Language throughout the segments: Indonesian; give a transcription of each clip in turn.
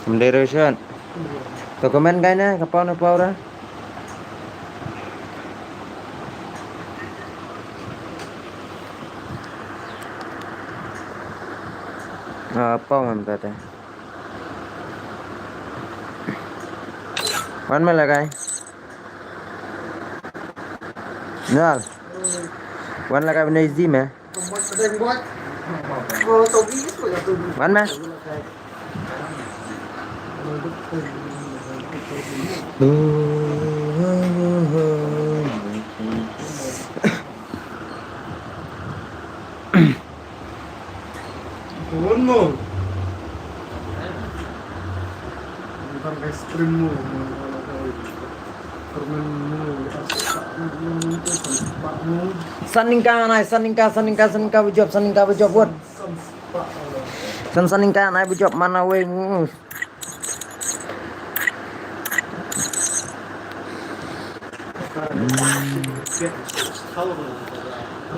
Direction. To comment cái nè, kapau na pau ra. Pau ngam ta ta. Wan me lagai. Nal. Wan lagai benda easy me. Wan me. One more. Bukan es krimmu, permenmu, pakmu. Saningka berjob buat. Saningka nai berjob mana we.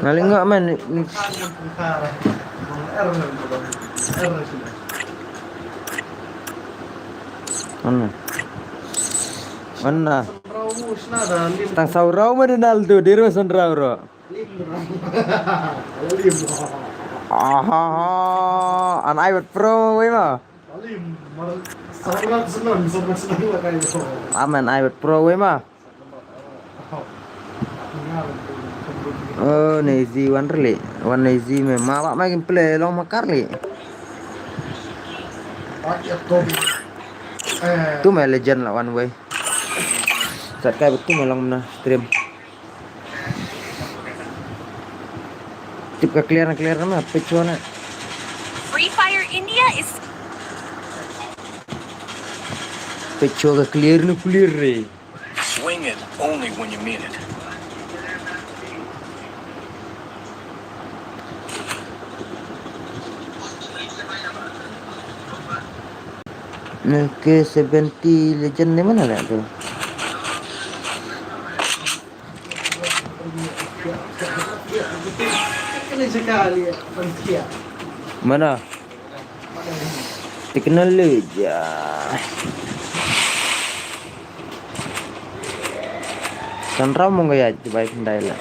Ngaling enggak man. Mana? Tang saurau mana Ronaldo di Rosan Rauro. An iPad Pro we mah. Aman iPad Pro we mah. Oh, Nazy Wonderly. One Nazy me mawak makin play long makarli. Tu me legend lah one way. Saat kaya betul melang mana stream. Tip ke clear na picture na. Free Fire India is Picture ke clear re. Swing it only when you mean it. Nah, ke 70 legend ni mana nak tu? Mana? Teknologi. Sandra mau gaya baik ndai lah.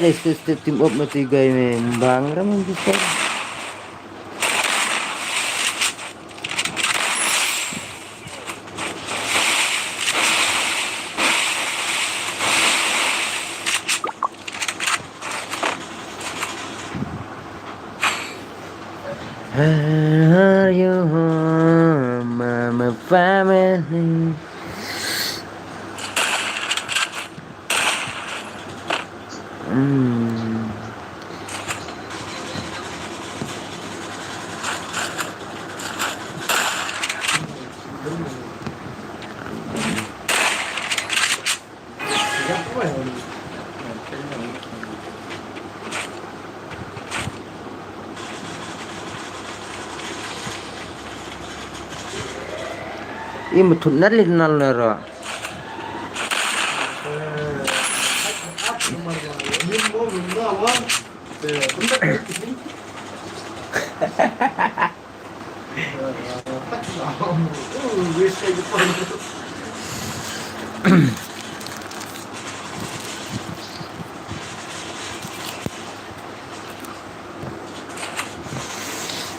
This team up mati gay me bang ramon bisa. Are you home, mama family? Ini betul nari nal nara.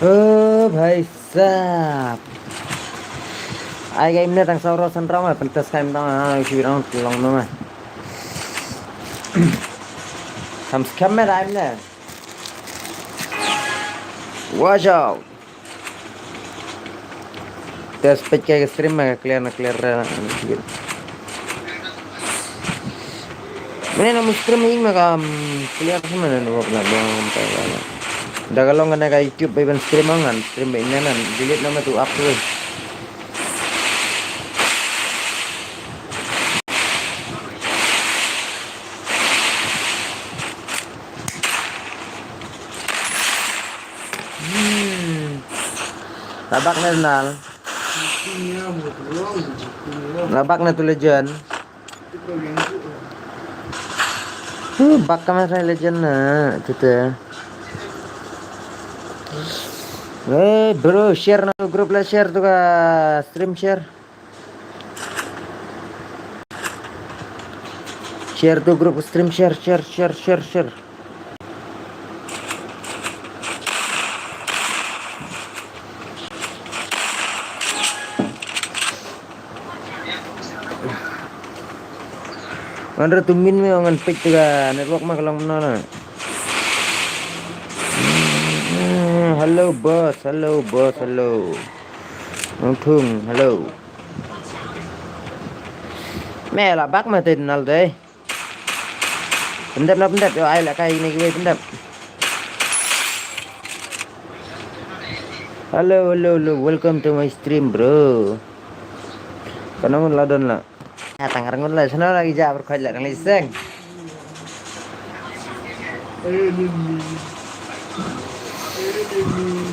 Oh, bhai sahab. Ai game ni tang sauro sanrau mah pentas time tang kirang long nama. Sam scam me time ne. Watch out. Test page ke stream mah clear. Mana nama stream ini mah clear semua ni buat nak buang apa. Dah kalau ngan ka YouTube even stream ngan stream ini nan delete nama tu up tu. Labak na nal. Labak na tu legend. Bak kami saya legend na, gitu. Bro, share na grup lah share tuh ka stream share. Share tuh grup stream share. Mana tumin me orang pick tuh ka network mah kalau mana. Hello boss, hello. Thung, hello. Mẹ là bác mà tình nào đây? Pendap yo ai là cái này cái pendap. Hello, welcome to my stream bro. Kana mun ladon la. Tangar ngun la sana lagi ja berkhaj la nang liseng.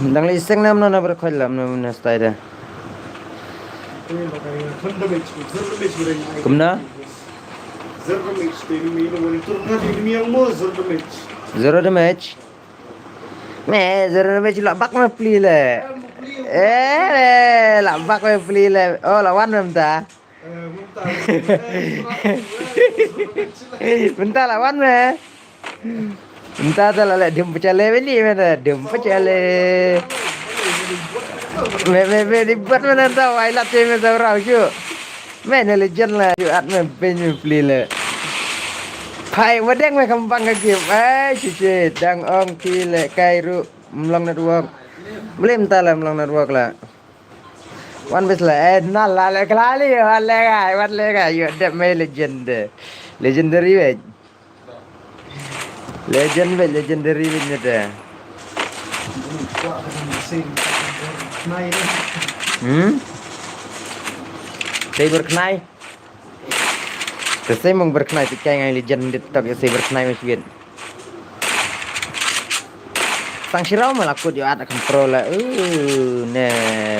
Nang liseng nam na berkhaj la nam stai da. Kumna? Zero damage. Mẹ zero damage là bắt mà pli le. Là bắt mà pli le. Oh là one em ta. Bentar lah one me. Bentar tu lah dem pecale beli mana dem pecale. Me dibuat mana tahu ai lat me tahu rau chu. Me ne legend lah chu at me pen pli le. Pai wadeng me kembang ke game. Cuci dang ong pi le kai ru mlong network. Belum tahu mlong network lah. One best lah, nal lah kelali ya, one lega, you that my legendary weh, legendary weh ada. Saya berkenai, saya mau berkenai, tapi kayak legend tak ya saya berkenai masih. Sang sirau malah aku juga ada control lah. Ne,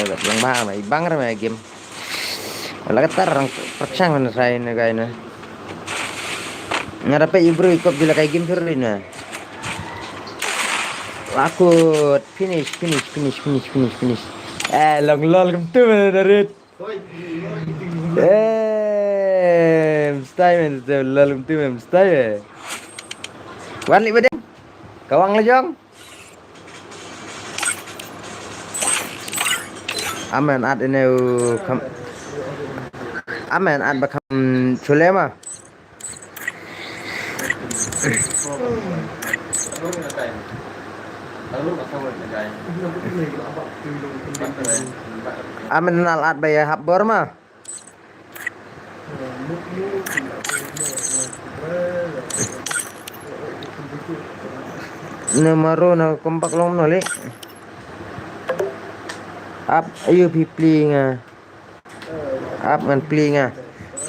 yang mahal mah, bang ramai game. Malah ketar orang percang mana saya ni guys na. Nggak dapat ibru ikut bila kayak game seru ni. Lakut finish. Long tu mana darit. Mesti mana long tu mesti. Wan lip badeng. Kawang lejong. Aman ad ini aman ad bakam chulema. Aman nal ad bayar habor mah. Nomor na kompak long noli. Up ayo pli nga. Up man pli nga.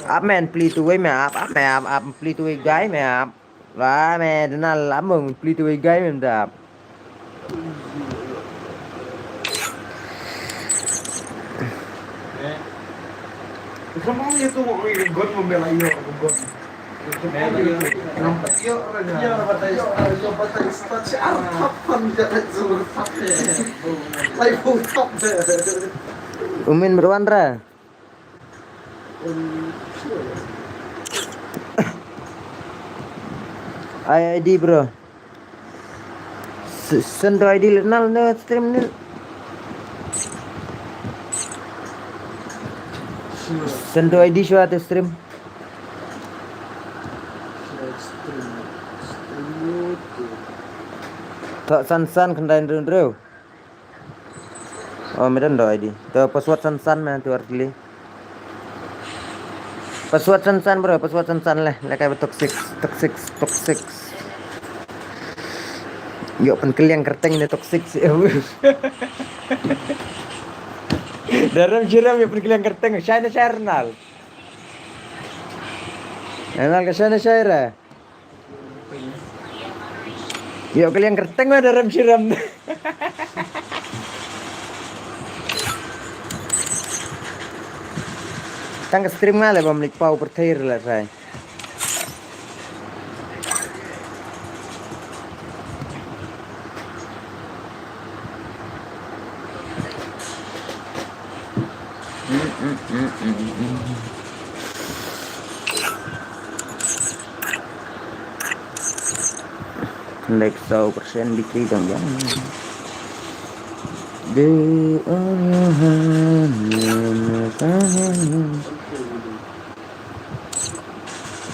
Up man pli tu way up pli tu way guy me up. Lah me denal among pli tu way guy me dap. Kamu itu mau gon membela iyo gon. Umin berwandra. ID bro. Sendo ID nal ne stream ni. Sendo ID suatu stream. Tak san kendain dulu. Oh, medan do ID. Tu password san mana tu arti. Password san bro, password san lah. Kayak toxic. Yo penkeliang kerteng ni toxic sih. Dalam jiram yo penkeliang kerteng. Shine nal. Nal ke shine. Yo kalian kerteng mah dalam siram. Tang stream ngale bom lik pau pertair lah saya. like 100% bitri dong ya. De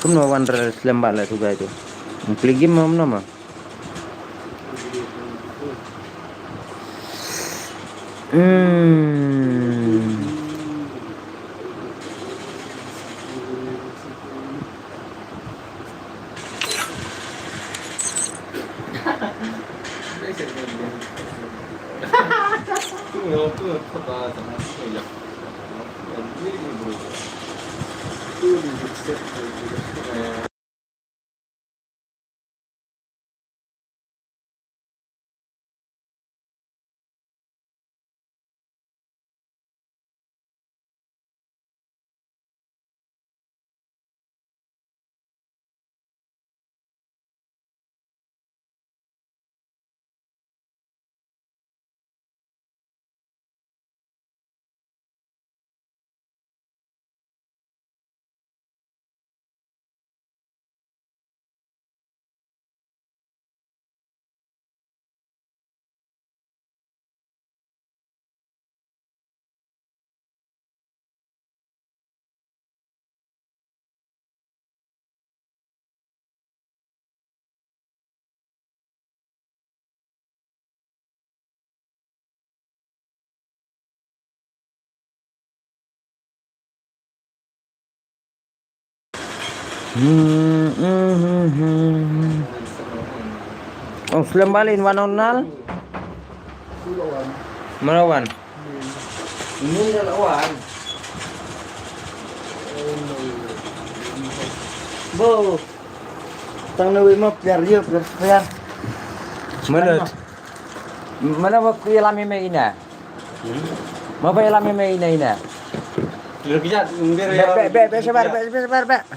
Kamu mau wander selembak lah juga itu. Play game mau nama? Oh, selembalin wanonal. Melawan. Ini lawan. Bo. Tang nawi mah biar dia biar. Mana? Mana waktu ilami ina? Mau apa ilami ina? Lebih Sabar.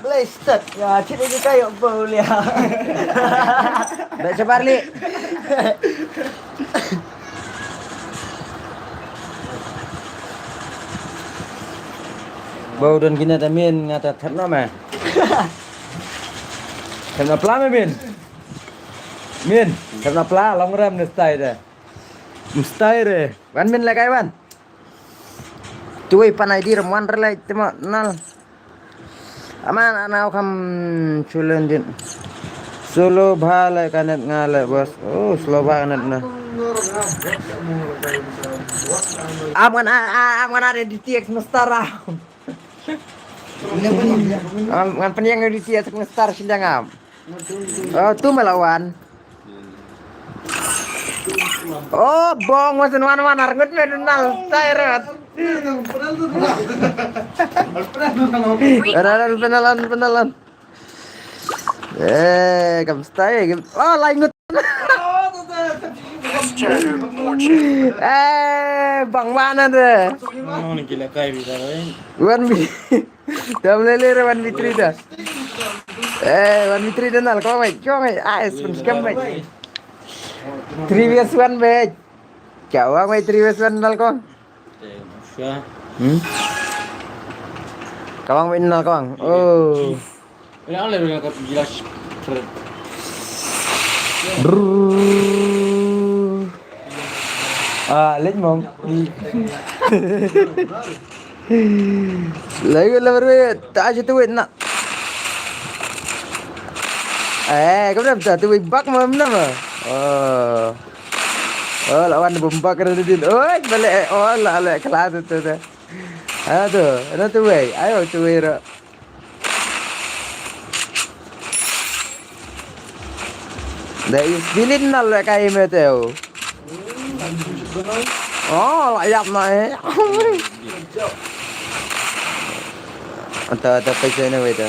Blested. Ya, cik ini kayak boleh. Sabar li. Bau dan kina tamin ngata therna mah. Therna pla min. Therna pla long ram nestai dah. Mustai re. Wan min lai kai wan. Tuai panai di ramuan relai tema nal. Aman anau kam chulen din. Solo bhala kanet ngale bos. Oh slow banget nah. Aman ada di tiak semestara. Aman peniang di tiak semestara sidang am. Oh tu melawan. Oh bong masin wan arngut medunal tairat. Penalan. Kamusta ya? Oh, langut. Bang mana deh? Mau nih gila kayak bisa Wan bi. Dah meleleh Wan Mitri dah. Wan Mitri dah nal kau mai. Scam mai. 3vs1 mai. Kau mai 3vs1 nal kau. Kawang minal kawang. Oh. Ini ada yang kau jelas. Lết mong. Lấy cái lever về, ta cho tôi nè. Cái làm sao tôi bắt mà nè mà. Lawan bomba kena din. Oi, balik. Lah kelas tu. Aduh, ada tu wei. Ayo tu wei ra. Dah isbilin nal kai me teu. Oh, layap naik. Ada paisa ni wei tu.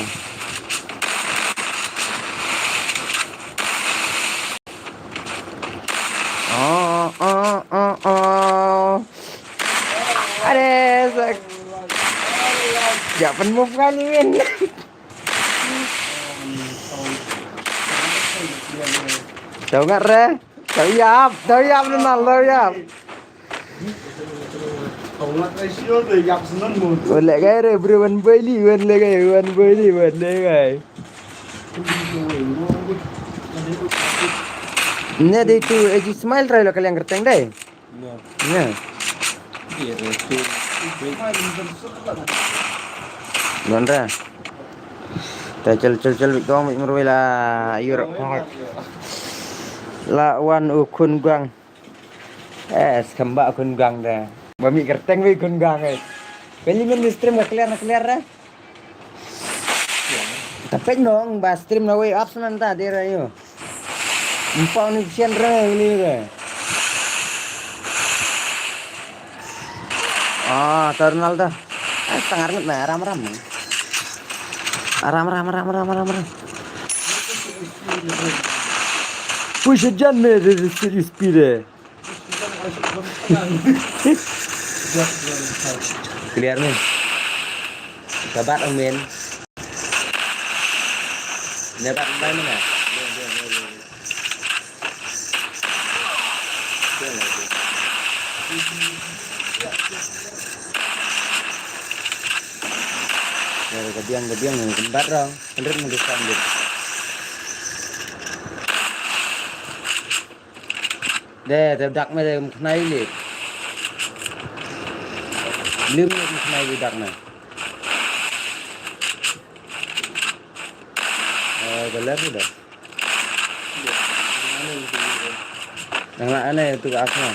Ada jangan move kali Min. Tahu nggak re? Tahu yap nal tahu yap. Boleh gaya re beriwan beli boleh gaya. Nya de itu Eji Smile try lo kalian kerteng deh. No. Nya. Iya, itu. Gondra. Cel dong merwela Europe. Lawan ukun gang. Skamba ukun gang dah. Bami kerteng wi ukun gang eh. Peli men stream clear dah. Tapi nong ba stream na way ups nanta dera yo. Impau ni sian ini re. Terminal dah. Setengah nget nah ram. Ram. Push jan me de speed. Clear men. Kabat ông men. Dapat bay mana? Gediang yang kembar dong. Bener mendesak gitu. Deh, terdak me dem knai li. Lim me knai li dak me. Belar sudah. Yang aneh itu ke asma.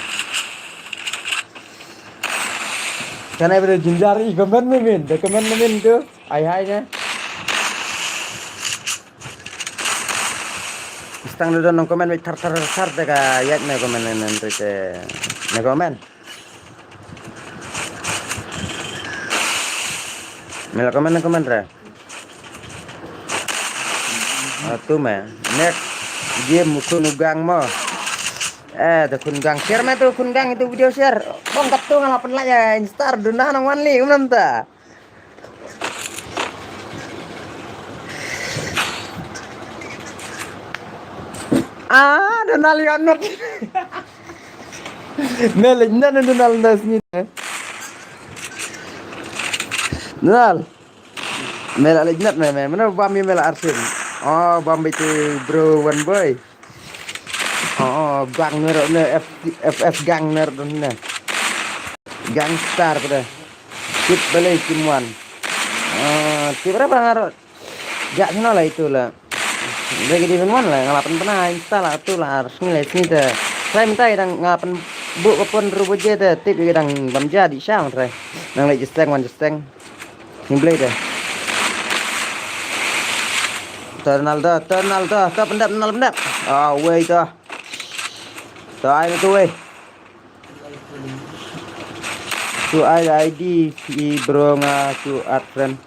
Karena pada jinjari komen memin, komen memin tu, hai-hainya. Istang dulu nong komen tar teka yat me komen nanti me komen. Mela komen re. Tu me next game kunugang mo. The kungang share me tu kungang itu video share. Bongkap tu ngalapan lah ya instar duna nang wanli umnanta. Donal yonot. Melek nan donal nasni. Donal. Mela lejnat me mana bami mela arsin. Bam itu bro one boy. Gang ner FF gang ner dona. Gangstar pada. Kit balik kimuan. Tiba berapa jak sana lah itulah. Lagi di mana lah ngalapan pernah install lah tu lah harus nilai sini dah. Saya minta yang ngalapan bu kapon rubo je dah. Tip yang bamja di siang try. Nang lagi justeng. Nimblay dah. Ternal dah, tak pendap. Weh dah. Tak itu weh. Tu ada ID di bro tu art friend.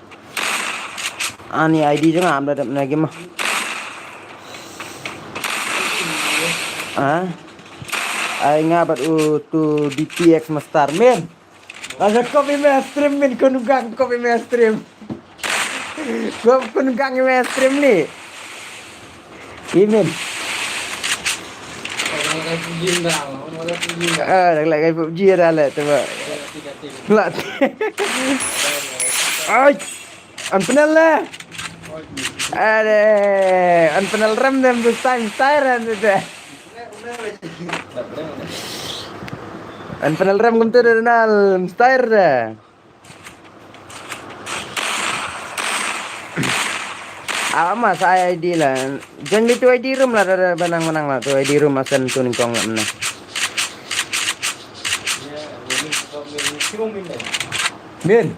Ani ID je ngam dah lagi mah. Ay ngabat tu DPX Master men. Ada kopi mainstream men kunugang kopi mainstream. Gua kunugang mainstream ni. Imin. Lagi PUBG dah lah tu. Lah. Ay. Anpenal lah. Ada anpenal ram dan time siren tu. Anpenal ram kum tu Donal mustahir dah. Mas saya ID lah. Jangan itu ID room lah ada benang-benang lah tu ID room asan tu ningkong lah mana. Min.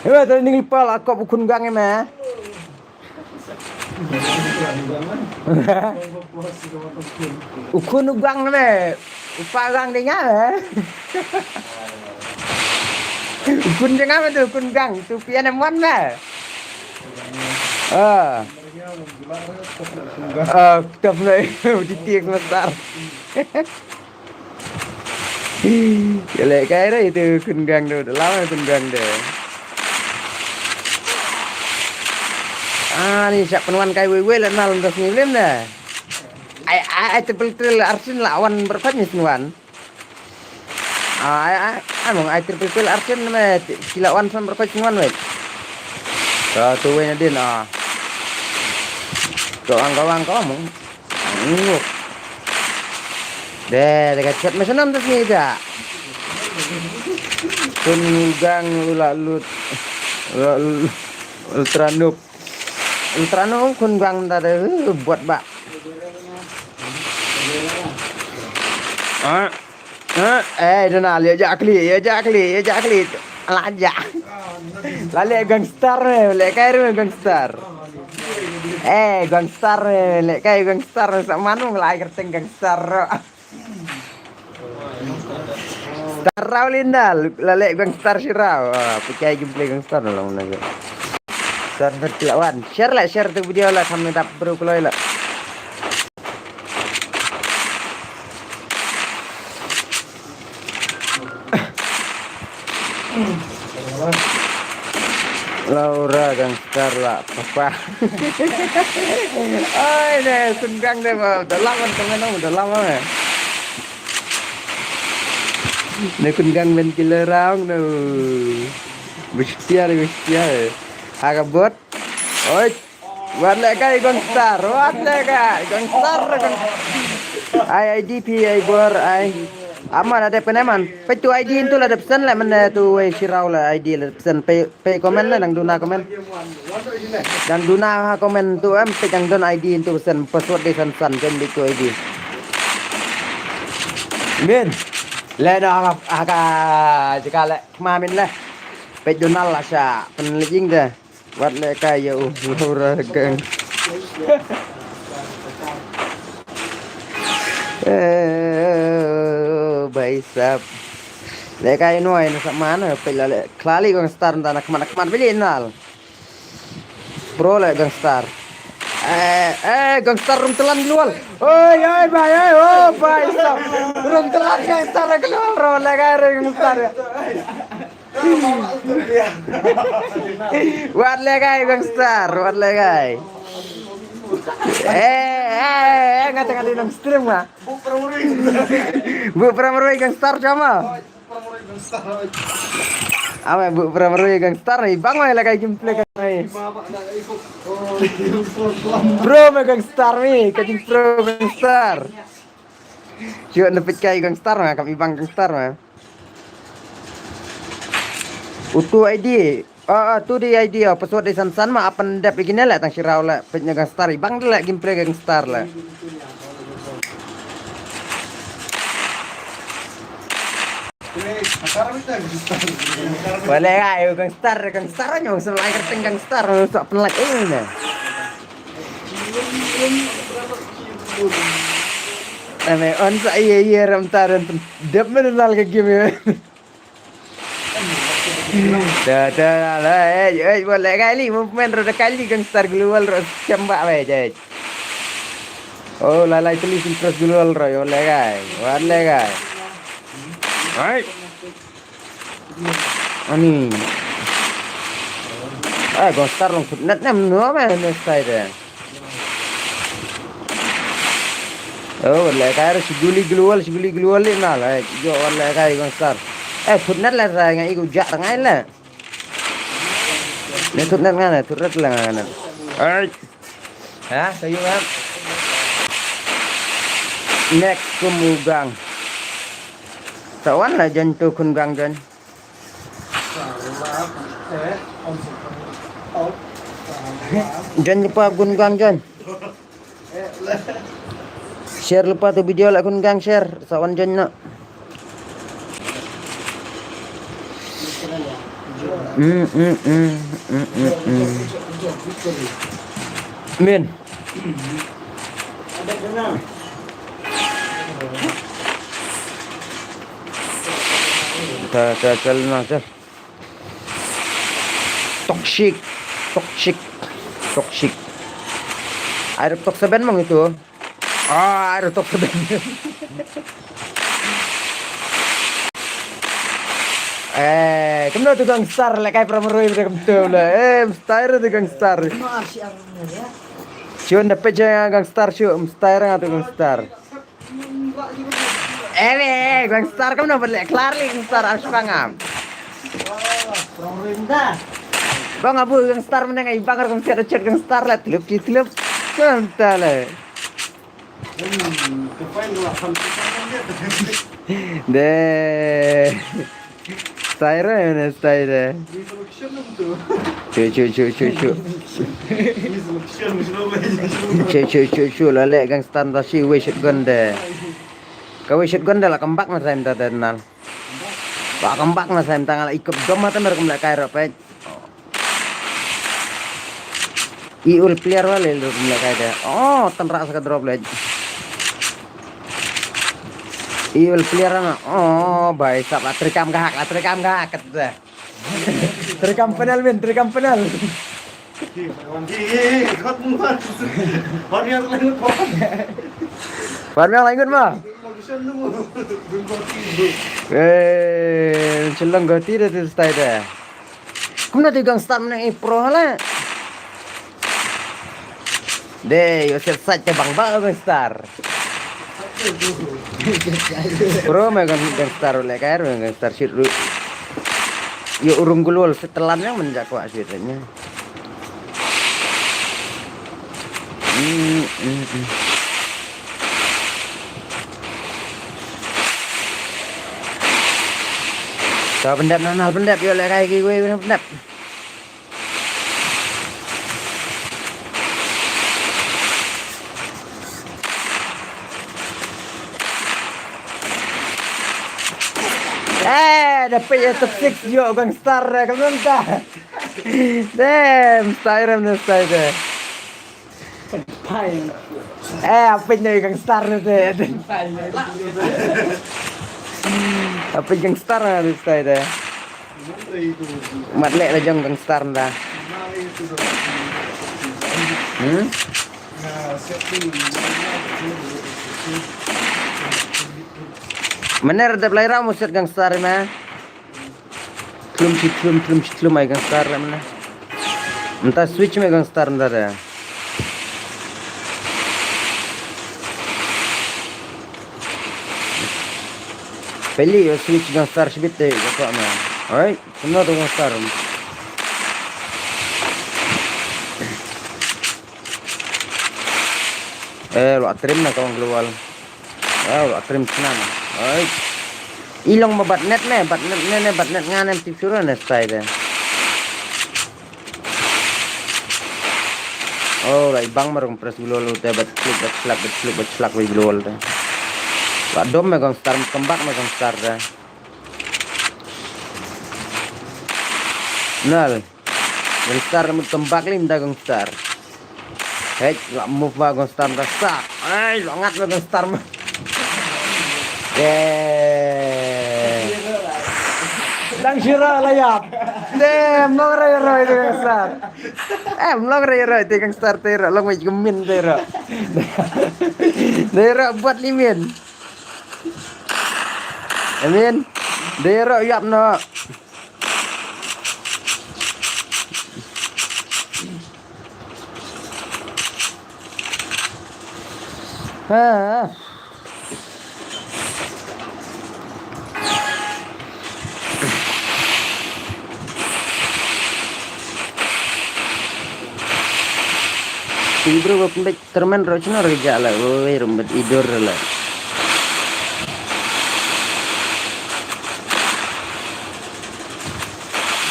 Ya tu ningpal aku bukun gang mah. Ukun gang mah. Upagang dengar. Ukun jangan tu ukun gang tu pian mon mah. Kita mulai titik besar. Kalau kaya itu kungang tu, lama kungang tu. Ni siap penuan kaya wewe lah nal untuk ngilim dah. Ai triple arsin lawan berkatnya senuan. Ai triple arsin mah silawan sama berkat senuan weh. Tu weh nadin Kawan-kawan kamu nguk dekat chat macam nam tu ni dah. Kungang ulalut ultra noob kungang dah buat bak. Dona ya jakli. Alaja. Lale gangster le kai gangster. Gangster le kai gangster sak manu ngelai kerteng gangster. Tarau linda lale gangster sirau. Pakai gameplay gangster lah mana. Server lawan. Share tu video lah kami tak perlu keluar lah. Laura gangster lah papa. Sunggang deh udah lama temen udah lama ya. Kungang ben killer round bestia. Agak buat. Oi. Buat lagi gangster. Ai IDP ai bor ai. Aman ada peneman. Pe tu ID itu lah pesan lah mana tu sirau lah ID lah pesan pe komen lah nang duna komen. Dan duna komen tu pe yang don ID itu pesan password di san kan di tu ID. Min. Lena jika le mamin lah. Pe donal lah sya penlijing dah. Buat le kaya ura gang. Baisap. Le kaya nuai na sak mana pe la le klali gangstar na kemana belinal. Bro le gangstar. Gangstar rum telan keluar. Oi bay baisap. Rum telan gangstar keluar ro le kaya gangstar. Buat le kaya gangstar, buat le kaya. Ngata-ngata nang stream lah. Bu pramurui gangstar sama. Apa bu pramurui gangstar ni? Bang mai lah kayak gameplay kan. Bro me gangstar ni, kayak pro gangstar. Cuba nepit kayak gangstar mah, kami bang gangstar mah. Utu ID. Tu di ID password di san mah apa ndap begini lah tang sirau lah petnya gangstar. Bang lah gameplay gangstar lah. Boleh ayo gangstar nyo selai kerteng gangstar sok penlak ini nah. Ame on sa iya ram taran dep menal ke game ya. Dah lah boleh kali movement roda kali gangstar global ro cembak bae jaj. Oh lalai tulis terus global ro boleh kai. Hai. Ani. Gangstar long net nam no mah net side. Oh boleh kai siguli global ni nal jo boleh kai gangstar. Thutnet là ra ngay iku jak ngay lah. Ni thutnet ngana, thutnet lah ngana. Sayo kan. Next kumugang. Tawan lah jantu kungang jan. Jangan lupa kungang jan. Share lupa tu video lah kungang share. Sawan jan nak. Min. Chal. Toxic. Air tok seben mang itu. Air tok seben. Kamu tu gangstar lah kayak pramurui betul lah. Mustahil tu gangstar. Cuma dapat je gangstar mustahil tu gangstar. Gangstar kamu nak balik kelar li gangstar aku bangam. Bang abu gangstar menengai bangar kamu tiada chat gangstar lah tilip. Kental lah. Kepain lah sampai dia. Deh. Style mana style? Resolution tu. Cu. Resolution Cu. Lalek gang stand tashi we shotgun deh. Kau we shotgun dah lah kembak mas saya minta tenal. Pak kembak mas saya minta ngalah ikut dom mata mereka mulai kaya rapet. Iul player wale lu mulai kaya deh. Oh tenrak sekadar drop lagi. Iul player na. Oh baik sab terikam gahak kata. Terikam penal. Kot muat. Hari yang lain kok. Farming lanjut mah. Resolution lu. Celong goti dah tu style dah. Kumna tigang start menang pro lah. Deh, yo set saja bang star. Pro megang star oleh kair megang star shit lu. Yo urung gulul setelannya menjak kuat shitnya. Kau pendap yo oleh kayak gue pendap. Dapat ya top 6 yo bang star kamu entah. Damn, style deh. Pain. Apa nya gang star deh. Apa gang star ada style deh. Matlek lah jong gang star dah. Mana ada player ramu set gang star mah. Klum ay gang star mana. Entah switch me gang star nda ada. Peli yo switch gang star sibit deh kau mah. Alright, semua tu gang star. Lo trim na kau keluar. Lo trim senang. Alright. Ilong mabat net bat net nganem tip suruh net style. Oh, lai bang marung press gulol teh bat slap we gulol teh. Bat dom megang star kembak megang star dah. Nal. Megang star kembak lim dagang star. Hei, lo move megang star dah sak. Lo ngat megang star mah. Lang sira layap. Mlong ray dengan star. Mlong ray dengan star tera long mai gemin tera. Tera buat limin. Amin. Tera yap no. Bro pembek termen rochno reja lah, rumbet idur lah.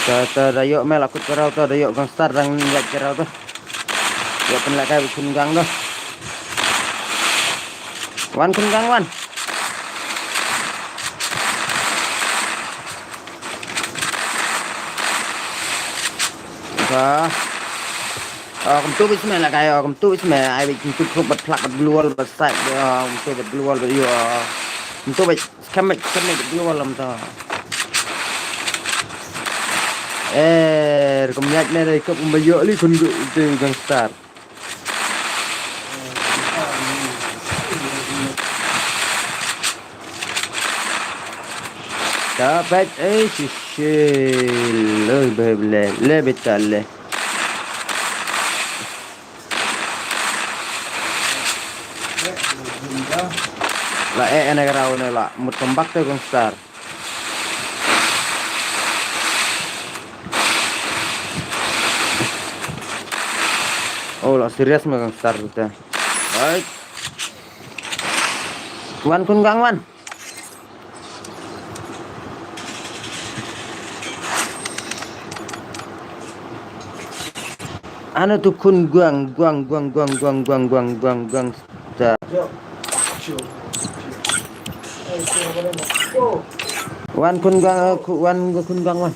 Kata dayok mel aku kerau tu dayok gang star dang nyak kerau tu. Ya penlak kai kun gang tu. Wan kun gang wan. Apa? Kum tu bismillah lah kayo, kum tu bismillah. Ay kum tu bat plak bat glual bat side, kum tu bat glual bat yo. Kum tu bat kamek bat glual lam ta. Kum nyak ne dai kop bayo li kun tu gang star. Dapat shishil, le betal. Lah enak rau ne lah mut kembak tu gang star. Oh lah serius megang star tu. Baik. Wan kun gang wan. Ano tu kun guang sa wan kun gang wan.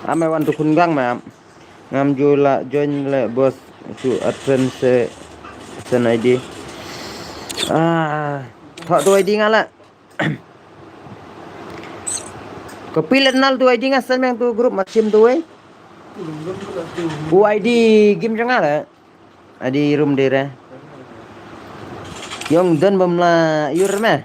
Ame wan tu kun gang ma. Ngam jula join le bos tu advance sen ID. Thọ tu ID ngala. Ko pilet nal tu ID ngasan yang tu grup macam tu eh. ID game jangan lah. ID room dera. Yang dan bamla yur meh.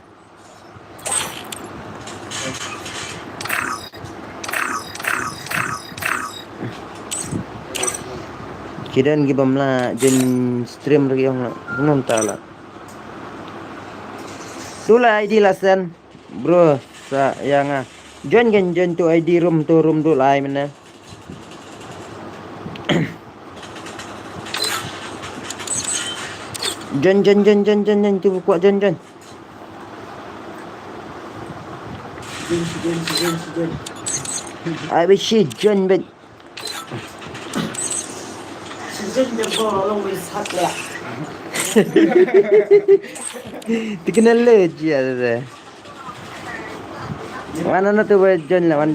Kidan gi bamla jen stream lagi yang belum tahu. Dula ID lasan bro sa yang join tu ID room tu lai mana. Jen tu kuat jen. I wish she jen bet. Jen dia bolong wis hak lah. Dikenal le je ada. Mana tu jen lah wan.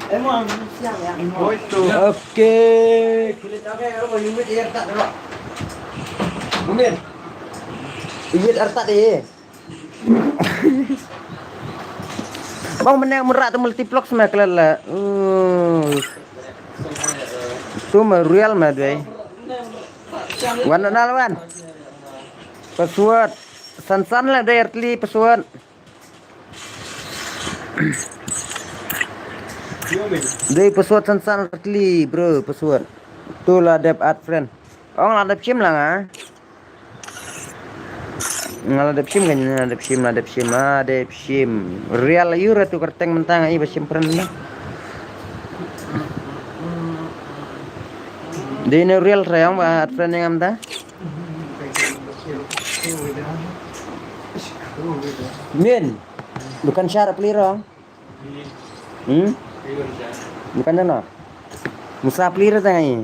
Emang siang ya. Okey. Kulit apa yang mau limit air tak dulu. Mungkin. Limit air tak deh. Bang menang merak tu multiplex mah kelala. Tu mah real mah deh. Wan nal wan. Password. San lah deh early password. Dei password san early bro password. Tu lah dep add friend. Oh lah dep sim lah ngah. Ngala dep sim kan dep sim. Real yura tu kerteng mentang ai basim friend ni. Dei ni real sayang ba add friend yang amda. Min. Bukan syarat pelira. Bukan jana. Musa pelira tangai.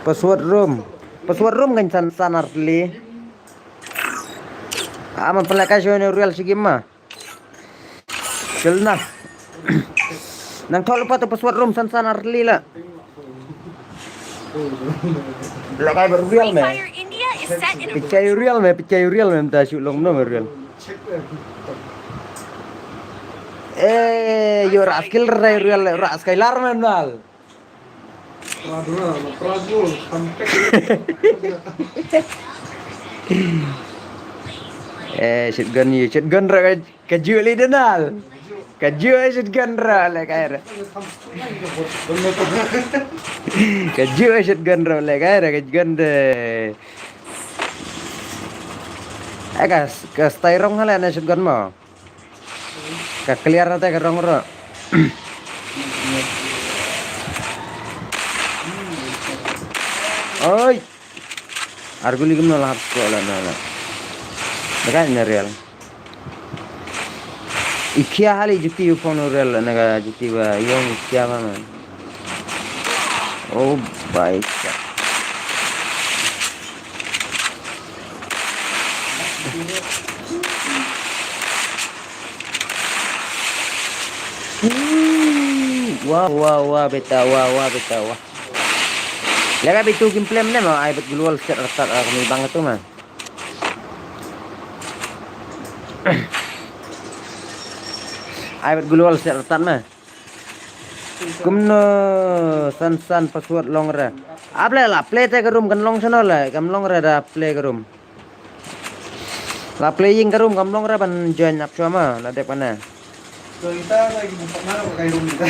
Password room kan sanar li. Aman pelakasyo ni real sige ma. Kelna. Nang tolo pa to password room sanar li la. Lakai real me. Free Fire India is set in a Percaya real me ta shoot long no real. Yo raskil real raskilar menal. Pradul sampai shotgun ra kaju li denal. Kaju shotgun ra le kaira. Kaju shotgun ra le kaira kaju de. Ka styrong hala na shotgun mo. Ka clear na ta ka rong ro. Oi. Arguli gum no lahap ko la na. Dekat ni real. Ikia hali juti phone real naga juti ba yung ikia ba man. Oh baik. Wah beta. Lega bitu gameplay mana mah ai bet glual set rata kami banget tu mah. Ai bet glual set rata mah. Kumno san password long ra. Able la play te room kan long sono la kam long ra da play room. La playing room kam long ra ban join up sama la dek mana. So kita lagi buka mana pakai room kita.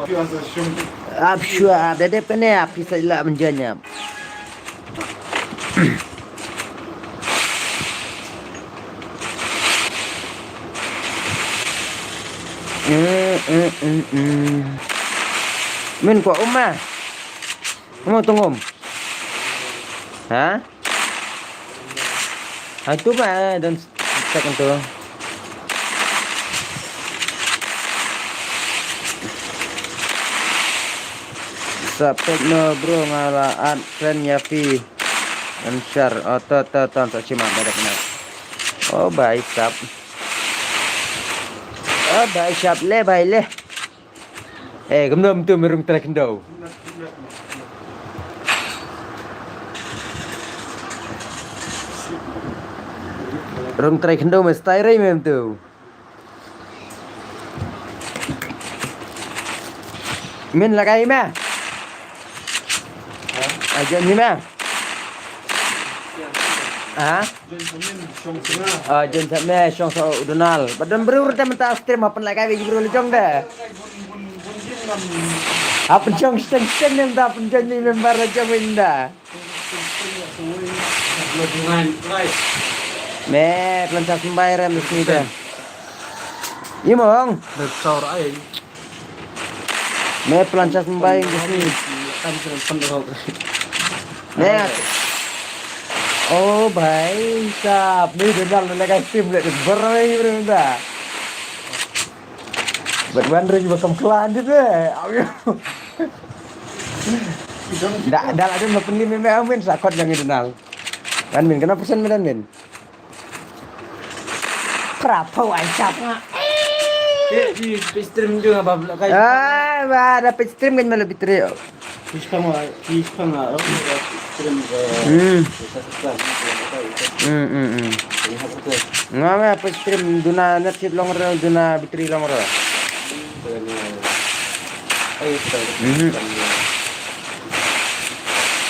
Biasa shum. Abshua dede pene api saja menjanya. Min kwa umma Kamu tunggu. Hah? Itu mah dan cek itu. Sapet no bro ngalaat friend Yafi dan share ton tak cima ada benar. Oh baik sap. Oh baik sap le baik le. Gemdom tu merung trek ndau. Rung trek ndau mesti rai mem tu. Min lagai mah. Aja ni mah. Ah? Jen sampai syong so udunal. Badan berurut mentah stream apa lagi bagi bro lecong dah. Apa syong steng yang dah penjon ni member aja winda. Me pelancar sembayar di sini dah. Imong. Besar aja. Me pelancar sembayar di sini. Me. Oh baik sap. Ni dengar lagi stream lagi berai benda. Berbanding juga kelan tu deh. Dah ada nak pergi memang min sakot yang dengar. Kan min kenapa pesan medan min? Kenapa WhatsApp ngak? Di stream juga apa kayak. Ada stream kan malah bitri. Stream Ngama apa stream duna net sit long ro duna bitri long ro.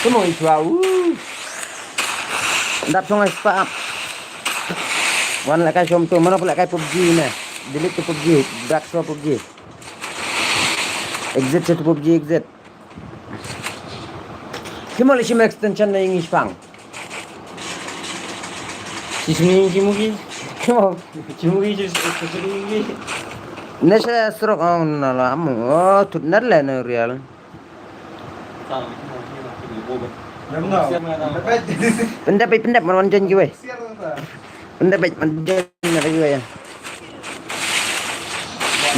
Kamu itu ndap songai spap. Wan la kai som tu mana pula kai PUBG ni. Delete tu PUBG, back to PUBG. Exit to PUBG exit. Kamu lagi sim extension na yung ispang. Cimugi. Kamu Cimugi. nasa stroke on nala amu. Oh, tu narla na real. Pendap man jan giwe. Pendap man jan na giwe ya.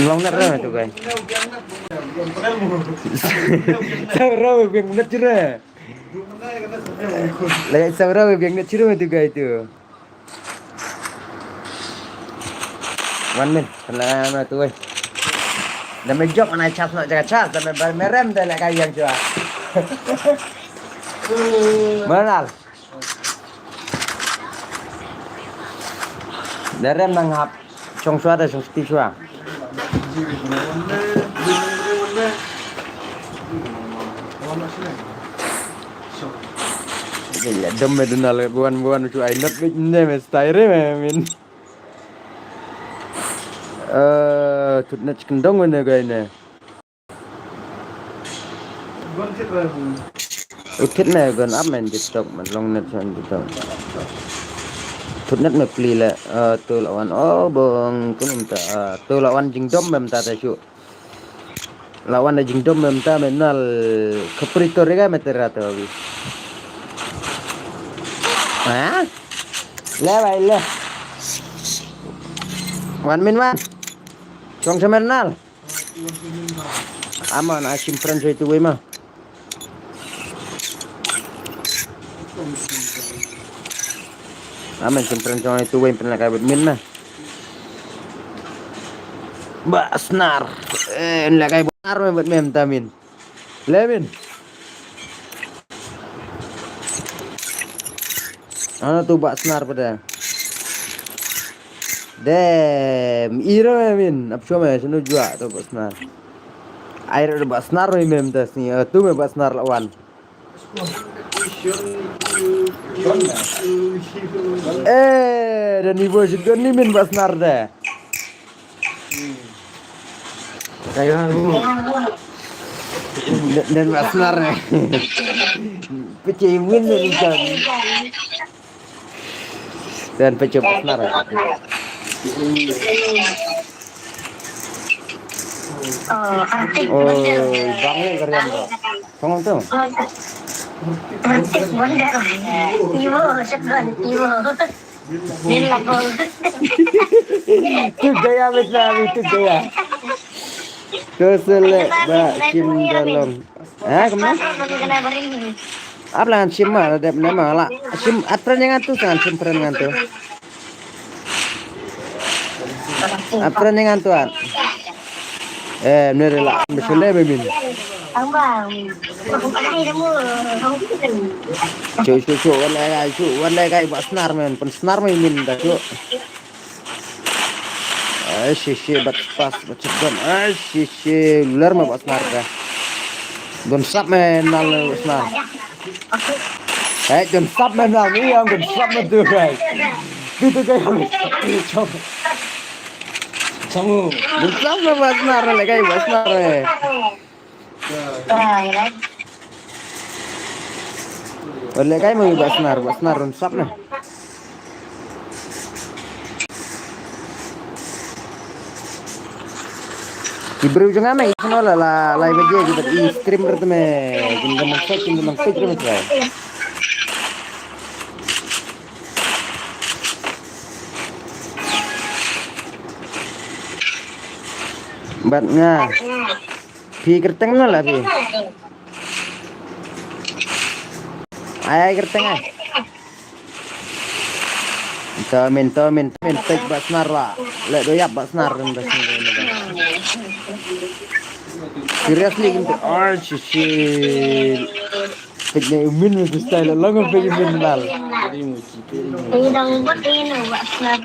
Long na ra tu kai. Sauraw biang na cira. Lagi sauraw biang na cira tu kai tu. One minute, lama tu oi. Dah menjok mana cas nak jaga cas, dah merem dah nak kayang cua. Manal. Dah rem nanghap. Chong chua dah chong sti chua. Ya dom medunal buan cua inat ni mesti min. Tut na chicken dong na gay na. Ukit na gan up man TikTok man long net san TikTok. Tut net me pli la tu lawan bong kun ta tu lawan jing dom mem ta syu. Lawan na jing dom mem ta menal kaprito rega metera ta wi. Ha? Le bai le. One min one. Chong semenal. Aman asim friend itu we mah. Aman simpen chong itu we pernah kabut min mah. Basnar. Nak kai benar buat mem tamin. Lemin. Ana tu basnar pada. Dem, iro min, ab cuma sunu jua tu basnar. Air ada basnar mem tas ni, tu me basnar lawan. Dan ibu juga ni min basnar dah. Kayak dan basnar ni. Pecah win ni kan. Dan pecah basnar. Oh, bangnya keren bro. Không tuh. Mantis bunda. Iwo, segan, iwo. Nila ko. Itu gaya Betawi, itu gaya. Keselak bak sim dalam. Kemana? Apa sim mah ada nama lah. Sim atran yang atu sangat sim peren ngantu. Atran yang ngantuan. Bener lah. Besulnya bemin. Ang bang. Pagkukanay na mo. Cu, wala kay ba snar men, pen snar men min da cu. Shi bat pas bat cekan. Shi luar mah ba snar ka. Don sap men nal snar. Don sap men nal ni yang don sap men tu kai. Itu kayak coba. Sangu. Don sap men ba snar le kay ba snar. Wala kay mo ba snar don sap na. Ibru juga mai sono la baje gitu i stream berteme gunda maksud gitu. Batnya pi kerteng lah pi. Ay kerteng ay. Tomin tek basnar lah. Le doyap basnar dan basnar. Seriously gitu. Shit. Teknya umin itu style lang pe umin dal. Idang batin wasnat.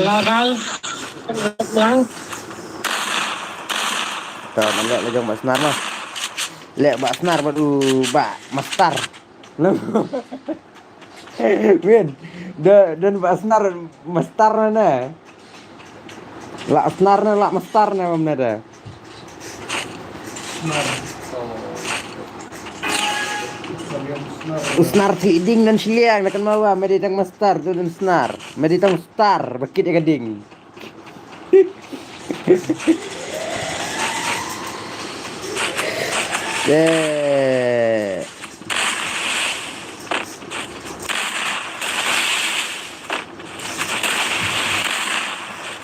Lah guys. Yang Tuh, lihat lejong basnar mah. Lihat basnar baru mastar. Min, dan basnar mastar mana? La asnarna la mastarna mamna da. Usnar tiding dan siliang nak mawa meditang mastar tu dan snar. Meditang star bakit ya gading.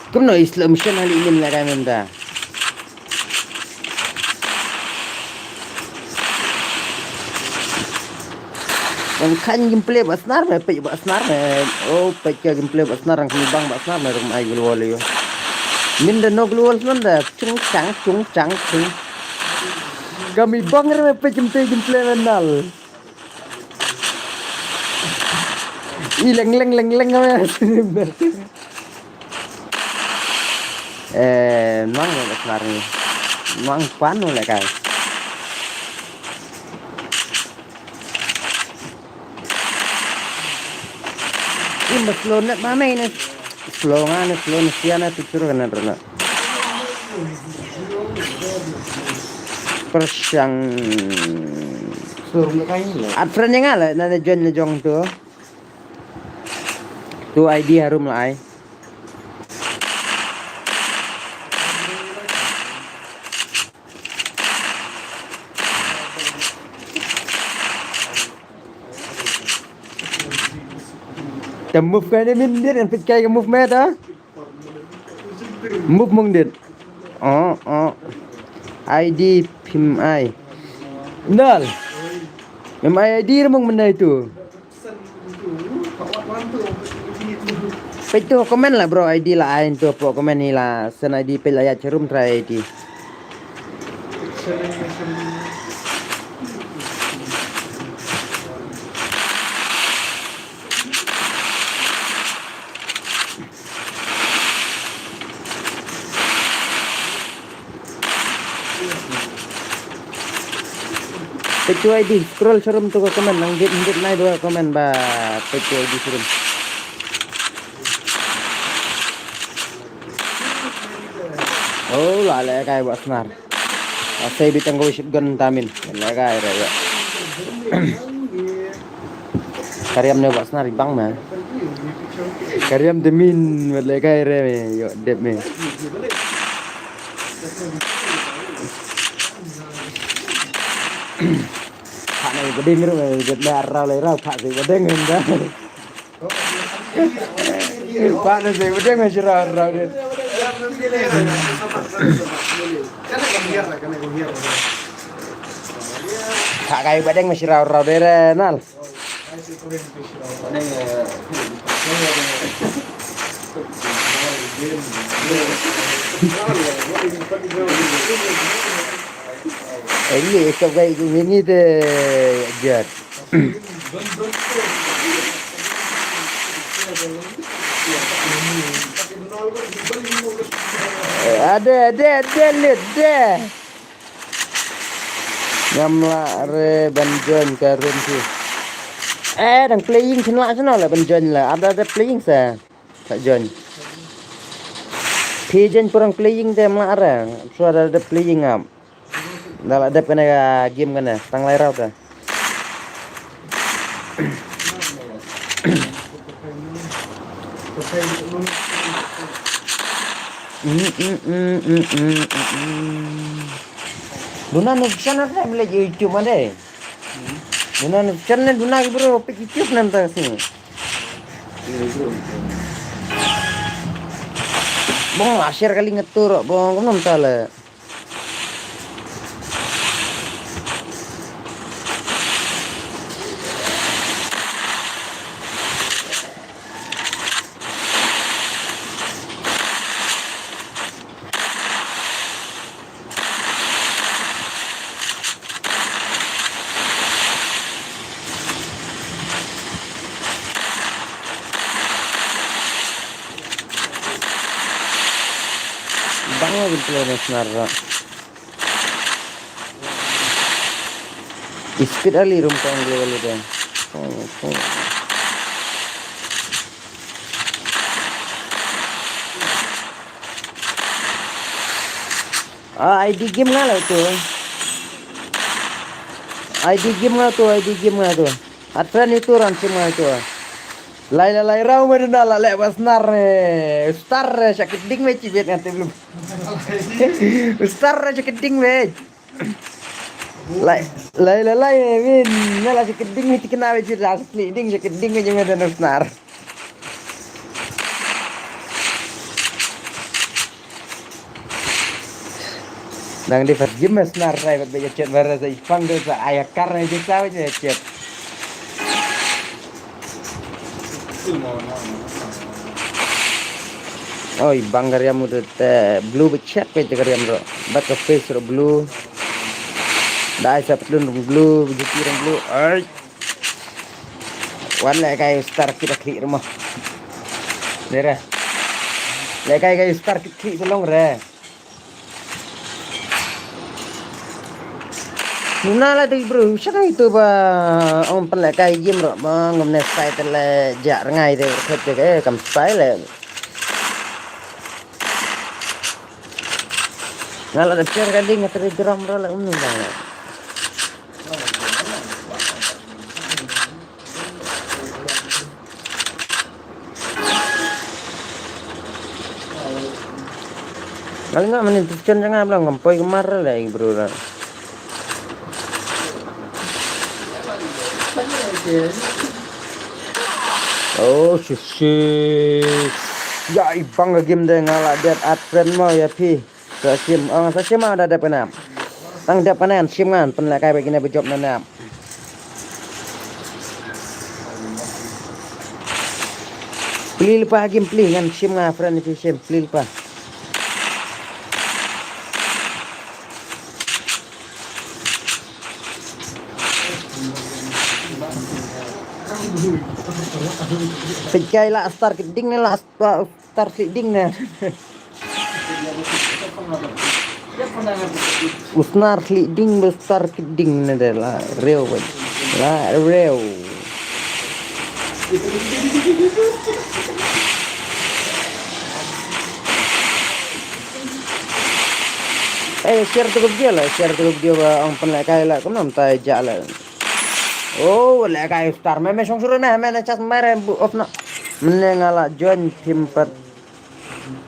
Kemana Islam mission hal ini lah kami minta. Yang kan gameplay basnar me pe basnar me. Oh pe gameplay basnar ang bang basnar me rum ay gulwal yo. Minda no gulwal nanda chung chang. Kami banger me pe gameplay menal. Ileng leng kami. Mang basnar ni. Mang panu lah kai. Ini slow net mana ini? Slow siapa tu curug kan ada. Persiang. Suruh kain lah. Adfriend yang ala, nada jong tu. Tu ID harum lah. Tầm move cái mình biết anh phải cái move mét đó. Move mong điện. ID phim ai. Nal. Mem ID mong mana itu. Itu komen lah bro ID lah ain tu po komen ni lah. Sen ID pe lah ya cerum try ID. Pecu ID scroll serum tu ke komen nang git naik dua komen ba pecu ID serum. Oh lah le kai buat senar. Asai bitang go shotgun tamin. Le kai re ya. Karyam ne buat senar bang mah. Karyam temin le kai re yo dep me. Thằng này có đinh rồi Việt Nam rau lấy rau thả gì có đinh hơn đó. Bạn nó gì có đinh hơn chứ rau đi. Thả cái có đinh mà chứ rau đi ra nal. Ini kayak gini deh jet. Ada lihat deh. Ngamla re banjon karun sih. Đang playing sana lah banjon lah. Ada playing sa. Tak John. Pigeon kurang playing deh mara. Suara ada playing am. Dah ada kena game kena. Tang lai rau dah. Duna nu channel saya melihat YouTube ada. Duna nu channel duna ke bro pik YouTube nanti sini. Bong share kali ngetur bong kamu nonton lah. Bangun gitu loh sebenarnya. Speed ali room tang level itu. ID game nggak lah tuh. ID game nggak tuh. Aturan itu rancang nggak tuh. Lai rau mana lah lepas nar star sakit ding me cibet nanti belum star sakit ding me lai min nala sakit ding me tikna me cibet asli ding sakit ding me jangan ada star nang di verjim star saya berbeda chat baru saya pang dosa ayak karena itu saya chat. Oh, banggar yang muda blue becek pe cakar yang bro. Bat ke face ro blue. Dai sapelun blue, begitu orang blue. Ai. Wan le kai star kita klik rumah. Dera. Le kai star klik tolong re. Nuna lah tu bro, siapa itu ba? Om pen le kai game ro, bang ngomne sai tele jak rengai tu, ket kam sai le. Ngala ada cer kali ngateri drum ro lah umnu bang. Kalau enggak menentukan jangan bilang ngampoi kemar lah bro lah. Oh shit. Ya ibang game deh ngala dead at friend mau ya pi. Sasim mau ada penam. Tang ada penan sim kan pen kai begini bejob nanam. Pilih pa game pilih kan sim nga friend pi sim pilih pa. Pecai lah star keding lah star keding nih. Usnar keding besar keding nih lah real lah real. Share tuh dia lah orang penlekai lah kamu nampai jalan. Oh, le kai star me song suruh me chat mere bu of na. Menengala join tim per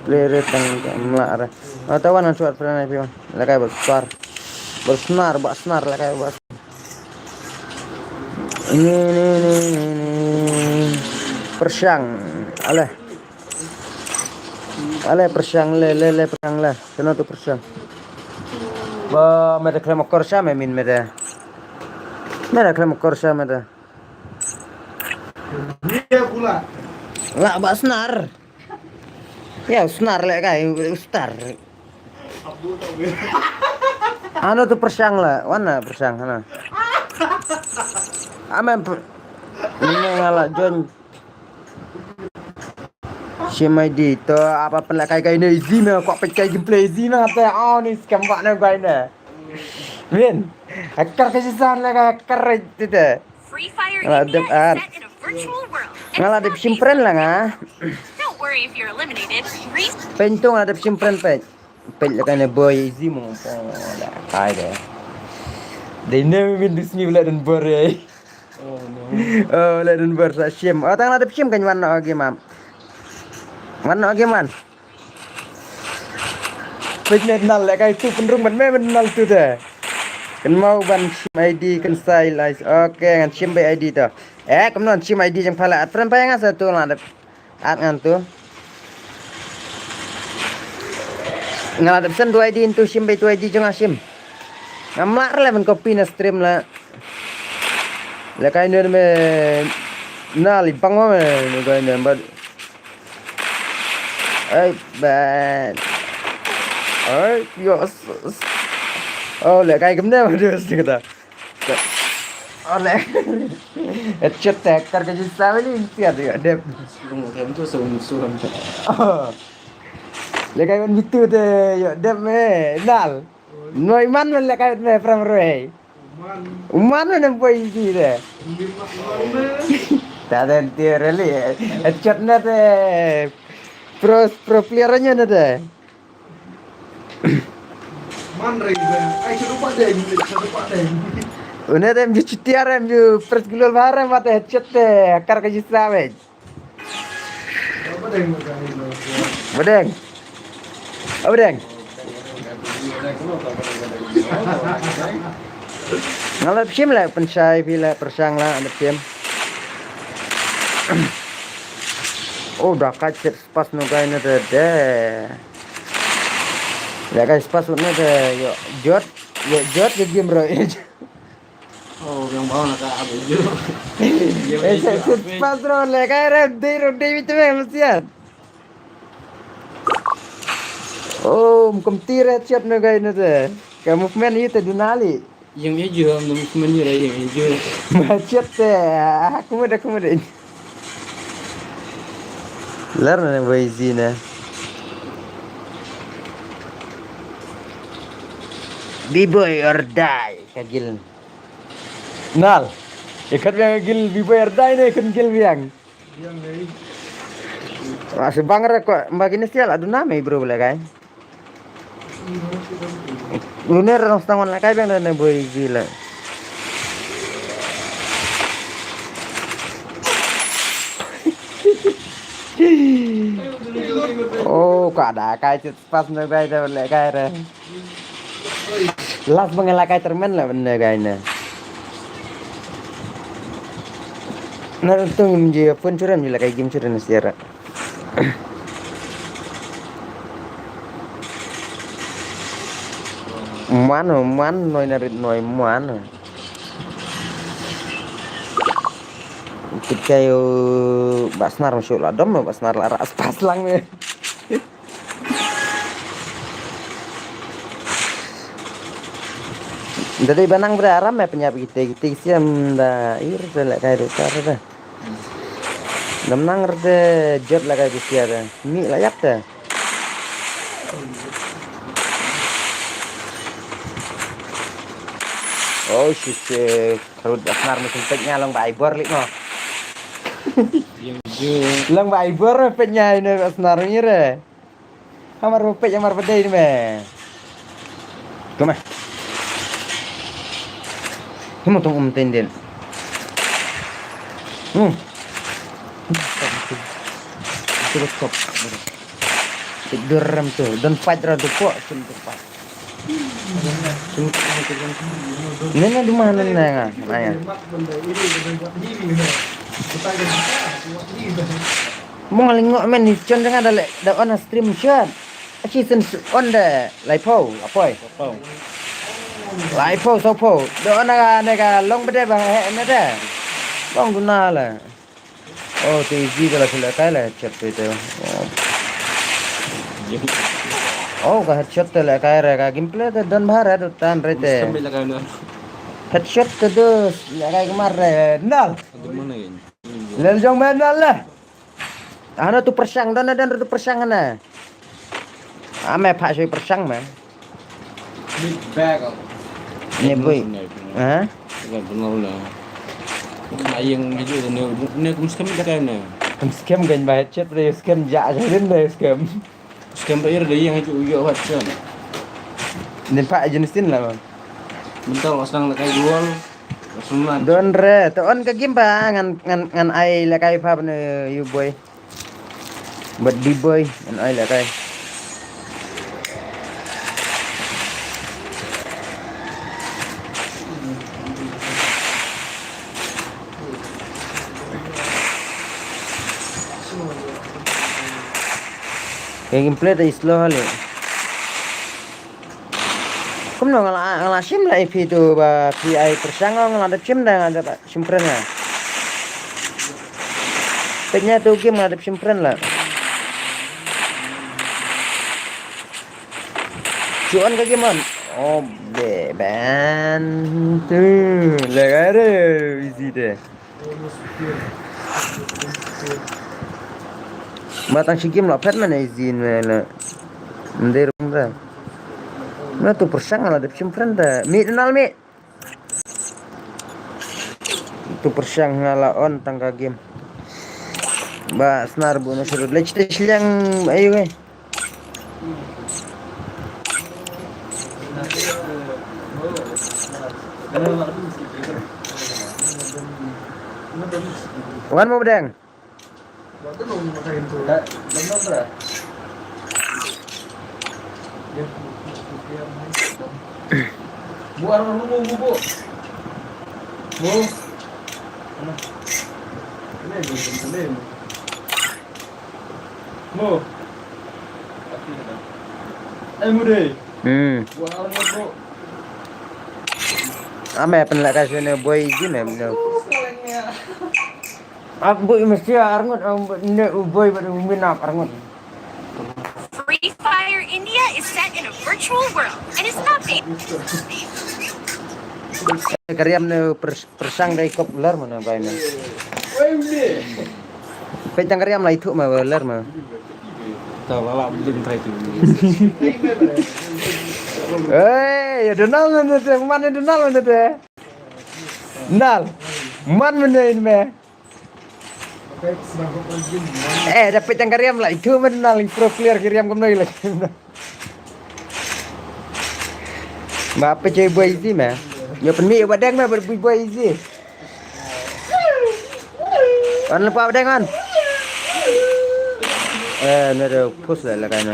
player tang mla ra. Tahu kan suat pernah pi. Le kai besar. Bersnar le kai bas. Ini. Persiang. Ale persiang le persiang le. Kena tu persiang. Ba meda klem korsa me min meda. Meda klem korsa meda. Dia pula. Lah ba senar. Ya senar le kai ustar. Anu tu persiang lah. Mana persiang sana? Aman ini ngalah John. Simai di to apa pun lah kai ni izin kok pakai gameplay izin apa ni scam buat nak kai ni. Min. Hacker kejisan lah hacker itu dah. Free Fire Ngalah India dep is set in a virtual world. and ngalah it's dep not simpren easy. lah ngah. Don't worry if you're eliminated. Pentung ada simpren pet. Pet lah kan boy izin mo. Dah kai dah. They never been to sini pula dan ber eh. Oh, lah dan ber sa sim. Oh, tang ada sim kan mana lagi mam. Mana lagi man? Pejnet nal lah kai tu penrung ban me nal tu dah. Kan mau ban sim ID kan style. Oke, kan sim by ID tu. Kemudian sim ID yang pala at pernah yang satu lah ada at ngan tu. Ngalah pesan 2 ID into sim by 2 ID jeng sim. Ngamlar lah men copy na stream lah. Lah kai ne me nal ipang me kai ne bad. Ay bad. Ay yes. Oh lah kai kemna ada kata. Oh lah. Headshot hacker ke jisa ni siap dia ada. Kamu tu suram. Lah kai men bitu te yo dep me nal. Noi man men lah kai me from roy. Man men boy di de. Tak ada dia really. Headshot na te pro player-nya na te. Man Reza. Ai lupa deh. Una dem ju cutiarem ju pres gulul barem mate headshot te akar ke jisawej. Apa deh mereka ini? Bedeng. Oh bedeng. Ngalap sim lah pensai bila persang lah ada sim. Oh dah kacet pas no guys na deh. Ya guys pas no deh yo jot ke game bro. Oh, yang bawah nak apa je? Pas bro le kai rode itu mesti ya. Oh, kumtir headshot no guys na deh. Ka movement itu dunali. Yang dia je, movement je yang je. Macet teh. Aku muda. Lar na boy zina. B-boy or die kagil. Nal. Ikat yang kagil B-boy or die na ikan kagil biang. Yang ni. Masih bangar kok mbak ini sial adu nama bro boleh kan? Luner orang setengah lah kai biang na boy gila. Oh, kok ada kai pas na kai dah boleh kai dah. Las mengelakai termen lah benda kayaknya. Nah itu menjadi phone curan bila kayak game curan sejarah. Man noi narit noi man. Kita yo basnar masuk lah dom basnar lah ras pas lang ni. Dari banang beraram ya penyap kita siam dah ir selak kai besar dah. Namnang rde jod lah kai besar dah. Mi layak dah. Oh shit, kalau dasar mesin petnya long baibor lik no. Yang je. Long baibor petnya ini dasar ni re. Amar pet amar pedai ni me. Come. Kamu tunggu tenden. Itu stop. Tidur ram tu, dan fight rada puak tempat. Ini na dumanan na nga. Ayan. Mga linggo men ni chon nga dale da on stream shot. Season on the lipo apoy. Lipo so po. Da on nga long bede ba na da. Long duna la. Oh te easy da la sila kala chat pe te. Oh ka headshot te la kaya ra ka gameplay te don bahar ada tan rete. Headshot te dos la kaya kemar nal. Lel jong men nal lah. Ano tu persang dan tu persang na. Ame pak soi persang man. Big bag of. Ni boy. Ha? Kan benar lah. Ayang gitu ni kum scam dah kan. Scam gan ba headshot re scam ja den le scam. Scam bayar dah yang itu yo WhatsApp. Ni pak jenisin lah. Bentar langsung nak kai jual. Langsung Don re to on ka game ba ngan ai la kai pa ne you boy. But di boy ngan ai la kai. Gameplay dah slow hal. Kum no ngala sim lah IP tu ba PI persang ngala ada sim dah ada simpren lah. Tanya tu game ada simpren lah. Cuan ke game on? Oh beban tu. Lega ada easy deh. Matang si game lah pet mana izin lah. Ndir dah. Nah tu persang lah ada simpren dah. Mi kenal mi. Tu persang ngala on tangga game. Ba senar bu no suruh lech yang ayo we. Wan mau bedang. Bu arang lu bu. Bu. Ini. Bu. Mude. Bu arang bu. Ame penlak kasih boy gini no. Aku mesti arngut ne boy pada minap arngut. Free Fire India is set in a virtual world and is not being Kariam ne persang dari kop lar mana bae ne. Petang kariam lah itu mah lar mah. tak lala belum try tu. Ya Donald mana tu? Mana Donald mana tu? Nal. Man mana ini mah? Dapat yang kariam lah itu mana Donald pro player kariam kemana lagi? Apa cewek boy easy mah? Ya penmi badang mah boy easy. Kan lepas badang kan? Nada push lah kan.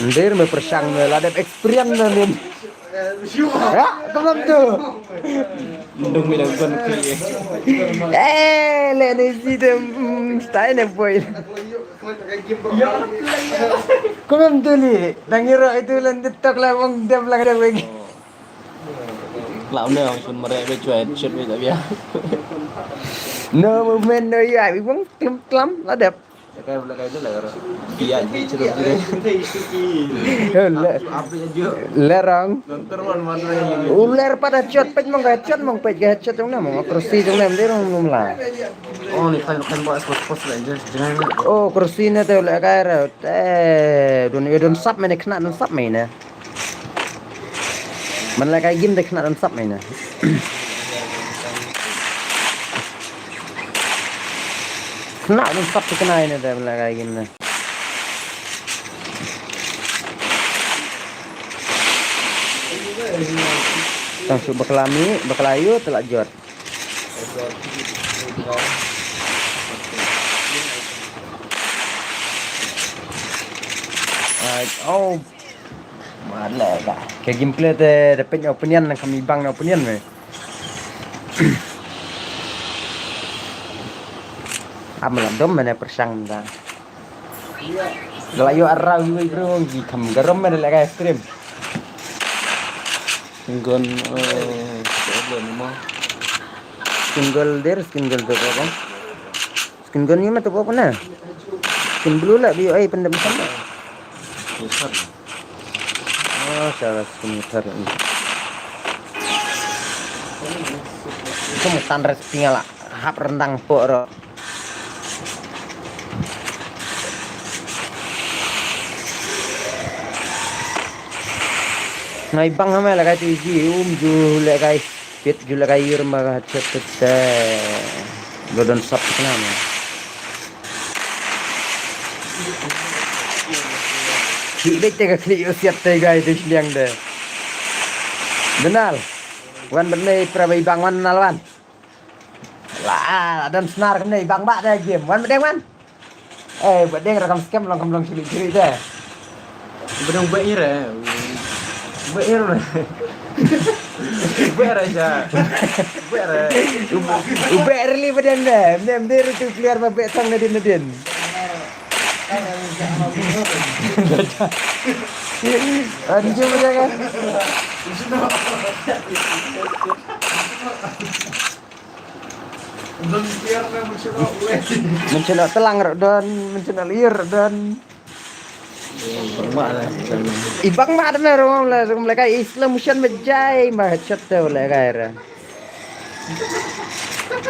Ndir me persang me la dep experience na nin. Ya, tamam tu. Mendung mi lakukan kiri. Le ni si dem style ne boy. Kumam tu ni. Dangira itu lan TikTok lah wong dem lang ada bagi. Lão nè, xuân mà đây bây giờ chuyện bây giờ bia. No movement no ya, wong klam la dep. Cái rất là bia gì chứ đâu Lerang. Ular pada chat pej mong chat mong pej chat trong nam mong kursi trong nam dia mong la. Oh, ni kan buat spot lah jangan. Oh, kursi na tu la kaira. Don sap mene kena don sap mene. Man la kai game de kena don sap mene. Kena don sap kena ini dah la kai game na. Langsung bakalayu telak jot. Oh, mana dah. Kayak gameplay teh dapat opinion kami bang opinion me. Amalan dom mana persang dah. Gelayo arau juga bro, gikam garam mana lagi es krim. Gun problem mah. Skin gold tu apa? Skin gold ni mah tu apa na? Skin blue lah, bio pendam sama. Besar. Oh, salah skin mutar ni. Kamu tandres tinggal hap rendang pok. Nai bang hame lagai tu ji ju lagai pit ju lagai irma chat godon sap kenama klik tega klik siap tega itu siang deh benal wan benai prabai bang wan nalwan lah dan senar kenai bang bak dah game wan bedeng wan bedeng rakam scam long ciri deh Bedang bair Bair. Bair aja. Bair. Bair li bedeng deh nem dia tu keluar babek sang nadin anjir bedeng kan Dan biar mencelok telang dan mencelok liur dan ibang mak ada mereka Islam musyan bejai mah headshot tu mereka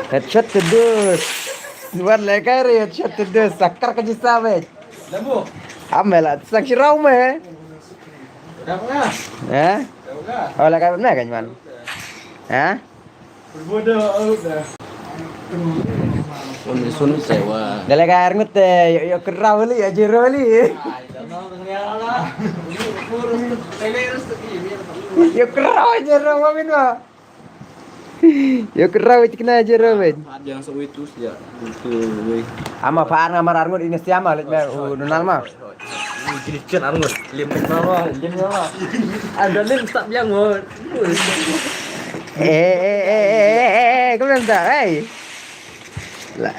headshot terus buat mereka headshot terus sakar kerja sabit Lambu. amelah sang sirau meh Dapat oh mereka benar kan man Berbodoh dah. Sun sewa. dah mereka air ngut yo kerau li ya jero li yo kerau jero mamin mah yo kerau kena jero men Ada yang sewi tu ya. Itu we. ama paan ngamar arngut ini siapa lihat Donald mah Kirikan arngut. Lim nama. Ada lim tak biang mo. Kemudian tak lah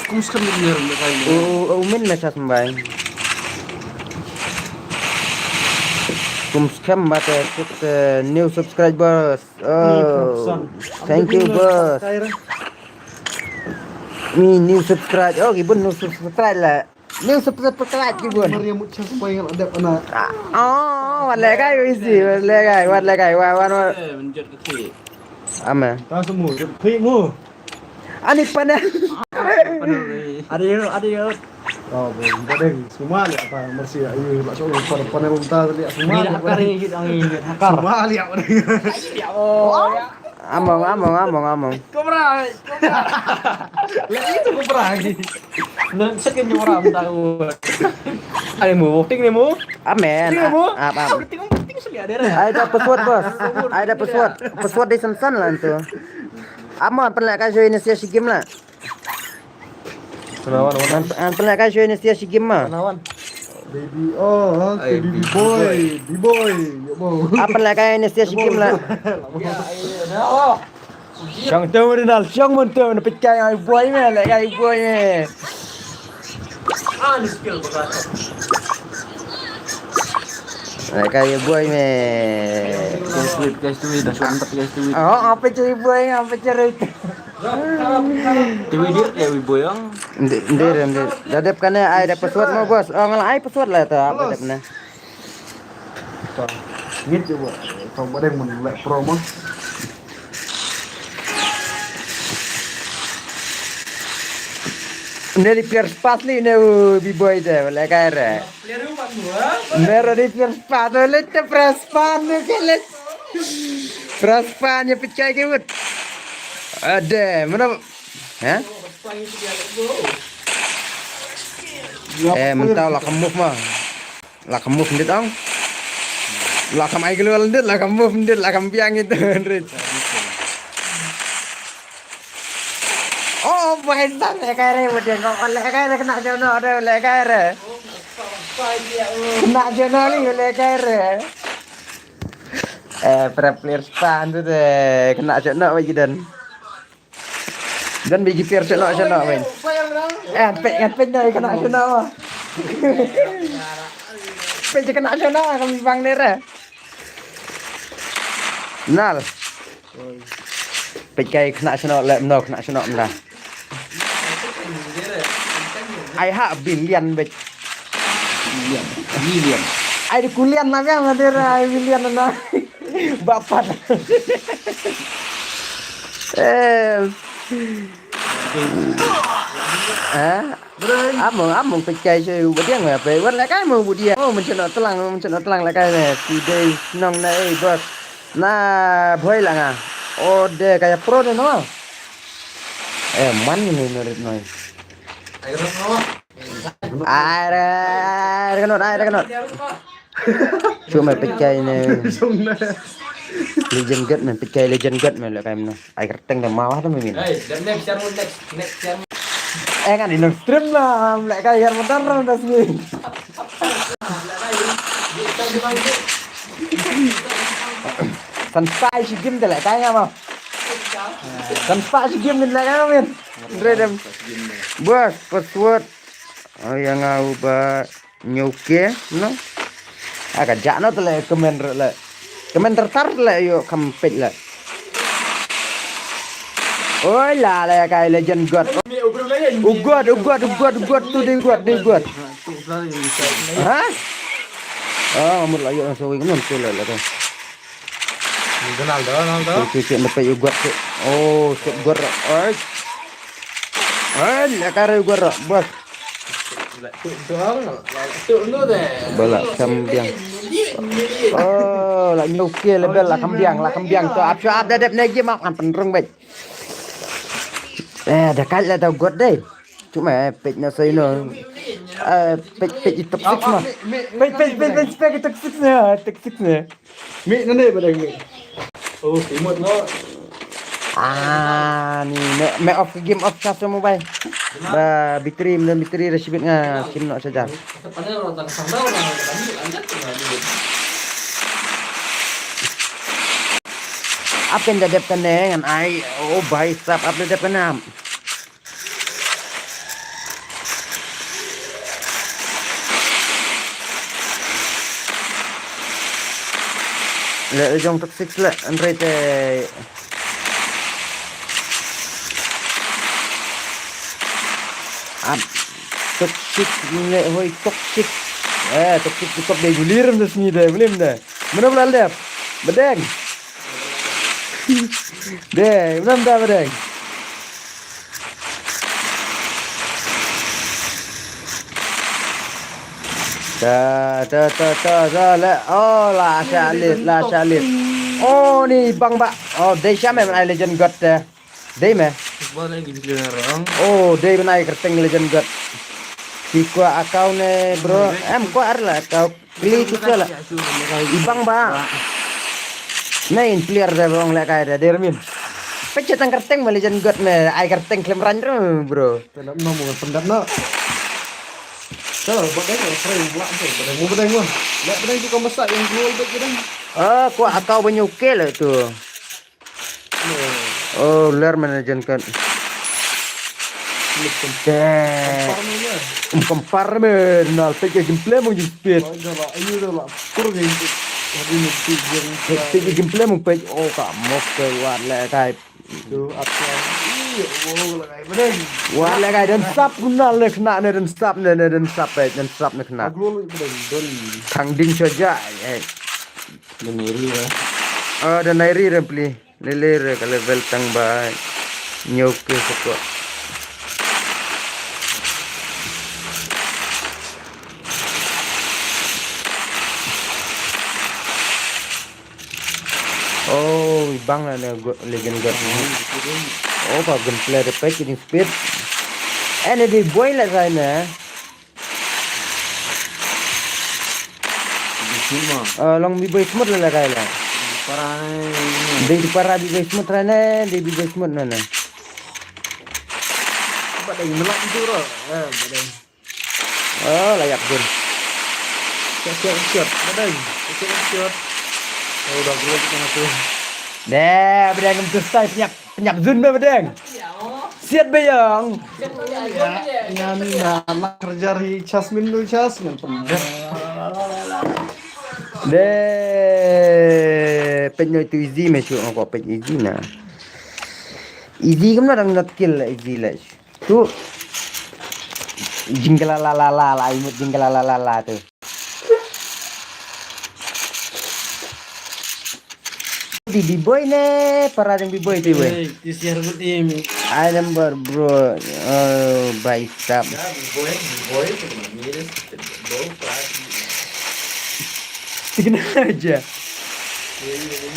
Kung skam ni meron kayo. umin mesas mbay kumskam mate new subscribers thank you boss new subscribe gibon new subscribe lah new subscribe gibon Maria mucha supaya ada anak. wala kayo isi wala kayo Menjat kecil. ama Tahu semua. Pikmu. ani pana Ada yang. Oh, boleh. Semua lihat apa bersih ayu tak soal pada unta lihat semua. Semua lihat. among Lihat itu kau pernah lagi. Sekian orang tahu. Ada mu, ting ni mu. amen apa Ting sekali ada. ada password bos ada password di sansan lah itu amon pernah kasih inisiasi game lah Kenawan. pernah kasih inisiasi game mah Baby, baby boy, yo mau. apa lah kayak inisiasi game lah Chong tu Ronald, chong mun tu nak pecah ai boy me lah ai boy me. Ni skill berkata. Kayak boy me. Guys tu dah mantap guys tu. Apa cari boy apa cari itu. Dewi dia boyang. Ndir. Dadap kana ai ada password mau bos. Ngalah ai password lah tu apa dadapna. Ngit coba. Kau boleh mulai promo. Neri pier spatli ne b-boy deh wala kare. Nero di pier spatli lette prespan ke let. Prespan ya pecah ke wut. Ada mana? Hah? Mentau lah kamu mah. Lah kamu ndit ong. Lah kam ai keluar ndit lah kamu ndit lah kam piang itu ndit. Oh, bahasa lekare model kok lekare kena jono ada lekare. Kena jono li lekare. Player span tu deh kena jono bagi dan bagi player jono men. Pek dah kena jono. Pek kena jono kami bang nere. Nal. Pek kena jono le no kena jono dah. I have billion bet. Billion. I di kuliah namanya Madera billion na. Bapak. Among pecah je dia ngapa? Buat lah kan mau dia. Oh mencenok telang lah kan. Today nong nai bos. Nah, boy lah ngah. Oh dia kayak pro deh no. Man ni norit noi. Air kanot. Cuma pecah ini. Legend God man, pecah legend God man lah kayak mana. Air teng dah mawah tu mimin. Next. Kan di stream lah, like kayak motor dah sini. Sampai si game dah kayak apa? Sampai si game dah kayak apa? Redem. Bos, password. Oh yang ubah nyuke, no? Agak jano tu lah komen lah. Komen tertar lah yo kampet lah. Oh lah kayak legend God. Uguat tu dia guat. Hah? Oh, amur lah yo so wing non tu lah tu. Ronaldo. Cek lepas uguat tu. Oh, cek guat. Lah kare guat bos. Balak kambiang. Oh, lah nyuke lebel lah kambiang tu. Apa ada lagi makan penrung baik. Dekat lah tau god deh. Cuma page nak saya no. Page top 6 mah. Page top 6 ni. Mik nanti pada mik. Oh, imut no. Ni make off game off charge mobile. Bateri receive ngah sim nak saja. Apa yang dah depan dengan ai? Oh, baik sap apa dah depan nam. Le jong toxic le andre te toxic le hoi toxic. Toxic tu kop de gulir dah sini dah, boleh dah. Mana boleh lep? Bedeng. Deh, belum dah bedeng. Dah lah. Oh lah Syalid. Oh ni bang bak. Oh day siapa yang legend god dah. Day meh. Oh day menai kerteng legend god. Sikwa akau ne bro. Kuat lah kau klik tu lah. Ibang bak. Main player dah bang lek kayak dah dermin. Pecetan kerteng legend god me. Ai kerteng klaim ranger bro. Tak nak ngomong pendat nak. Tahu buat dah sering buat tu. Pada mu bedeng pun. Lek bedeng tu kau masak yang jual bet bedeng. Kuat akau benyuke lah tu. Oh, ler legend god. Kompar me. Nal peke gameplay mu jepit. Ayu dah lah. Kurang ini. Hari ni Peke gameplay mu peke. Oh, kak mok ke wat lek kayak. tu apa? Oh, lagi bedeng. Wah lek kayak dan sap guna lek kena dan sap ne kena. Aglo bedeng don. Kang ding saja. Meniri lah. Dan nairi re pli. Lele ke level tang ba. Nyoke sekok. Oh, bang lah legend god. Oh, pak gameplay the pack ini speed. Di boy lah sana. Long bi boy smooth lah kayak lah. Di para bi boy smooth lah di bi boy smooth na. Badeng melak itu bro. Badeng. Oh, layak pun. Siap. Badeng. Siap. Udah gue kita tuh. Deh, bedeng selesai penyap zun be bedeng. Siap beyong. Ngan nama kerja di Jasmine dulu Jasmine. Deh, penyo itu easy mesyu aku peny easy na. Easy kan orang not kill easy lah. Tu jinggala la imut jinggala la tu. Di B-boy ne, para yang B-boy tu we. This year good team. I number bro, by stop. Boy, mirip bau Kena aja.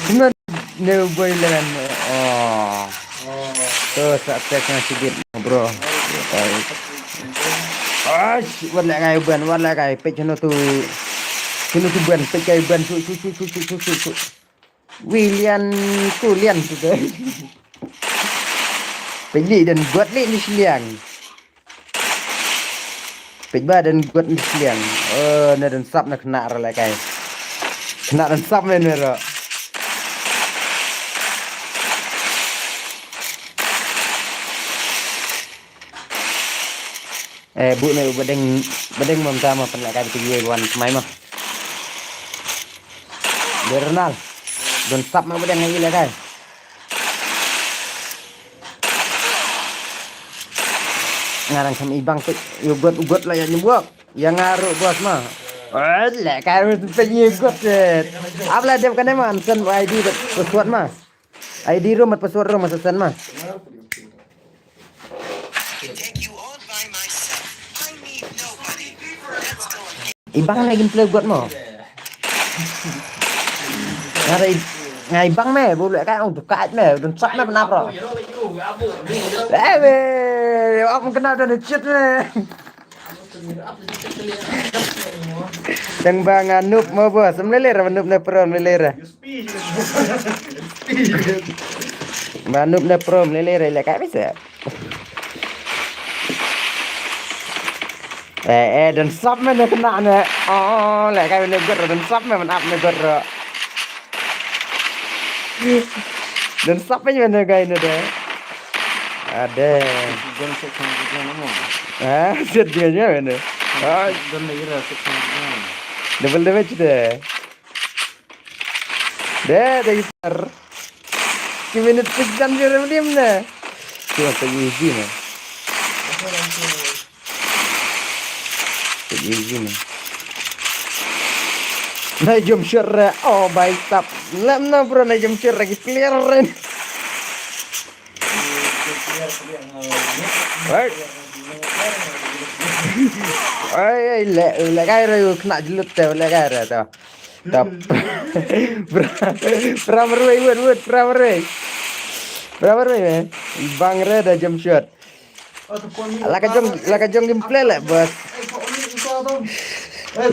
Cuma ne boy lan. Oh. Tu saat sedikit bro. Ash, wala kay pek tu ban pek kay ban su. William Kulian tu deh. Pegli dan buat ni seliang. Pegba dan buat ni seliang. Oh, na dan sap na kena lah kai. Kena dan sap ni ro. Bu ni badeng mam sama pen kai pergi wan mai mah. Bernal. Don sap mah badeng lagi lah kai. Ngarang sama ibang tu ugot lah yang nyebuk yang ngaruh bos mah lah kalau penyugot apa dia bukan emang sen ID password mah ID room password room sen mah ibang lagi play ugot mah ngai ibang meh boleh kan untuk kat meh dan sak meh kenapa aku kenal dan chat meh Dang bang anup mau bos, melelera anup na pro melelera. Anup na pro melelera ile kai bisa. Dan sap men kena ne. Oh, le kai le gor dan sap men up ne gor. Dan sap men kai ne deh. Ada. Set dia mana? Dan lagi rasa Double damage deh. Dari star. Minit sekian diam deh. Cuma easy nih. Easy nih. Nah jump shot oh baik tap. Lam bro nah jump shot lagi clear ren. Baik. Le kai ro kena jelut teh le kai ro tah. Tap. Berapa Bang Red ada jump shot. Laka jong gameplay lah bos.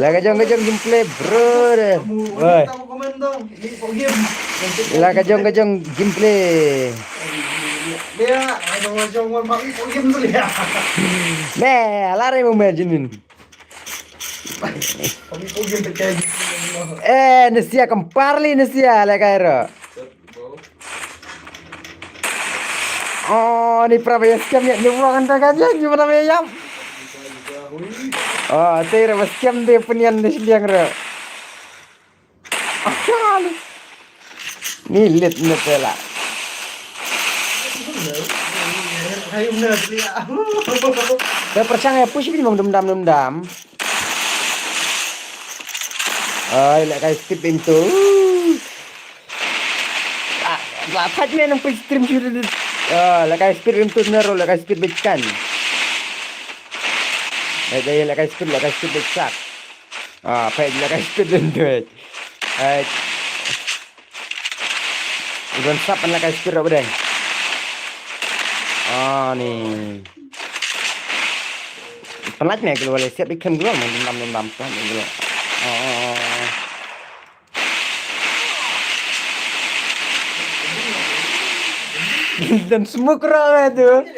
Laka jong gameplay bro. Woi. Laka jong gameplay. Dia ada wajong mak game tu dia. Nah, lari mau mainin. Nesia kempar li nesia lah kairo. Oh, ni prabayas kami ni bukan taganya gimana meyam? Oh, tira mas kam dia punian ni siliang ro. Ni lit netela. Ayo bener dia. Saya percaya push ni dam. Ay, like I skip into. Lapat ni nang stream sudah. Like I skip into naro, like I skip beckan. Like I skip beckan. Pay like I skip into it. Udah sapan like I skip apa deh? Nih. Penatnya kalau boleh siap ikan dulu, dendam kan dulu. Dan semua kurang itu.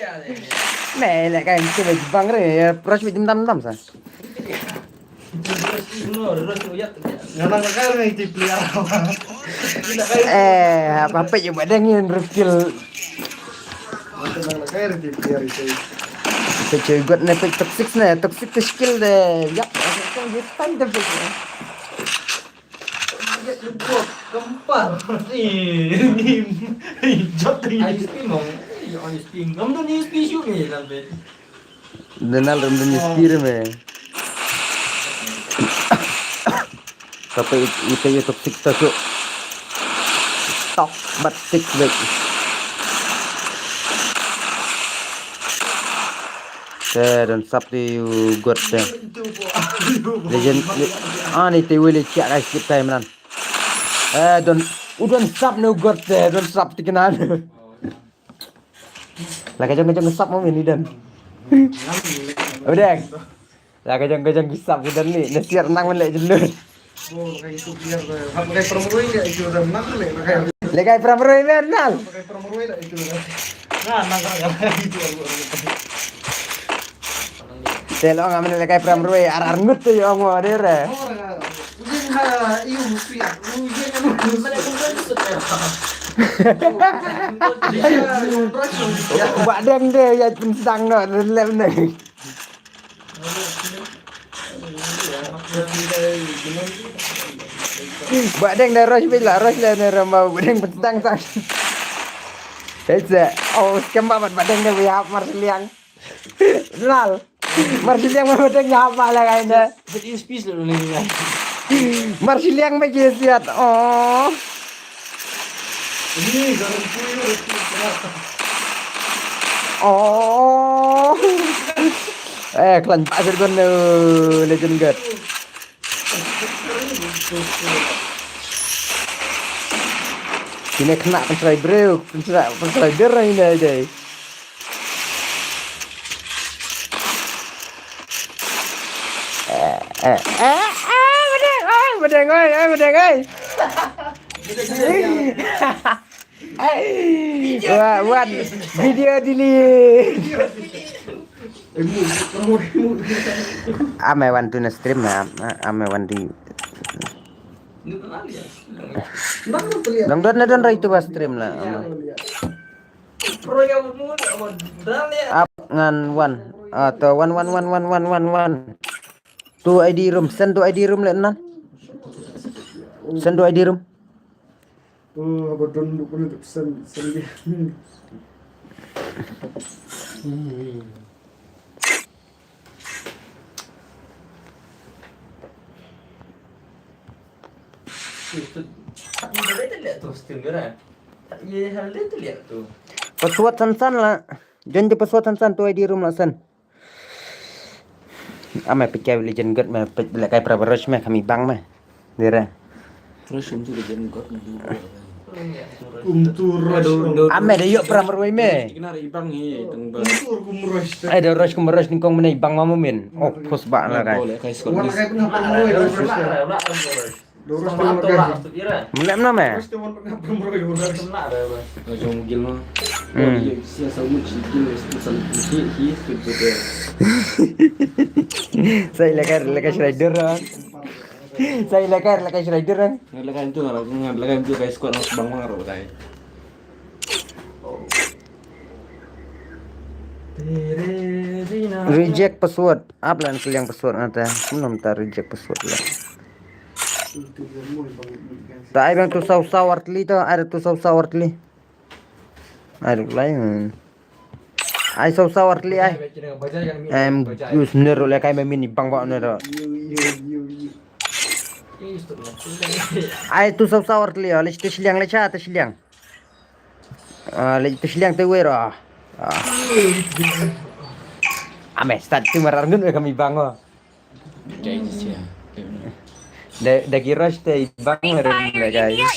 Mẹ lại cái về băng cái brush bị tam sa. Nang nakaya na itipiliar ako. Apa yang badangin rekil. Nang nakaya na itipiliar ito. Pecah got ne toxic skill deh. Yak, itu hitam deh. Kempar. Ih, hijab Ice cream dong. Ice cream. Kamu tuh ice cream siu nih sampai. Denal rembun nyistir me. Tapi itu toxic tuh. Top batik baik. Dan sabtu got deh. Legend ani te wele cak guys skip time nan. Udon sap no got deh, don sap tikenan. Lah kajang sap mau ini dan. Udah. Lah kajang sap dan ni nasihat nang melek jelur. Oh, kayak itipiliar. Pakai permurui ya itu udah nang le. Lekai pramroi menal. Pakai permurui lah itu. Nah, nang kayak itu. Telo ngamen lekai pramroi arar ngut tuh yo ngo dere. Ujung ha iu musia. Badang deh ya pensang no lem nih. Badang dah rush lah nih rambau badang pensang sang. Ece, skemba badang deh ya marsiliang. Nal. Marsiliang badang apa lah kayaknya. Jadi space dulu nih. Marsiliang macam siat. Oh. Ini garam kuyu. Oh. Klan pasir gon legend god. Ini kena pencerai bro, pencerai derah ini aja. Bedeng oi. Wah, buat video delete. Ame wan tu na stream na, ame wan di. Dong na don ra itu ba stream lah. Pro yang mau dal ya. Up ngan wan atau one. Tu ID room, send tu ID room le nan. Send tu ID room. Oh, abadon dukun untuk sen. Password san lah. Jangan password san tu ID room lah san. Ame pecah legend god me belak kai prabarosh me kami bang me. Dira. Terus untuk legend god. Kumtur. Ame de yuk pramaroi me. Kena ibang ni tengba. Kumtur kumrush. Ai de rush ni kong menai bang mamu min. Oh, pos ba lah kai. Warna kayak pernah permurui kumrush. Dorus tu warna. Mulai mana me? Terus tu warna permurui dorus. Jom gil no. Sia sawu gil spesial hi betul. Saya lekai Shredder. Saya lekai Shredder. Ngalakan itu ngalakan itu guys squad bang mangar tay. Reject password. Apa lah yang password nanti? Belum tak reject password lah. Tak ada tu sawartli tu, ada tu sawartli. Ada lain. Ai sawartli ai. Use nero le kai mini bang ba nero. Ai tu sawartli, le tishliang le cha tishliang. Le tishliang tu wero. Ame start tu mararngun kami bango. Da kira stay bang Free meron Fire guys. India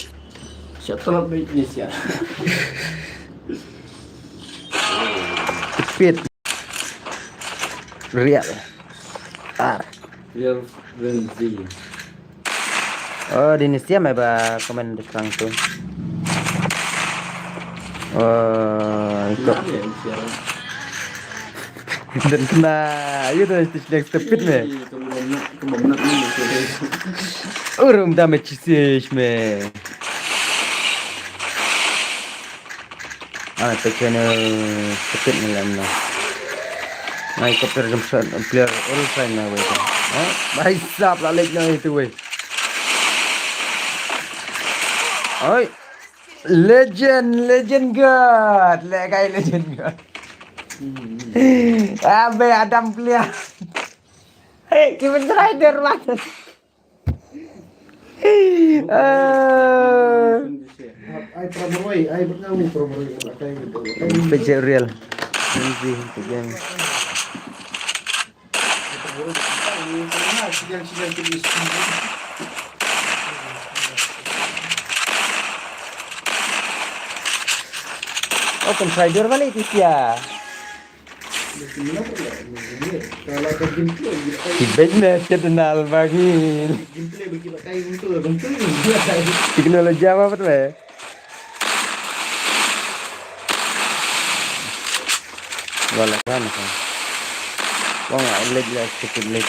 Shuttle up Indonesia. Speed. Real. Real frenzy. Oh, di Indonesia mah ba komen di sekarang tu. Oh, ikut. Dan kena itu yang stupid me. Kebomnat ini. Urung dame cisis me. Pekene stupid me lamna. Nai kopter jumsan player all fine na weh. Bhai sahab la leg na itu weh. Oi. Legend god. Legend god. Abe Adam player. Kimen rider banget. Ai Prabowo, ai bernaung Prabowo kayak gitu. Pecah real. Ini pegang. Open rider balik itu ya. Kalau ke gameplay, Ibadah kenal bangin. gameplay begitu kayak gitu, gameplay. Teknologi apa betul ya? Wala kan kan. Wong nggak leg lah sedikit leg.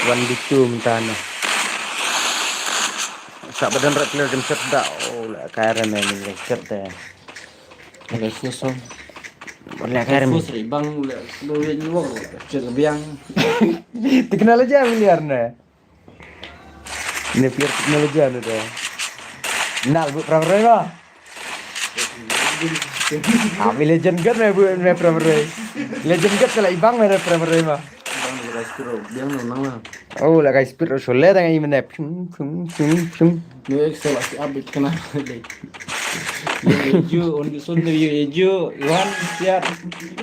1v2 mentana. Sak badan rak clear dem sedap. Oh lah kare men ni sedap. Ada susah. Boleh kare men. Susah bang lu nyuwang. Cek biang. Teknologi miliar na. Ini pure teknologi anu deh. Nal bu praberapa? Abi legend god me bu me praberapa. Legend god kalau ibang me praberapa. Bang lu guys kiro biang memang lah. Oh lah guys pure soleh dengan ini menep. Ni Excel asli update kena deh. Yeju on sun yeju Iwan siap.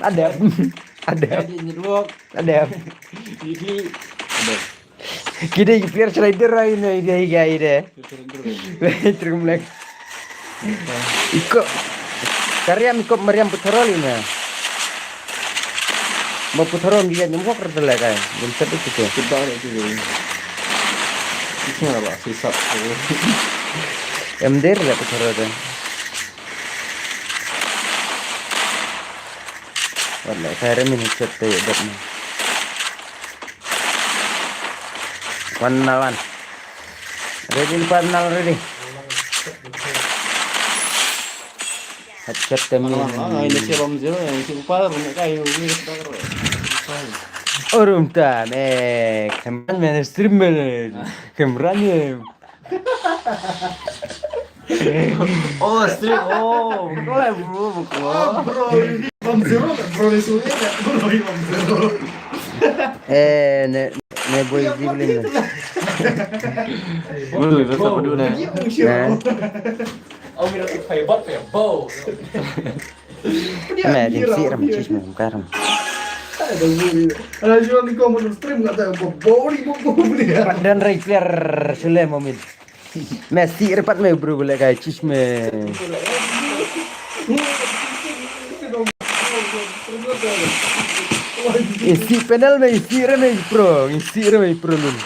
Ada. Jadi nyeruk. Ada. Iki ada. Kita pure rider ini dia gaya deh. Terus mulai. Ikut. Karya ikut meriam putarol ini. Mau putarol dia nyemuk kerja lah kan. Belum sedih gitu. Kita ada juga. Ini apa sisa. MDR lah putarol tu. Wallahi saya minum cete dapnya. One. Ready. Headset demi. Ini si Romzil yang si upah rumah kayu ini kita keren. Orum ta kameranya stream kameranya. Oh stream boleh bro Bro, ini Bang Zero kan bro isunya ya, bro ini Bang Zero. Ne boy ziblin. boleh tetap dulu nih. Oh, mira que foi bot foi bom. Dim siram cisme karam. Ada jual di komen stream nggak tahu bau ya. Dan player sule momit. Messi repat me bro boleh kayak cisme. Isi penal me isi reme pro lun.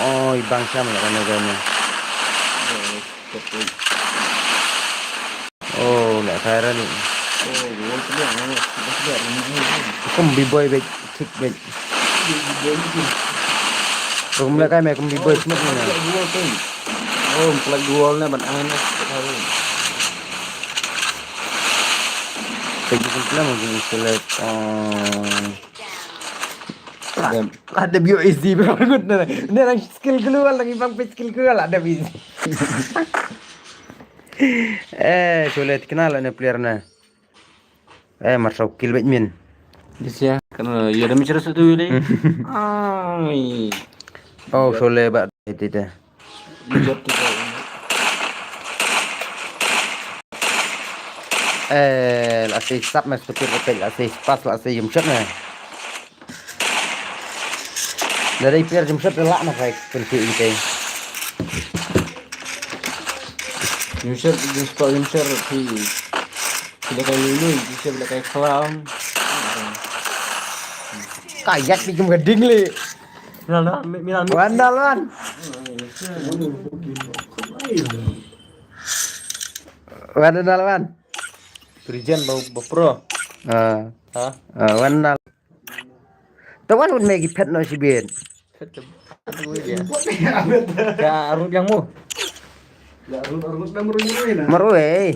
Oh, ibang siya kan ganyan. Oh, nggak kaya nih. Kung b-boy baik, kick baik. Kung mulai kaya kung b-boy smooth na. Oh, pelag dual na banangan na. Pwede ko pala mag-select. Ada bio easy bro, good na. Hindi lang skill keluar lagi bang skill keluar ada busy. Sulit kenal na player na. Masuk kill Batman. Bisa karena ya ada bicara satu ini. Ai. Oh, sulit ba itu dah. Bijak kita. Asih sap mas tukir hotel asih pas asih jumshot na. Dari player jumshot relak na kayak pensi ini. Jumshot thì sudah kayak lulu, bisa sudah kayak clown. Kayak di geding li. Milan. Wandalan. Wandalan. Prijan bau pro. Hah? Wan nal. Tawan un megi pet no si bien. Ka arun yang mu. Lah arut na merunya na. Marwe.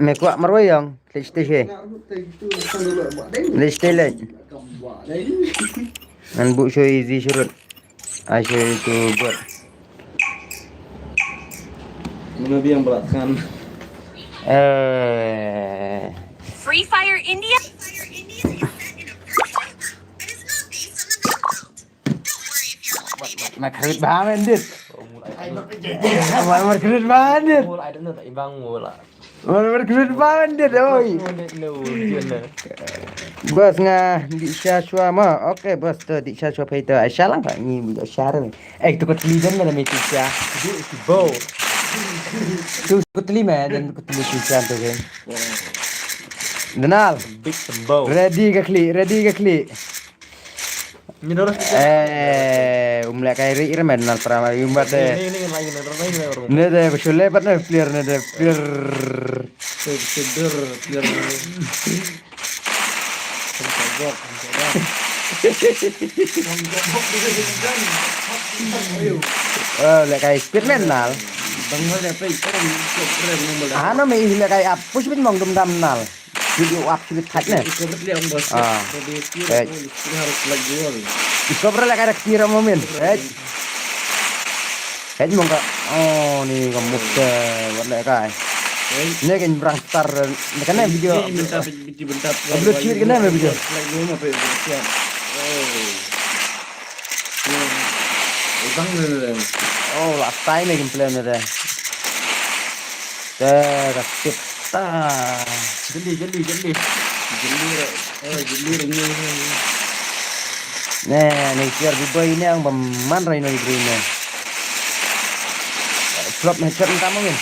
Me kuat marwe yang. Stage. Arut itu sandul buat deh. Stage. Buat deh. Nan bu show easy surut. Asyik itu buat. Mana yang belakang? Free Fire India? Makrit banget dit. Makrit banget. Mula ada tak ibang mula. Makrit banget dit. Oi. Bos ngah di Syashwa ma. Oke bos tu di Syashwa itu. Salah tak ni budak syar ni. Tu kau telidan mana mesti Syah. Itu bau. Tu kau telima dan kau teli Syah tu kan. Denal. Big bau. Ready ke klik. Ni dorong. Umlek kairi irman nal prama yumbat deh. Ini lagi dorong. Ne deh besule pat ne clear ne deh clear. Tidur biar Lek kai speedman nal. bangga deh pe orang keren nombor. Ano me lek kai up push bin mong dum dam nal. Video up speed hat ne. Ikut beli om bos. Ah. Jadi kira harus lagi jual. Iskobra lek kai kira momen. Mong ka. Oh ni kamu ke wat lek kai. Ini kan berang star kan video. Minta bentar. Upload tweet kan video. Lagi mau pe siap. Bang deh. Oh, last time ni gameplay ni deh. Kasih ta. Jeli. Jeli ini. Ni share di boy ni ang man rai no ibri ni. Flop headshot utama min.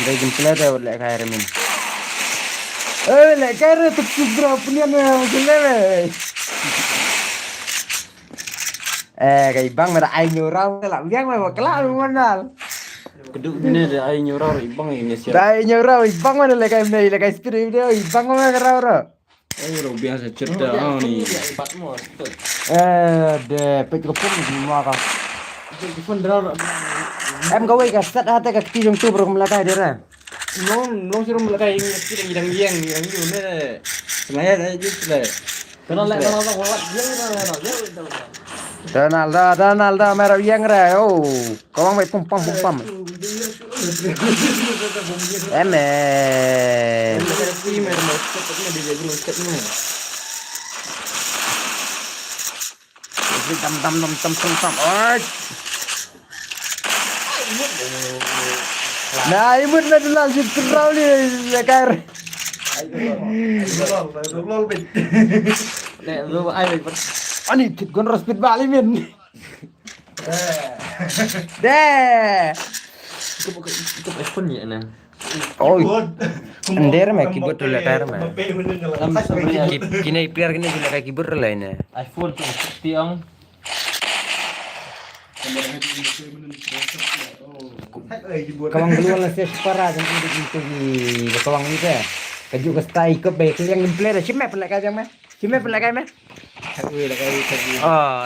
Dari gameplay dah lek kai remin. Lek kai re tu drop ni ni gile. Kai bang merah air nyurau lah. Biang mah kelak manal. Keduk ini ada air nyurau ibang ini siap. Air nyurau bang mana lek kai ni lek kai speed video bang mah kerau. Oh, biasa cerita ni. Deh, pek kepun semua kau. Telefon draw. Kau ikat set hati ke kijung tu baru melakar dia. No suruh melakai yang ni. Sengaja dah je. Kenal lawat Donaldo merah yang re. Oh, kau orang main pum. Tam. Nah, imut na dulal si terau ni lekar. Lol bet. Ani tikon speed balik min. Deh. Itu iPhone ya nah. Oh. Ender me keyboard tu lekar me. Sampai Kini player kini juga kayak keyboard lain ni. iPhone tu tiang. Kawang keluar lah saya separa jangan itu di kawang ni tu. Kaju ke stay ke baik yang gameplay dah. Cuma pelak aja mah.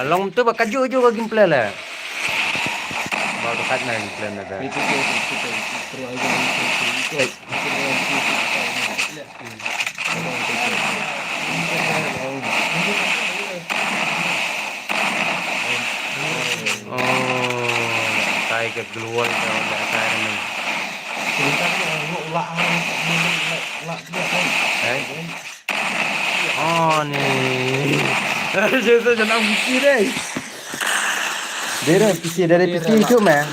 Long tu kaju juga gameplay lah. Baru dekat nak gameplay nak. Itu Tay ke keluar dah lekar ni. Oh ni. Jadi jangan PC deh. Dari PC itu mah.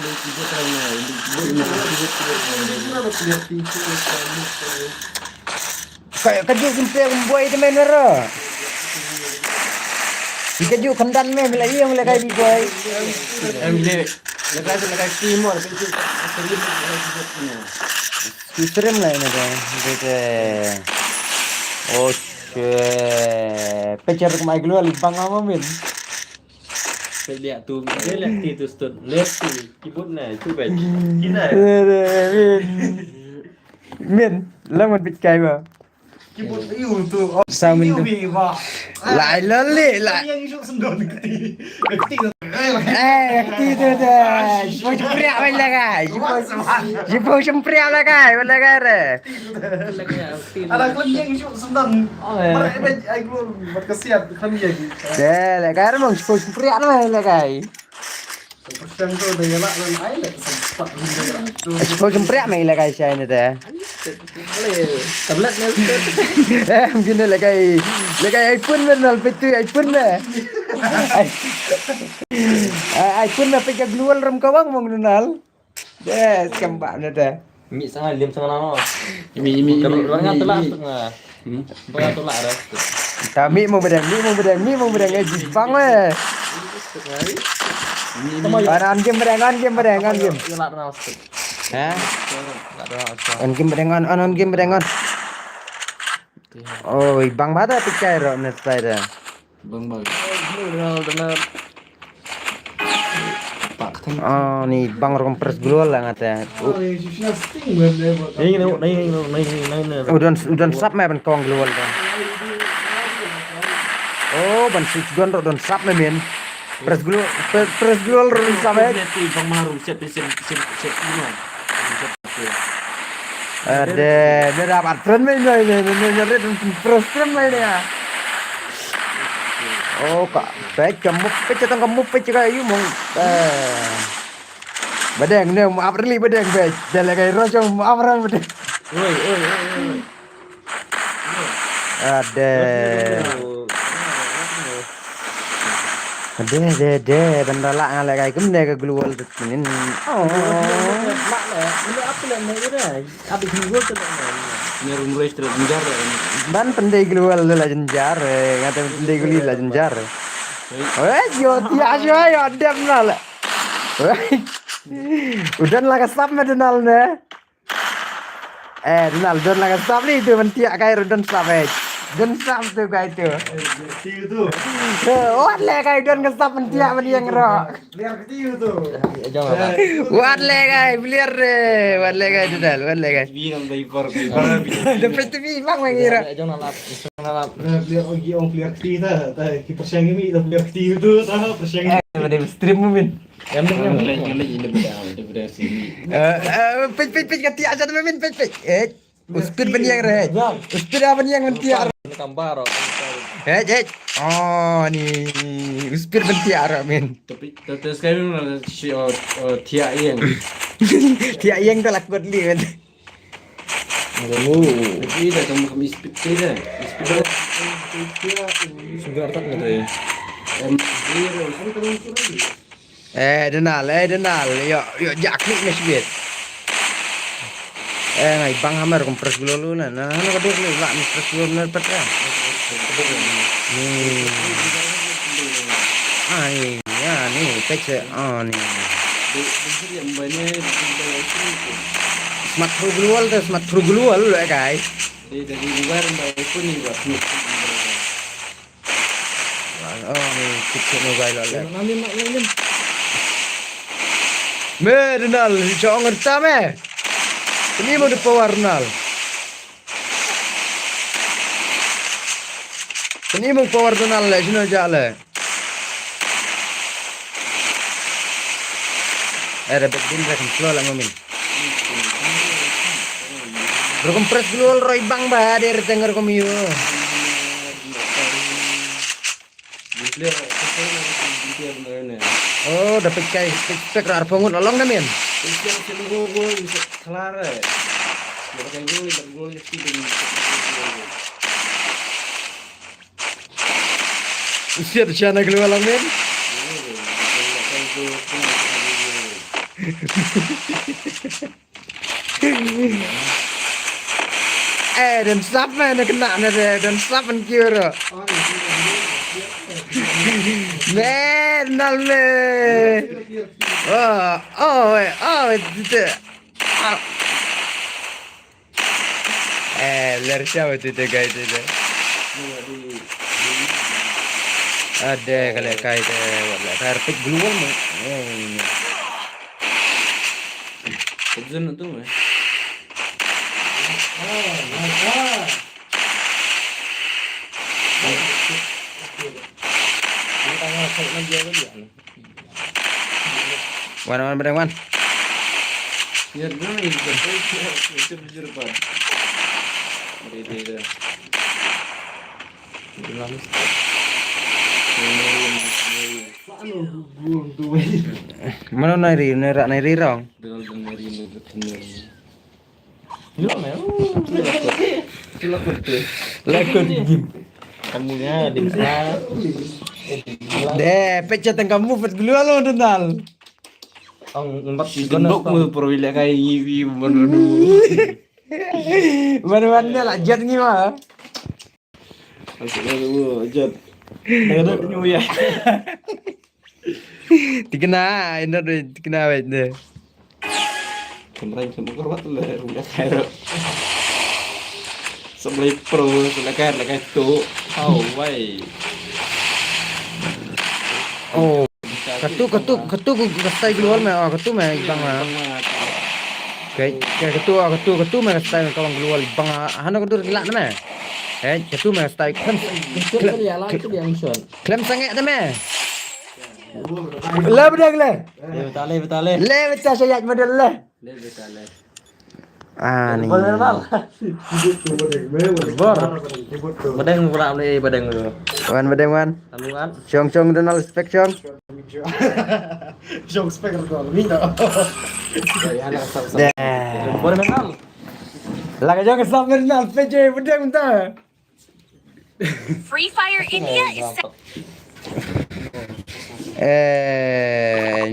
Kayak kerja simple boy itu mana ro? Kerja kendan meh bila dia mulai kayak boy. lekai timur itu Stream lah ini kan. Gitu. Oh shit. Pecer kemai keluar lipang apa min? lihat tuh dia lihat itu stun lihat tuh keyboardnya itu baik Min. Miền lâm một bịch cày vào Cái bột yêu từ Sao mình được- vì vào lại lớn lị lại Yang isu sendon keti keti ti tu tu Jipo jemprea bala kai Jipo jemprea bala kai bala kai re ada klub yang isu sendon mereka aku berkesiap kan ya De la kai mong jipo jemprea bala kai persen tu dia lah dan air sempat Jipo jemprea mai la kai sai ni de Tablet ni. Mungkin la kai iPhone benar pitu iPhone na iPhone na pika glual ram kawang mong nunal de kambak na de Mi sangat lim sangat lama. Mi. Kalau orang tolak tengah. Orang tolak dah. Kami mau bedang Jepang we. An game bedang. Yo nak kenal sikit. Ha? Tak ada apa. On game bedang. Oh, bang bada pikai ro net spider. Bang. Benar. Pak kan. Oh, ni bang rom pers glual lah ngata. isu sting bener Udon sap me ban kong glual dah. Oh, ban switch gun ro don sap me men. Pres glual ro sap me. Nanti bang maru siap gimana? Ada dapat friend me nyari pres friend me ya. Oh, kak, baik kamu kayu mong. Badang ni maaf rili badang baik. Jalan kayu rosong maaf ran badang. Oi. Ada benda lah ngalah kayu kemana ke glual tu ni. Oh. Mak lah. Ini apa lah ni dah? Habis minggu tu nak ni. Ni room race terus menjar dah. Ban pendai glual tu lah jenjar, ngata pendai guli lah jenjar. Yo tiap yo dem nal. Udan lah kasap me denal ne. Denal don lah kasap ni tu mentia kai udan sap Don sap tu kai tu. keti tu Wat le kai don kasap mentia yang ro. liar keti tu Jangan lah. Wat le kai beliar wat le kai denal wat le kai. Bingung dari par. Dapat tu bang mengira. Jangan lah. Jangan lah. liar liar keti ta ki persen ini dah liar keti tu ta persen Ada stream min. Yang penting ini beda sini. Pej kati aja tu min pej. Uspir beniang re. Uspir apa yang mentia. Kampar. Oh ni uspir bentiar min. Tapi sekarang si Tia yang. Tiak yang tu lah kuat li men. Tapi dah kamu speed dah. Speed sugar tak ada ya. Denal. Yo jaklik ni sebit. Ngai bang hamar kompres gululu na. Nah, ano kadir ni lah kompres gululu na patra. Ni pece. Ni. Smart through gulual lah guys. Dari luar dari pun ni buat. Ni kecil mobile lah. Nanti Denal, jangan ngerti me. Ini mau power nal. Ini mau power nal lah, sini aja lah. Ada bedin dah kontrol lah ngamin. Berkompres dulu roy bang bah dari tengger komiu. Oh, dapat kai spek rar pengut olong kan men. Siap siapa keluar lang men. Dan sap mana kena nade dan sap man kira. Nal me. Itu. Ler siapa tu guys itu. Ada kalau kait wala karpet glual mo. Kerja tu Wan bedeng wan. Ya dulu itu jujur Pak. Itu. Mana nairi rong. Lekut gim. Kamunya di mana? Deh, pecah kamu pet dulu lo denal. Ang empat gendok mo perwila kay iwi bener Mana lah jet ni mah. Maksudnya lu ajat. Ada nyu ya. Dikena, ini dikena wet deh. Kemarin sama korbat lah udah kayak sebelah pro sebelah kayak tuh. Oh, why? Oh, ketu kastai keluar mah, ketu mah ibang mah. Kayak ketu mah kastai kawan keluar ibang. Hana ketu gila nama. Ketu mah kastai klem sangat nama. Lah bedang lah. Betul. Le betul saya model lah. Betul. Ah ni. Badeng pula beli badeng dulu. Wan bedang wan. Tamuan. Chong denal spek chong. Jong speaker ko. Minta. Ya anak sab. Deh. Boleh menal. Lah jangan sampai denal PJ bedang ta. Free Fire India is set.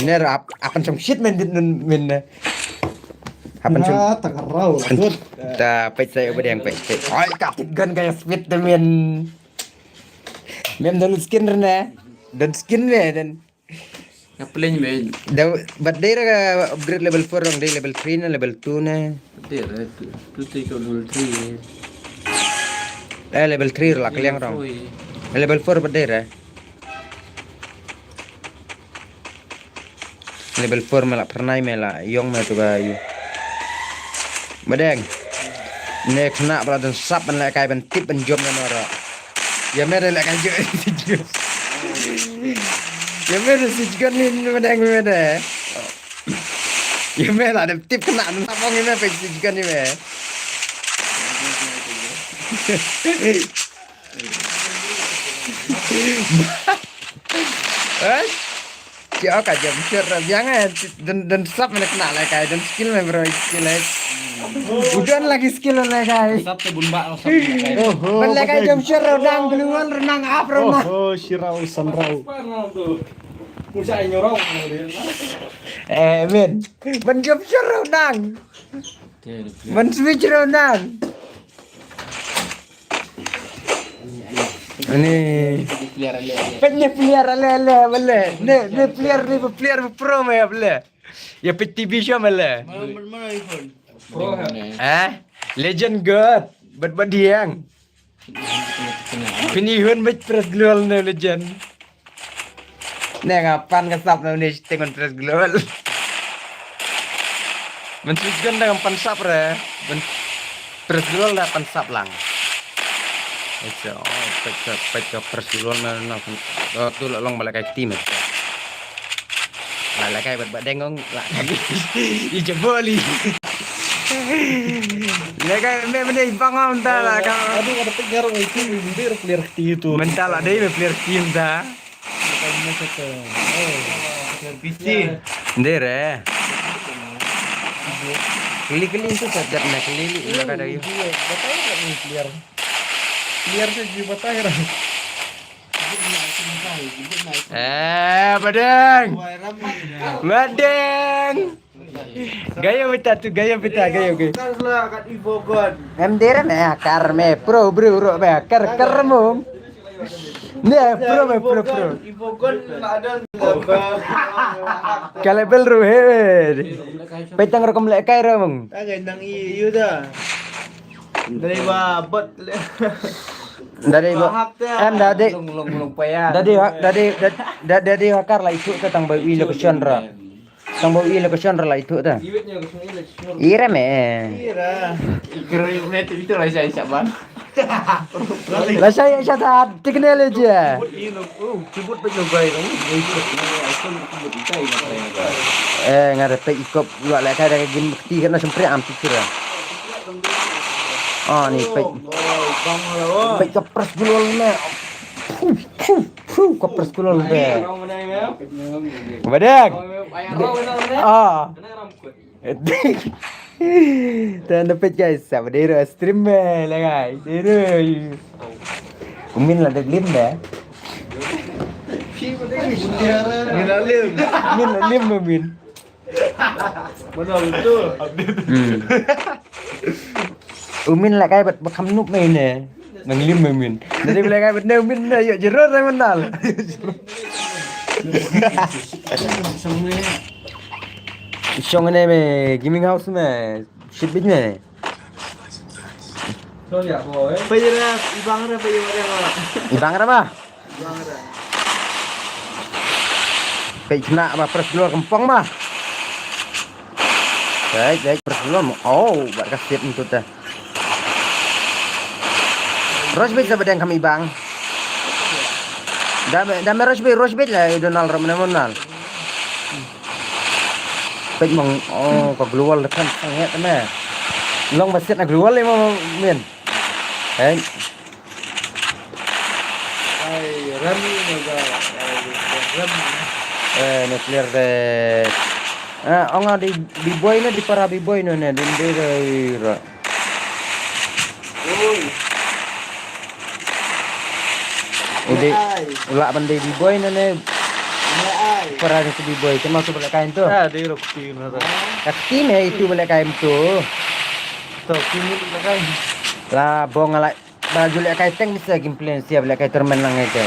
Ner apan som shit men apan som Takarau. ta pet saya bedang pet. Oi kapit gun kayak speed men. Mem dan skin rena. Dan skin me dan Ngapain main? but dia upgrade level 4 orang dia level 3 na level 2 na. Dia tu tiga dulu tri. Level 3 lah kalian orang. Level 4 but dia. Level 4 malah pernah mela yong mah tu bayu. Badeng. Nek nak peladan sap ban lek kai ban tip ban jom na ora. Ya mere lek kan jo. Ya mere si jikan ni badeng mere. Ya mere ada tip kena apa ni me pe si jikan ni me. Eh? Siapa jam cerah jangan dan sap mana kena lah kai dan skill me bro skill udah lagi skill lah kai Sab tu bumba sab. ban lah kai jam cerah udang keluar renang apa renang Oh, Shirau Sanrau. Musa nyorong. men ban jam cerah udang ban switch renang ini pelihara lele bele ne pelihara pro me bele ya PTV show bele Mana iPhone? legend god bet diang pinihun bet press global ne legend ne ngapan kasap ne tengon press global men switch gun dengan pansap re men press global dah pansap lang. Itu, pecah persiluan mana tu long balik kayak tim itu. Lah kayak badengong lah kami dijeboli. Lah kayak mana ibang dah lah kan. Aduh, ada pengaruh itu bimbir clear itu. Mental ada yang player tim dah. PC. Ndere. Keli-keli itu sajat nak keli lah kada yu. Clear saja batahir. Badeng. Gaya beta tu, gaya. Kaslah kat info god. Dere me akar me pro bro me akar mum. Ne pro. Info god ada Kalau bel ruhe. Petang rekam lek kai mung. Agak nang iyo dah. Dari babot. Dari dadi Long payah. dadi hakar lah itu ketang bayi lo ke genre. Tang bau ile ko syonra lah itu ta. Iwetnya ke sini lah. Ira me. Keren net itu lah saya siapa. Lah saya syata teknologi ya. Cibut penyok gay dong. Ngare pe ikop luak lek kada gin bukti kana sempre am pikir. Oh ni pe. Pe kepres gulol me. Kepres gulol be. Badang. Ah. Tanda pe guys, sama dero stream me lah guys. Dero. Umin lah deglim dah. Min lah lim min. Benar betul. Umin lah kayak bekam nup main ne. Nang lim min. Jadi bila kayak bener min na yuk jero saya menal. Isong ne me gaming house me. Shit bit me. Payah ibang ada payah mana? Ibang apa? Kayak kena apa pres keluar kempong mah. Baik pres keluar. Oh, buat kasih untuk dah. Rosbit sahabat yang kami bang. Dame rosbit lah Donald Romanal. Baik mong oh kau keluar lekan sangat mana. Long masih nak keluar le mau min. Rami juga. Nuclear de. Onga di boy na di para boy no na din de. Udi ulak bande di boy na ne. Para di boy cuma tu boleh kain tu. Dia rokti nada. Kaki me itu boleh kain tu. Tahu kini lagi. Lah bong alak baju lek kain teng bisa gimplen siap lek kain termen lang itu.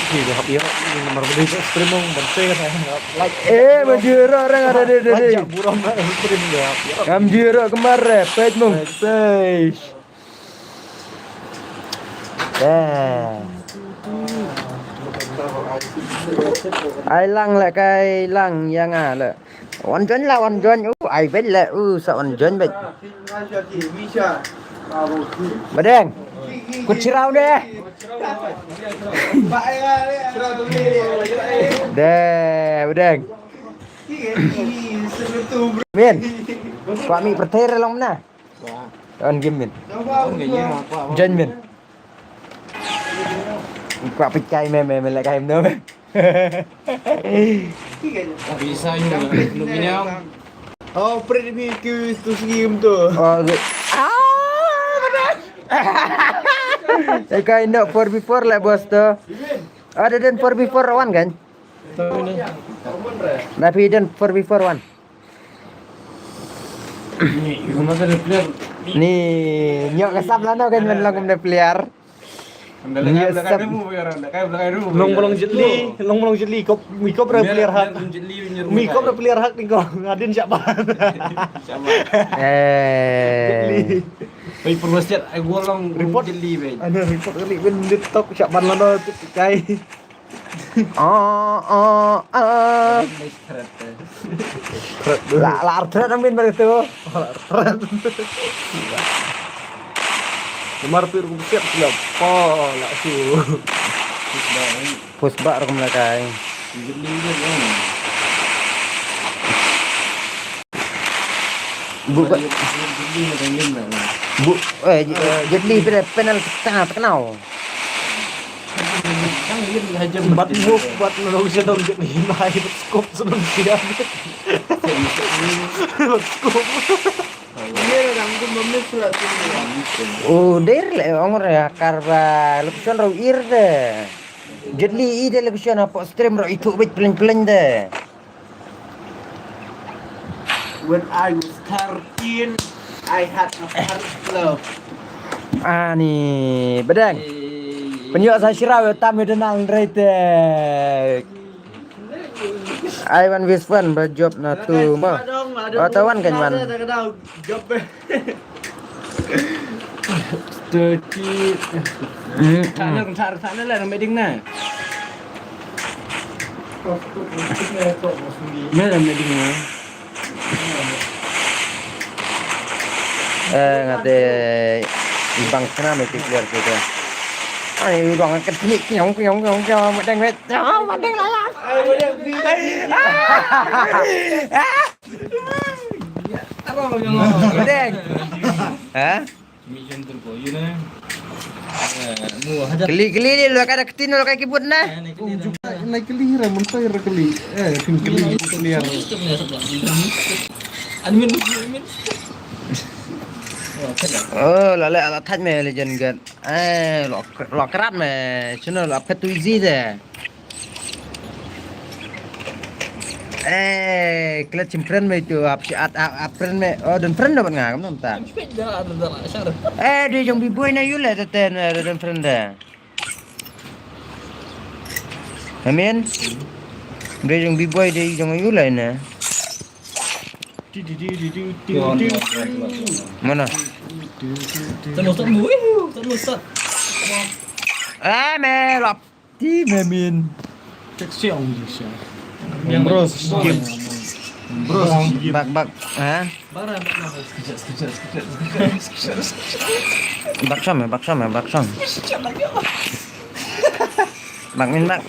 Ini hab ya. Ini nomor beli stream mong banteng like. Menjura orang ada de. Ajak buram nak stream dia. Menjura kemarin page mong. Page. Ai lang lại cái lang yang là wan chân là wan chân ai biết là sợ wan chân vậy bà đen cút chirau deh deh bà đen min quả mi pertera long na on game min chân min quả pecah me lại cái em nữa Bisa juga minyak. Oh, premi tu scheme tu. Oh, kayak nak 4x4 lah bos tu. Ada dan 4x4 one kan? Tapi dan 4x4 one. Ni nyok kesam lah no kan melong kum player. Long bolong jetli kop mi kop player hak. Mi kop player hak ni kau ngadin siapa? Baik perwasiat aku long Report. jeli baik. Ada report kali ben laptop siapa lano tu kai. Lah artret amin bar tu. Kemar tu aku siap sudah. Oh, lah su. Pusbak rum lah kai. Jeli dia kan. Bu Jeli macam ni lah. bu jadi penal terkenal. Kan dia hajar Buat move buat nolong siya dong jetli mai scope sunod siya. Scope. Oh, der le ongor ya karba lokusan ro ir de. Jadi ide lokusan apa stream ro itu bit peleng-peleng de. When I was 13, I had a first love. Ni bedang. Penyok saya sirau tamu denang rete. I want this one berjob na tu mo. Tawan kan man. Job. Terti. Sana lah meeting na. Meron na din nga. Ngate ibang kena me clear gitu. Ai bang cái nhị nhong cho mà đang hết. Đó mà đang lại. Apa kau jangan? Đen. Hả? Mission turbo yun na. Mu hajar. Geli ni lu kada ketin lu kayak kibut nah. Naik kelihara, mentah keli. Tim keli kelihara. Admin. Là lại là thách mẹ legend gần. Lọ crat mẹ, chứ nó là pet easy deh. Kalian cimprend mẹ itu, friend mẹ, dan friend dapat nggak kamu tak? Dia yang biboy na yule teten dan friend dah. Amin. Dia yang biboy dia yang yule na. Mana? Terusat mu, terusat. Mẹ lọc tí mẹ min. Cek siang sih. Bros, Bak, hả? Bak xong. Bak min bak.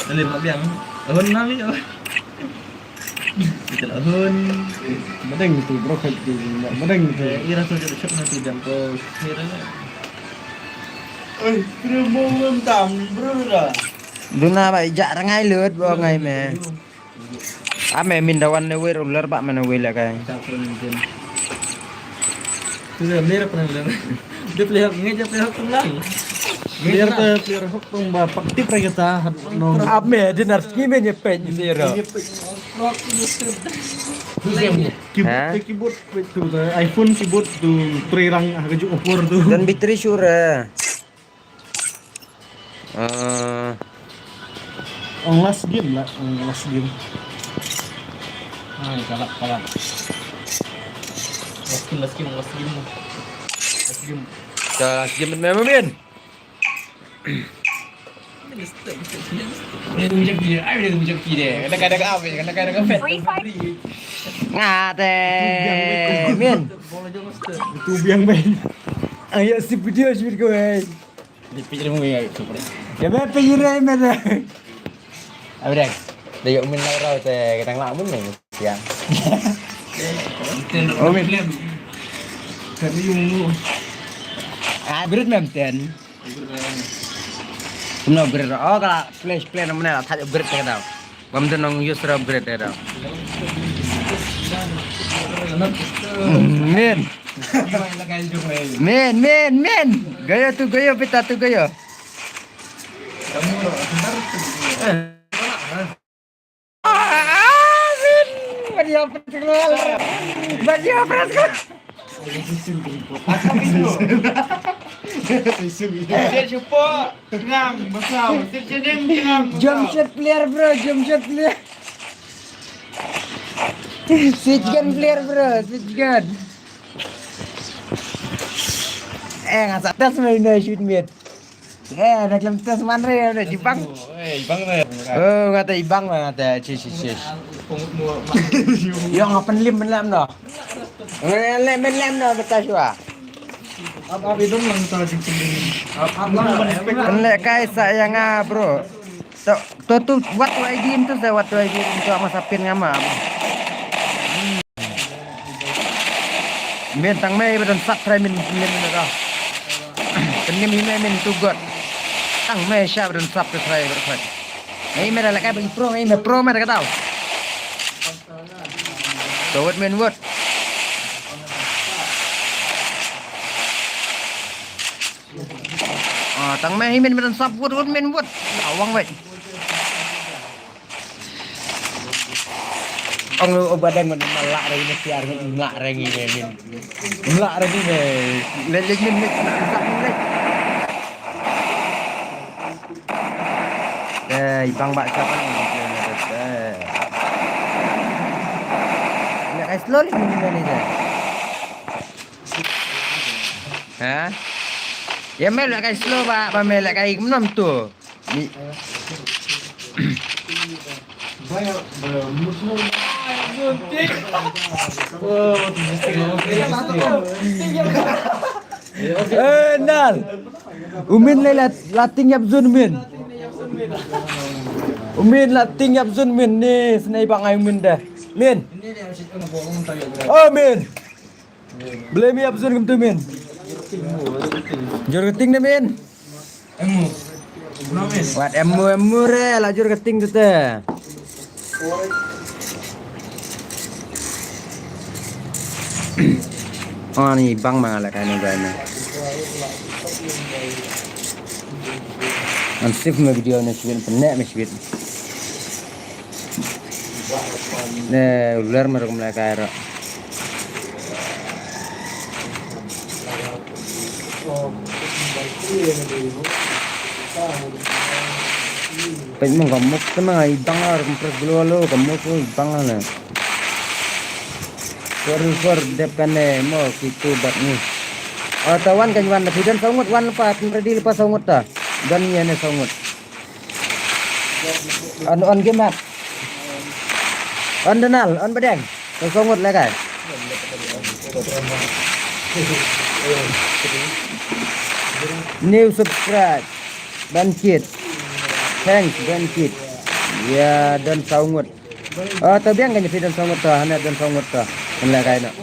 Lên mặt biển. Hơn năm đi rồi. Tidak hơn. Mending tuh bro kayak gitu. Mending tuh. Ira tuh jadi shop nanti dan kau kiranya. Duna ba ja rangai lượt bo ngày mẹ. Mẹ min dawan ne we roller ba mana we la kai. Tuh player pernah bilang. Dia player ngeja player tulang. Player hook tuh bapak tip kita no. Mẹ dinar ski me nyepet ni zero. Keyboard itu iPhone keyboard tuh perang agak opor tuh. Dan bitri sure. Last game lah, last game. Kalah. Last game. Last game mẹ min. Free Fire. Ngate min. Itu biang main. Ayo si video gue. Dipikir mau ya itu. Ya mẹ pira mẹ. Dek. Dia min lai rau te ketang lak mun nih siang. Oh min. Tapi yung Berit mem ten. Kumno berit. Kalau flash play namanya lah thaj berit ke tau. Bam ten nong user berit ke tau. Min. Gaya tu gaya pita tu gaya. Baju apa sekarang? Jump shot player bro, switch gun player bro, switch gun. Nggak tes main shoot mid. Nak dalam tes mana udah Jepang. Ibang na. Ngata ibang lah ngata cis. Yo ngapen lim dah. Lem dah betas wa. Apa itu lang tadi Kan lek kai sayang bro. Tu what ID tu saya what ID untuk masapin ngama. Bentang mai bedan subscribe min dah. Penim min tu god. Tang mai share bedan subscribe berkat. Ai mai lek kai bagi pro ai mai pro mai kata tahu. So what men what? Tang mai min bedan sub what men what? Awang baik. Ông badan mình malak lagi mesti arang ngak rangi min. Ngak rangi me. Lelek min sak min. Ibang bak siapa ni? Nak kai slowly min ni dah. Ha? Ya melek kai slow ba melek kai menam tu. Ni Nal. Umin lating yap zun min. Umin lating yap zun min ni senai bang ai min dah. Min. Oh min. Beli mi yap zun kem tu min. Jur keting dah min. Wat emu re lajur keting tu teh. Oh ni bang malah kan ni. Ansif me video ni sibin penek me sibin. Ne ular mereka mulai kaya. Pengen gemuk kena ibang lah, kompres dulu lo gemuk tu ibang lah. For dep kan mau kita bat ni. Oh tawan kan wan tapi dan sangut wan lepas ready lepas sangut dah. Dan ni ane sangut. On game map. On denal, on bedeng. Sangut lah kan. New subscribe. Bankit. Thanks Bankit. Ya dan sangut. Oh tabiang kan jadi dan sangut dah, hanya dan sangut dah. Lah kain nak.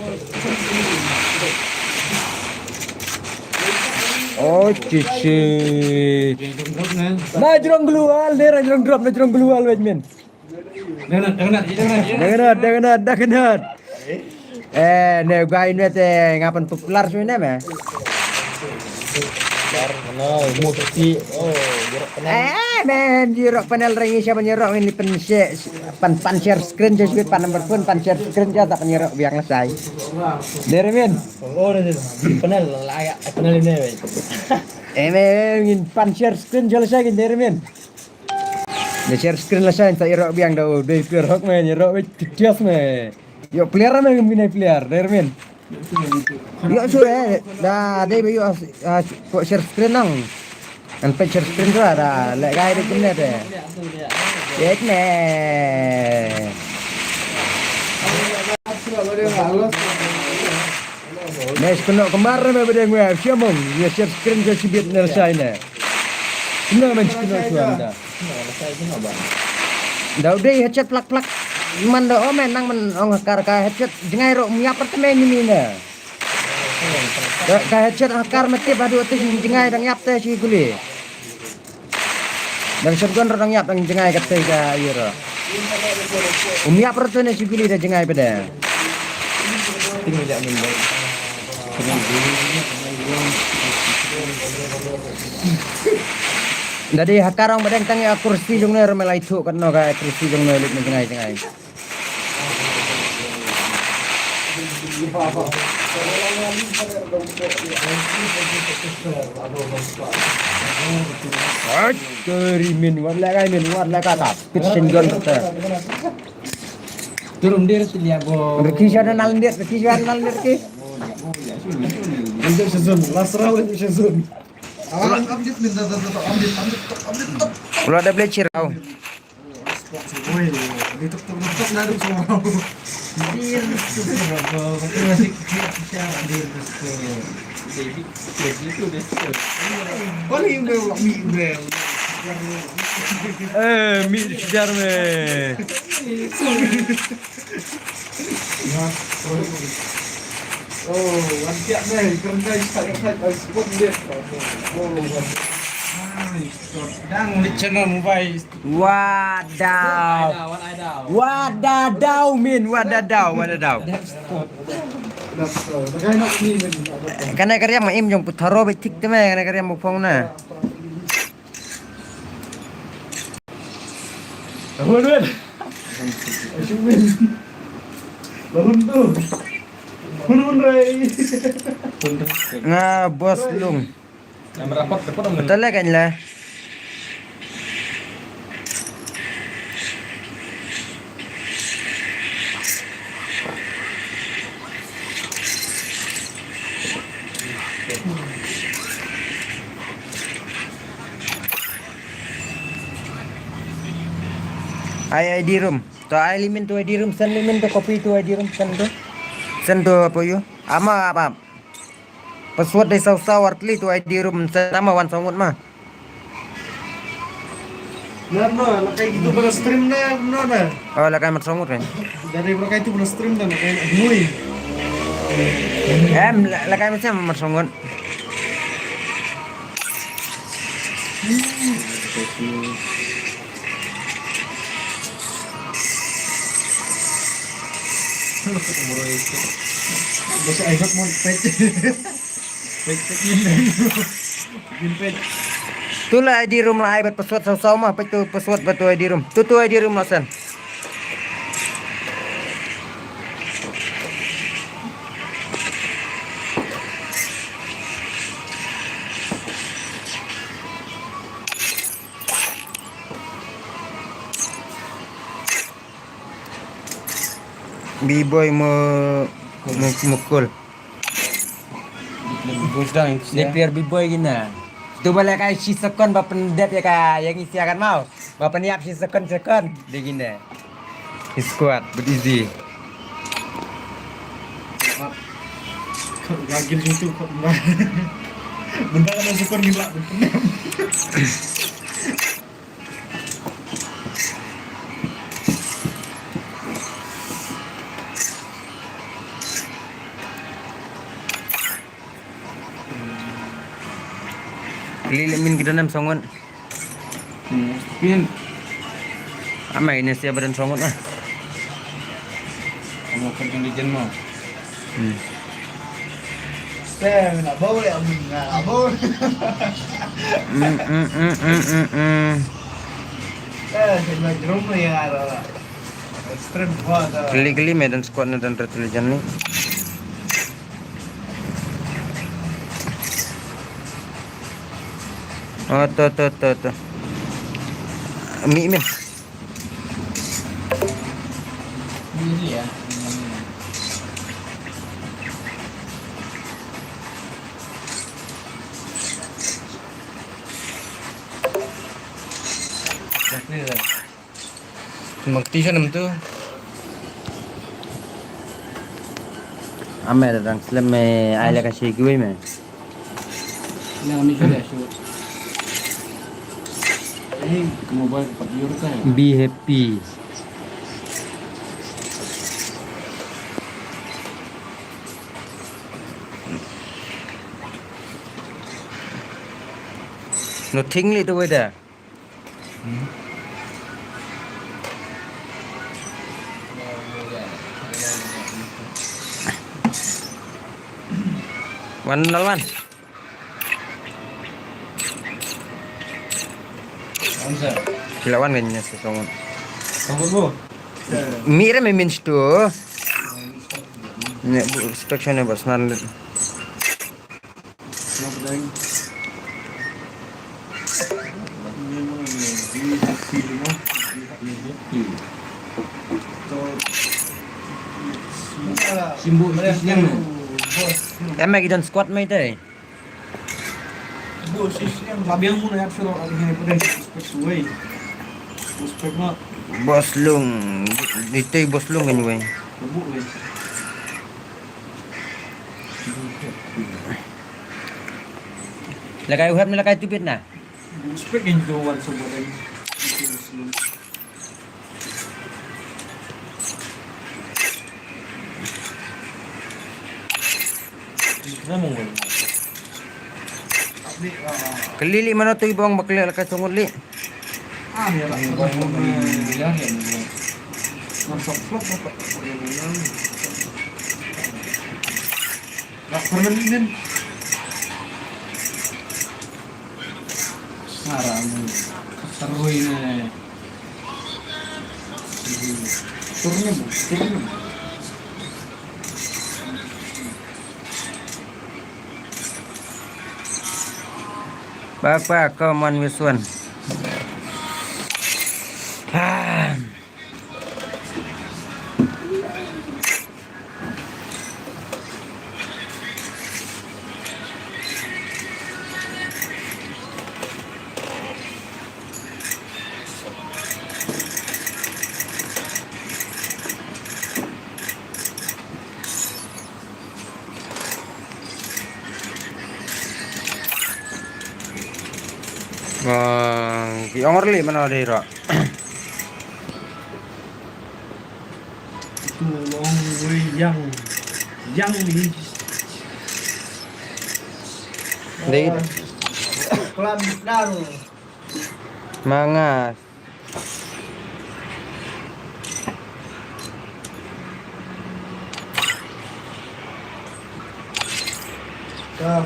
Oh cici. Nah jerong keluar, dia jerong drop, nah jerong keluar wajmin. Dengar. Ne gain wete ngapan popular sebenarnya mah. Men jirok panel ringi siapa nyerok ini pan share screen jadi pan nomor pun pan share screen dia tak nyerok biar selesai. Dari men. Oh, panel layak panel ini. Men pan share screen selesai gini dari men. Di share screen selesai tak nyerok biang dah. Dari player hok men nyerok tias men. Yo player men gini player dari men. Yo sudah dah ada bayu kok share screen nang. Kan share screen tu ada lek gai di sini deh. Dek ne. Nes kena kemarin me bedeng we siamong ya share screen je sibit nelsai ne. Kena men kena tuan dah. Dah udah headset plak-plak. Man dah omen nang men ong akar ka headset jengai ro mi apartemen ini ne. Ka headset akar mati badu tu jengai dang yap teh si guli. Dan shotgun ro dang yap dang jengai ka teh ka iro. Umi apartemen si guli dah jengai pada. Jadi hakarong badeng tangi kursi jong ne melai thu kan no ka kursi jong ne lik jengai. Min warna kata pitchen gun kita. Turun dia tu lihat bo. Berkisah nal ndet ki. Untuk season, last round untuk season. Update minta update. Kalau ada blecir kau. Woi, itu tutup nadu semua. Mi sejar me. Oh, wantiak nih, kerja saya spot dia. Dang di channel mobile. Wadadaw min. Kana karya ma im jong putharo betik te me kana karya mo phong na. Lahun. Asyumin. Lahun tuh. Hun ray. Nga bos lung. Betul lah kan lah. Ai ID room. To ai limin to ID room, sen limin to copy to ID room sen to. Sen to apa yo? Ama apa? Password dai saw artli to ID room sen nama wan songut mah. Nah, no, kayak gitu pernah stream nah. Oh, lah kan mat songut kan. Dari mereka itu pernah stream dan kayak mui. Lah kan macam mat songut. Bos iPad mau page. Page. Tu lah ID room lah ai bat password saw mah apa tu password bat tu ID room. Tu ID room lah sen. B-boy mukul. Bos dah. Dia biar B-boy gina. Tu balik kai si sekon bapen dep ya ka yang isi akan mau. Bapen niap si sekon dia gina. Squad berizi. Lagi itu kok. Bentar ada super gila. Lilimin kita nam songon. Pin. Ama ini siapa dan songon ah. Kamu kerja di jen mau. Saya nak bawa le amin. Nak bawa. Saya nak jerum ya ada. Extreme kuat. Geli medan squad dan retelijan ni. Oh, tu. Mi. Ini ya. Magti siya naman to. Ame datang slam me ayla ka shigwe me. Ini kami sudah shoot. Ini mobile 4 euro kan ya? Be happy. Nothing li tu dah. One. Onsa. Kilawan ganyan sa songon. Kamu bu. Mira me means to. Ne inspection bas nan. Kenapa dah? Simbol isnya mana? Eme gidan squad mai tadi. Bos yang lebih yang mana suruh ada ini pada spek suai. Spek nak Bos lung. Dito bos lung ganyan wey. bubuk le. Lakay uhat na lakay tupit na. Spek yang jual sebuah lagi. Kenapa mau? Kelili mana tu ibang bakla lakay sungot li. Ya lah. Bilang ya. Masuk vlog apa? Gak permanen. Sarang. Seru ini. Turun. Pak, come on this one. Yang orli mana ada ira? Tulong gue yang ini. Dikit. Kelam daru. Mangas.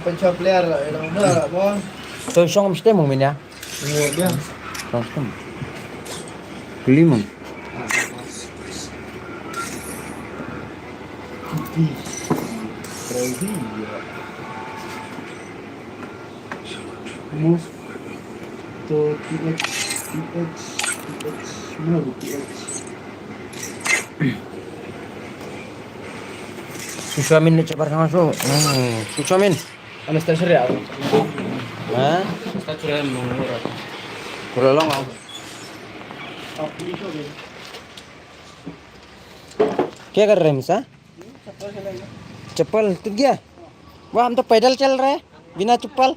Pencapaian lah, yang mana, bang? So siyang mesti mo min ya. Dia. Langsung. Kelimang. Move to TX, mana bu TX? Susuamin ni cepat masuk. Susuamin. Anastasya ya. Ha? Anastasya mengurut. Kurang long. क्या कर रहे हैं मिसा चप्पल टूट गया वाह हम तो पैदल चल रहे हैं बिना चप्पल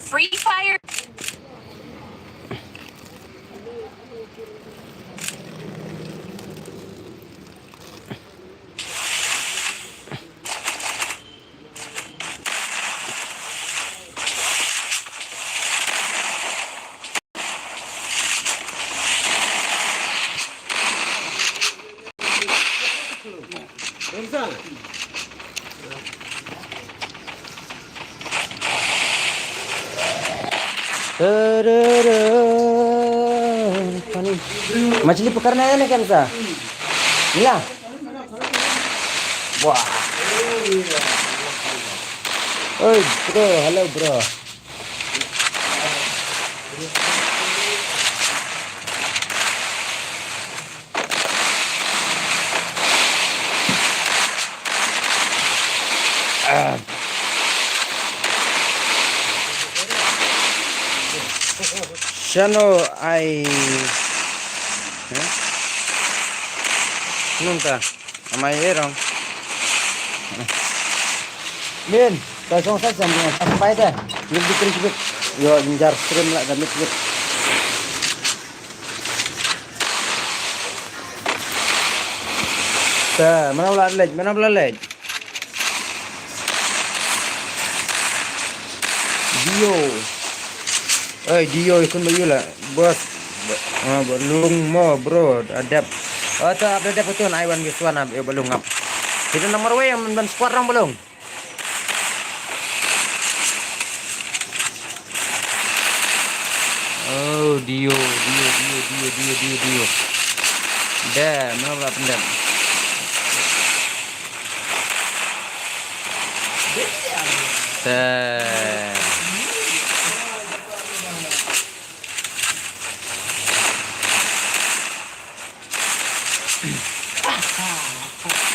Free Fire. पानी मछली पकड़ना है ना कैसा मिला वाह ओए bro hello bro Shano ai nunca amai erong Min kosong saja dengan sampai dah lebih sedikit yo njar stream lah dan sedikit mana ulah lej Dio ikut bayula bos belum mau bro adab tak ada betul Iwan Giswana belum ngap kita nomor W yang men squad orang belum oh Dio dah mana pendam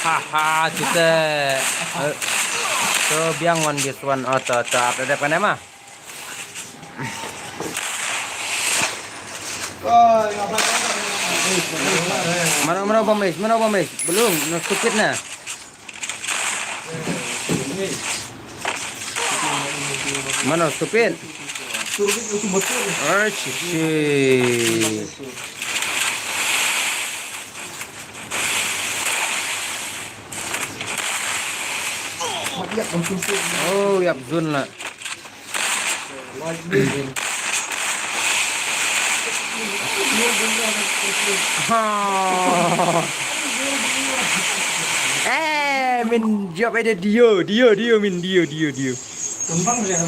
haha kita so biang one this one auto apa ada apa nama mana pemis belum no stupid na mana stupid oh shit oh yap zun lah min job ada Dio min Dio Kembang dia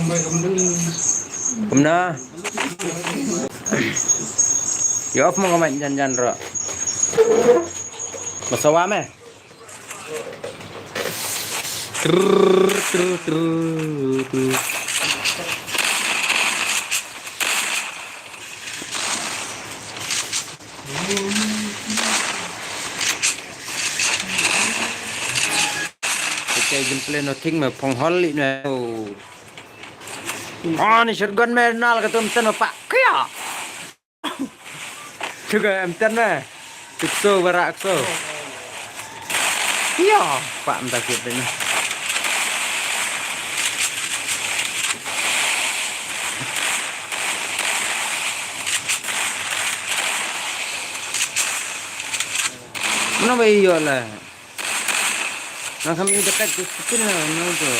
kemana ya off mau ngomong jangan ro masawa meh cái gameplay nó thích mà phòng hot lị này Oh, ni shotgun menal ke tuan Pak. Kaya. Juga emten meh. Tukso barak so. Iya, Pak entah kita ni. Mana bayi lah. Nah kami dekat tu sikit lah, mana tu.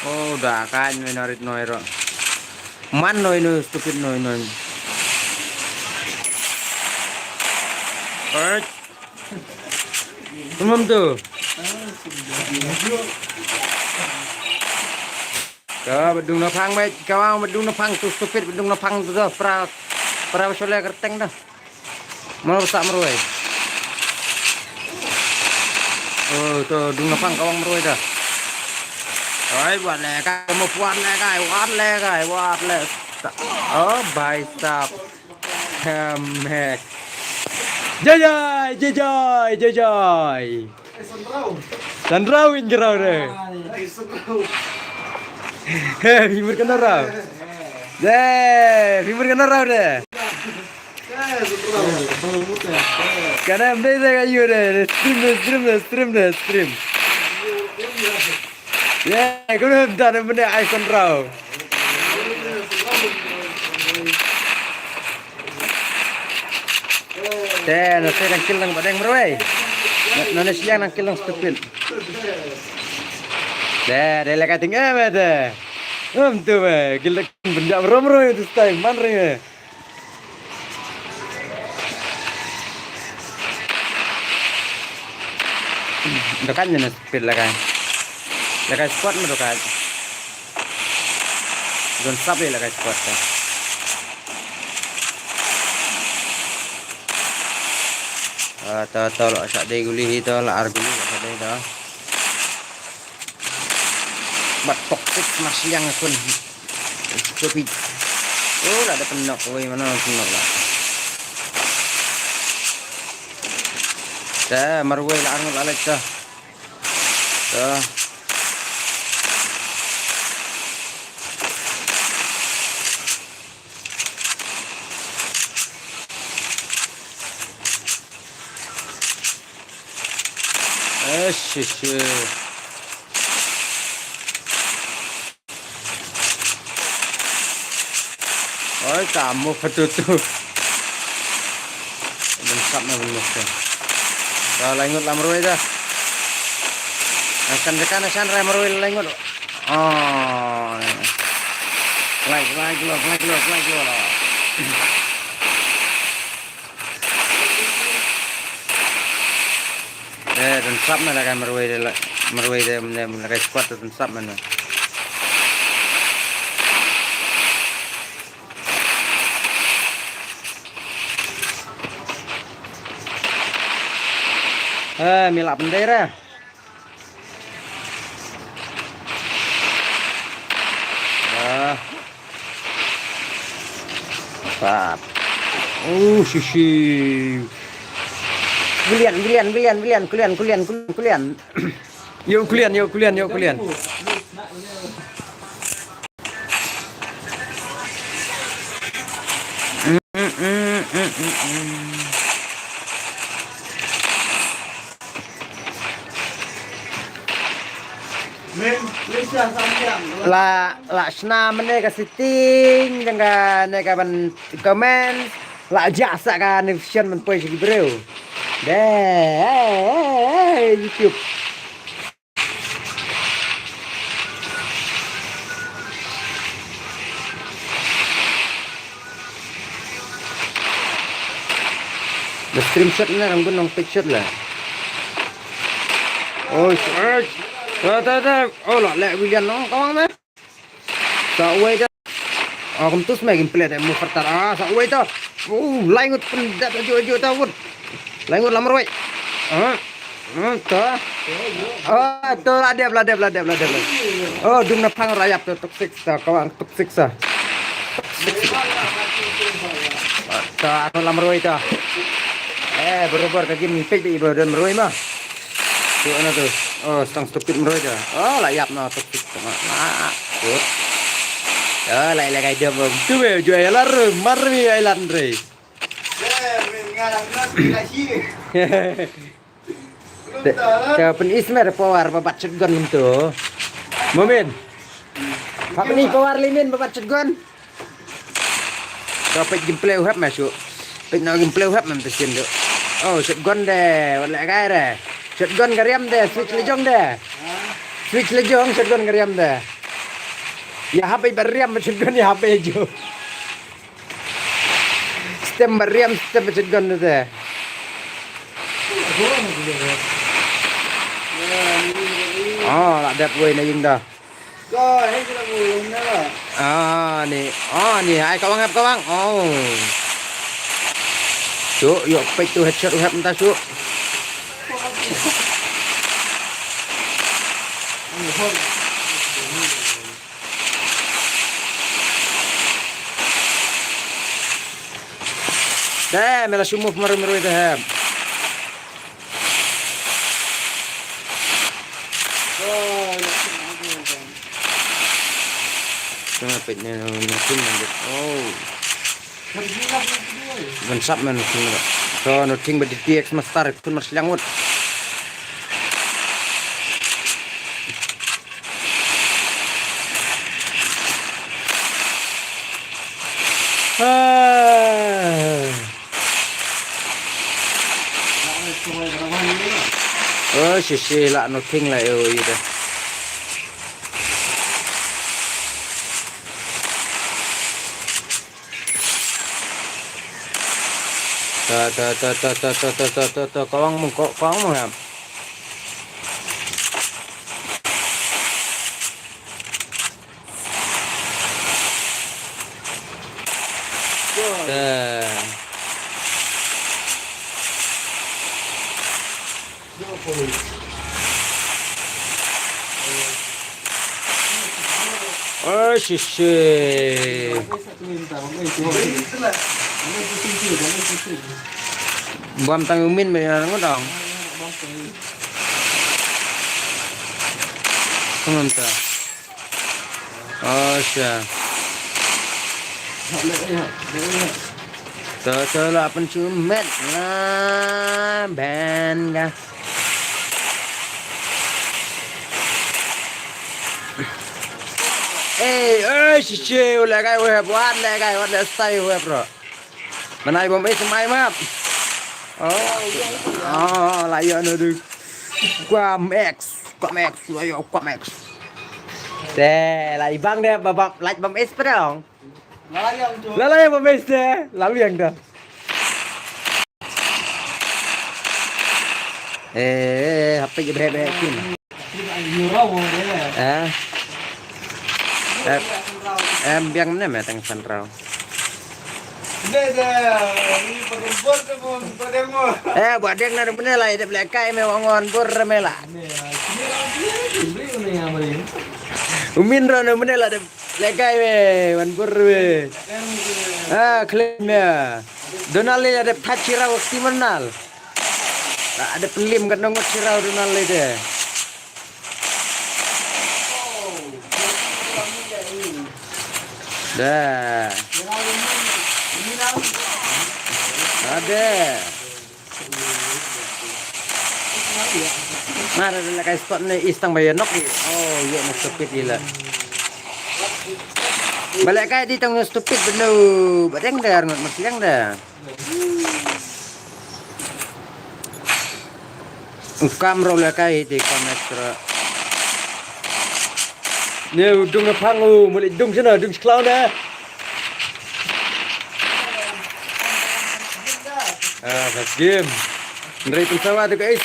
Oh, dah kan menorit noiro. Man no stupid no. Alright. Umum tu. Kau bedung napang baik, kau bedung napang tu stupid bedung napang tu dah pra soleh kerteng dah. Mau tak meruai. Oh tu bedung napang kawang meruai dah. Oi buat le kai, mau buat le kai. Oh bye stop. Hamek. Jajai. Sandrawin gerau deh. Heh, hibur kena rau. Hibur kena rau deh. Karena beda kayu deh. Stream. Ya, kau dah ada benda icon rau. Nanti nak kilang pada yang meruai. Nanti siang nak kilang stupid. Dah lekat tinggal mata. Tu gila benda merom itu style mana ni? Dekat je nak stupid lah kan. Lekat squat mana dekat? Don't stop le lekat squat kan. Tahu lah sak day guli itu lah arguli sak day dah. Bat toxic masih yang pun stupid. Oh, ada penok, oi mana penok lah. Dah marwai lah arnul alek dah. Dah. Shush. Oi, kamu petutu. Lengkap nak belum tu. Kalau lengut lamroi dah. Akan asan lamroi lengut. Oh. Like lo. Dan sap mana kan merway dia mereka squat dan sap mana. Milak bendera. Sap. Shishi. Kulian. Yuk kulian. La sna mene ka sitting dengan ne ka ban comment la jasa ka nefsion men poi sigi bro. YouTube. The stream shot na ang gunong picture lah. Oh, search. Dah. Oh, lah William no, kawang meh. Sa uai dah. Kum tus mai gameplay dah mu fartar. Sa uai dah. Langut pendat aju dah wud. Langut lamar wai. Tuh. Oh, tuh ladep. Oh, dung na pang rayap tuh toxic sa kawang toxic sa. ta anu lam roi ta. Berubah ke game page di bawah dan meroi mah. Tuh ana tuh. Oh, stupid meroi dah. Oh, layap na stupid. Nah, tuh. Ya, lai lai dia bom. Tu be jual lar marmi island re. Kau pen ismer power babat shotgun tu. Momen. Apa ni power limin babat shotgun. Kau pek gameplay hap masuk. Pek nak gameplay hap mam tesin tu. Oh, shotgun deh, wala kai deh. Shotgun gariam deh, switch lejong deh. Switch lejong shotgun gariam deh. Ya HP beriam shotgun ya HP je. Stem beriam stem shotgun tu deh. Oh, tak ada poin lagi dah. Ni, ai kau ngap. Oh. Cuk, yuk pek tu headshot uhap entah cuk. Dah, mela sumuf meru-meru itu ham. Kenapa ni mungkin lanjut. Oh. Bensap man mungkin. So nothing but the TX master pun masih langut. Oh, sisi lah nothing lah yo itu. Kawang mo ham. Oh, sisi. Buam tang umin benar dong. Kenapa? Oh, sya. Setelah pencumet lah bangga. Sisi ulah kai buat lah kai buat stay bro. Mana bom semai map. Oh, layan tu. Quamex, ayo Quamex. Lai bang deh, babak like bom es pedang. Lalai bom es deh, lalu yang dah. HP je berhebek kin. Biang mana meteng sentral. Buat dia nak benar lah, dia belakai mewangon pur mela. Umin rana benar lah, dia belakai wan pur klaim ya. Donald le ada pacira waktu menal. Ada pelim kan nongot cirau Donald le dia. Dah. Ada. Mana ada kayak spot ni istang bayanok ni. Oh, iya nak stupid gila. Balik kayak di tengah stupid benar. Badeng dah, ngot masih dah. Ukam rola kayak di kamera. Ni udung ngepang mulai dung sana, dung seklau dah. First game. Ngeri pesawat tu guys.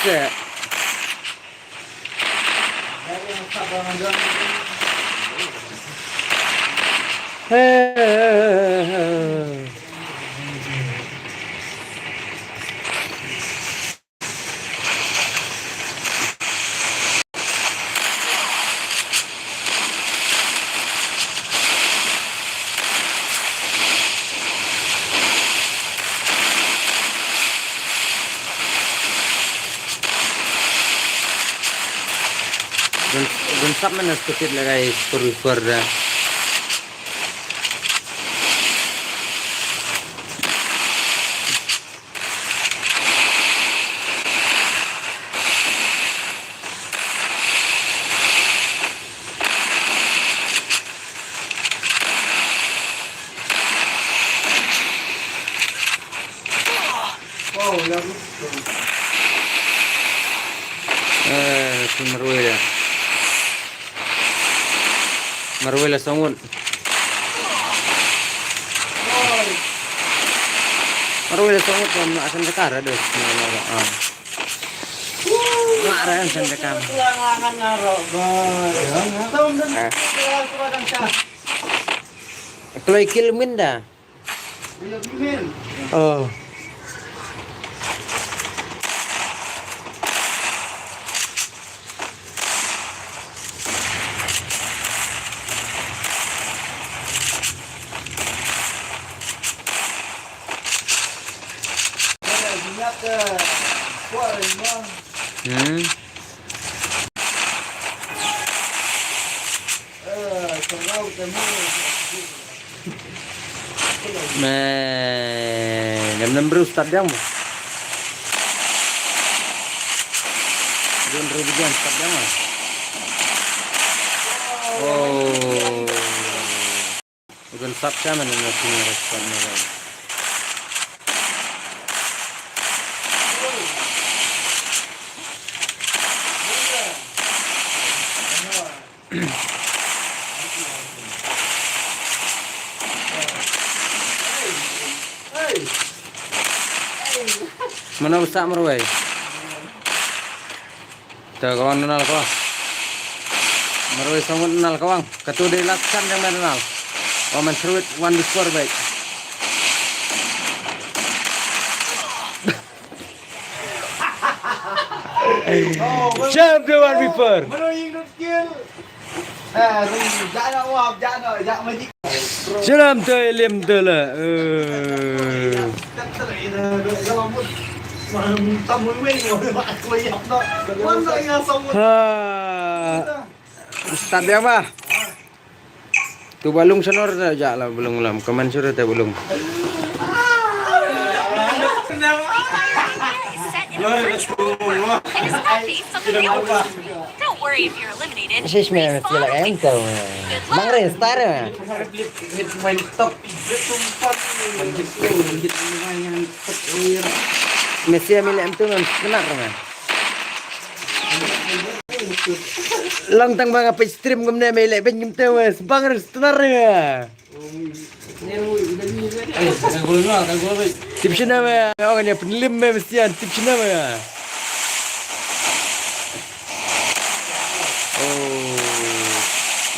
Don't stop man stupid lah guys. For dah. Oh, yang Si Marwela sangun. Marwela sangun pun asan dekar ada. Marah asan dekar. Kelangan ngarok, Kalau ikil minda. Oh. Nam berustad yang mu. Don rubian ustad yang mu. Oh. Bukan sab sama dengan sini responnya. Mana besar Marwai? Tuh kawan kenal kawan. Marwai sangat kenal kawan. Ketua dari Laksan yang kenal. Waman seruit one before baik. Jump the one before. Salam tu lim tu lah. Ustad yang apa? Tu balung sonor saja lah belum lam. Kaman suruh tu belum. And it's not based on the numbers. Don't worry if you're eliminated. Sis memang sila kain tu. Bang restar. Main top. Messi ambil tu memang benar kan. Lang tang mga pa stream gum na may leben gum tu mas. Bang restar ya. Tips na ba? Orang yang penlim mesti tips na ba? Oh,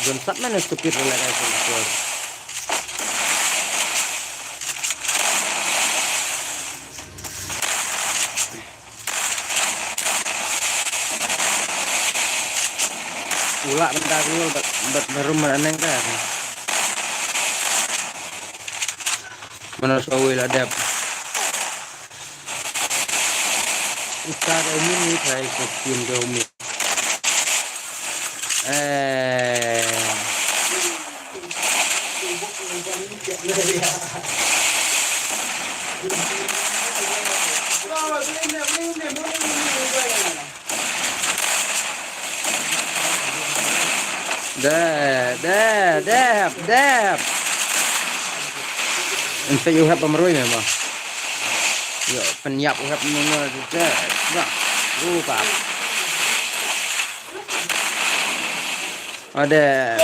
don't stop man stupid lah guys. Ulak benda dulu baru mana kan. Mana sawil adab. Ustaz ini try kopiun ke umi. Dab. Entah you have pemeroi memang. Yo, penyap you have memang juga. Nah, lupa. Ada.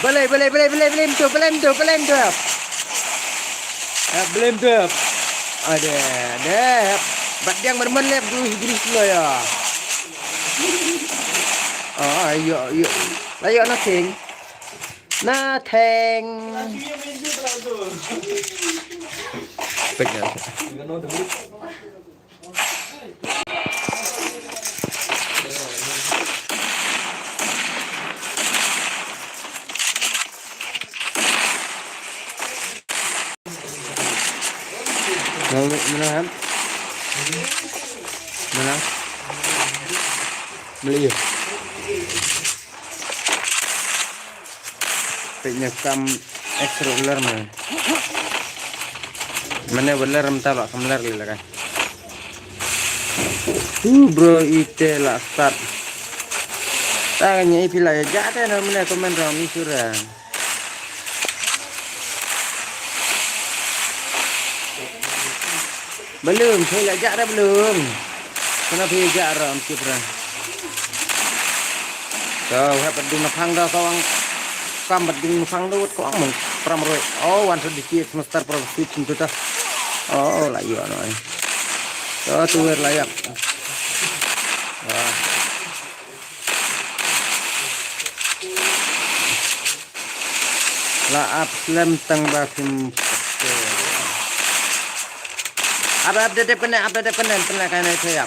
Boleh tu. Belum tu. Ada. Bat yang bermelep gris lo ya. Oh, ayo. Ayo nothing. Benar. Mana? Beli. Piknya kam extra ular mana? Mana ular mentah lah kamlar lila kan? Bro ite lah start. Tanya ipilah ya jatuh namanya komen ram isurah. Belum, saya ajak dah belum. Kenapa ajak ram kipra? Kau hebat di nafang dah kau ang kam di nafang dah kau ang mung pramroi. Oh, wan sedikit semester profit itu dah. Oh, layu anoi. Oh, tuwer layak. Laap slam tang bakim. Apa update pernah kan saya.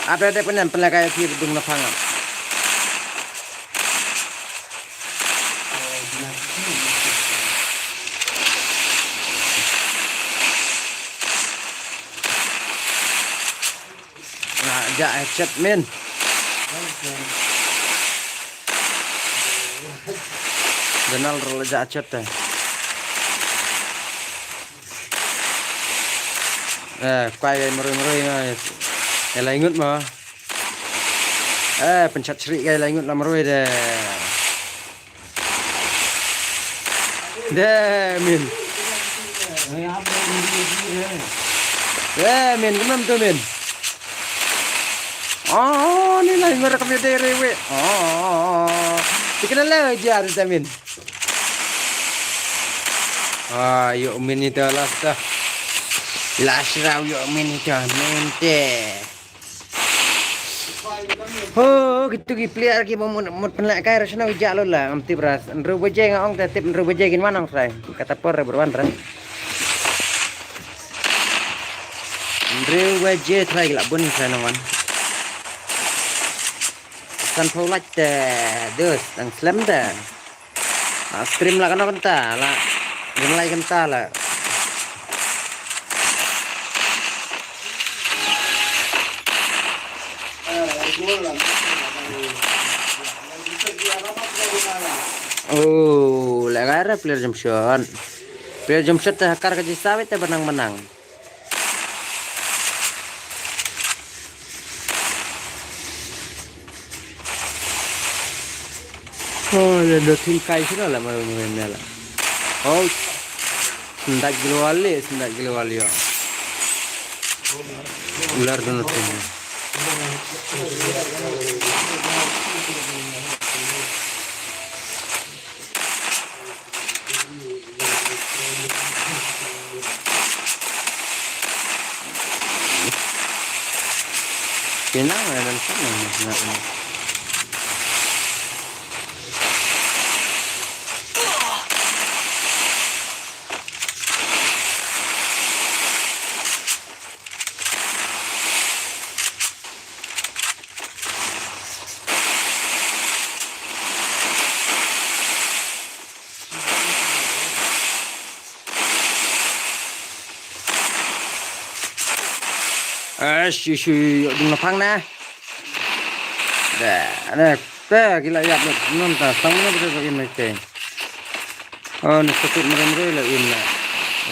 Update pernah kayak kiri dung nafangan. Nah, ja chat min. Kenal role ja chat dah. Quay merui lah ingut mah. Pencet serik lah ingut lah merui deh. Min. Min, kenapa tu min? Oh, ni lah ingat rekam dia rewe. Oh, dikenal lah aja ada min. Yuk min itu lah dah. Lasrau yuk min itu mente. Oh, gitu gipli lagi mau penlak kaya rasanya wijak lo lah. Amti beras. Nru baje ngong tetep nru baje gin mana ngosai. Kata por berwan ran. Nru baje try lah bun sana wan. San paulat dus ang slam dah. Stream lah kana kenta lah. Mulai kenta lah. Oh, lagara player Jamshon. Player Jamshon teh hakar kaji sawit teh menang-menang. Oh, ada tim kai sini lah main lah. Oh, sendak gilwali ya. Ular donat ini. Pinang dan sana. Shui dung lapang na. Dah, gila ya nonton sang mana betul in macam. Oh, nak sekut merem-merem lah in lah.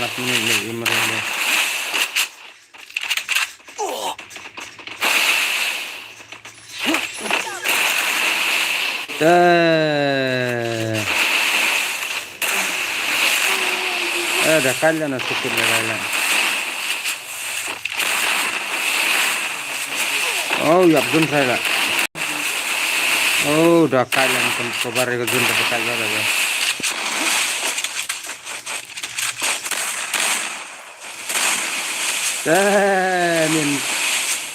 Last minute lah in merem. Dah kalian nak sekut lah. Oh, ya betul saya lah. Oh, dah kalian kabar ke jun terdekat lah ya.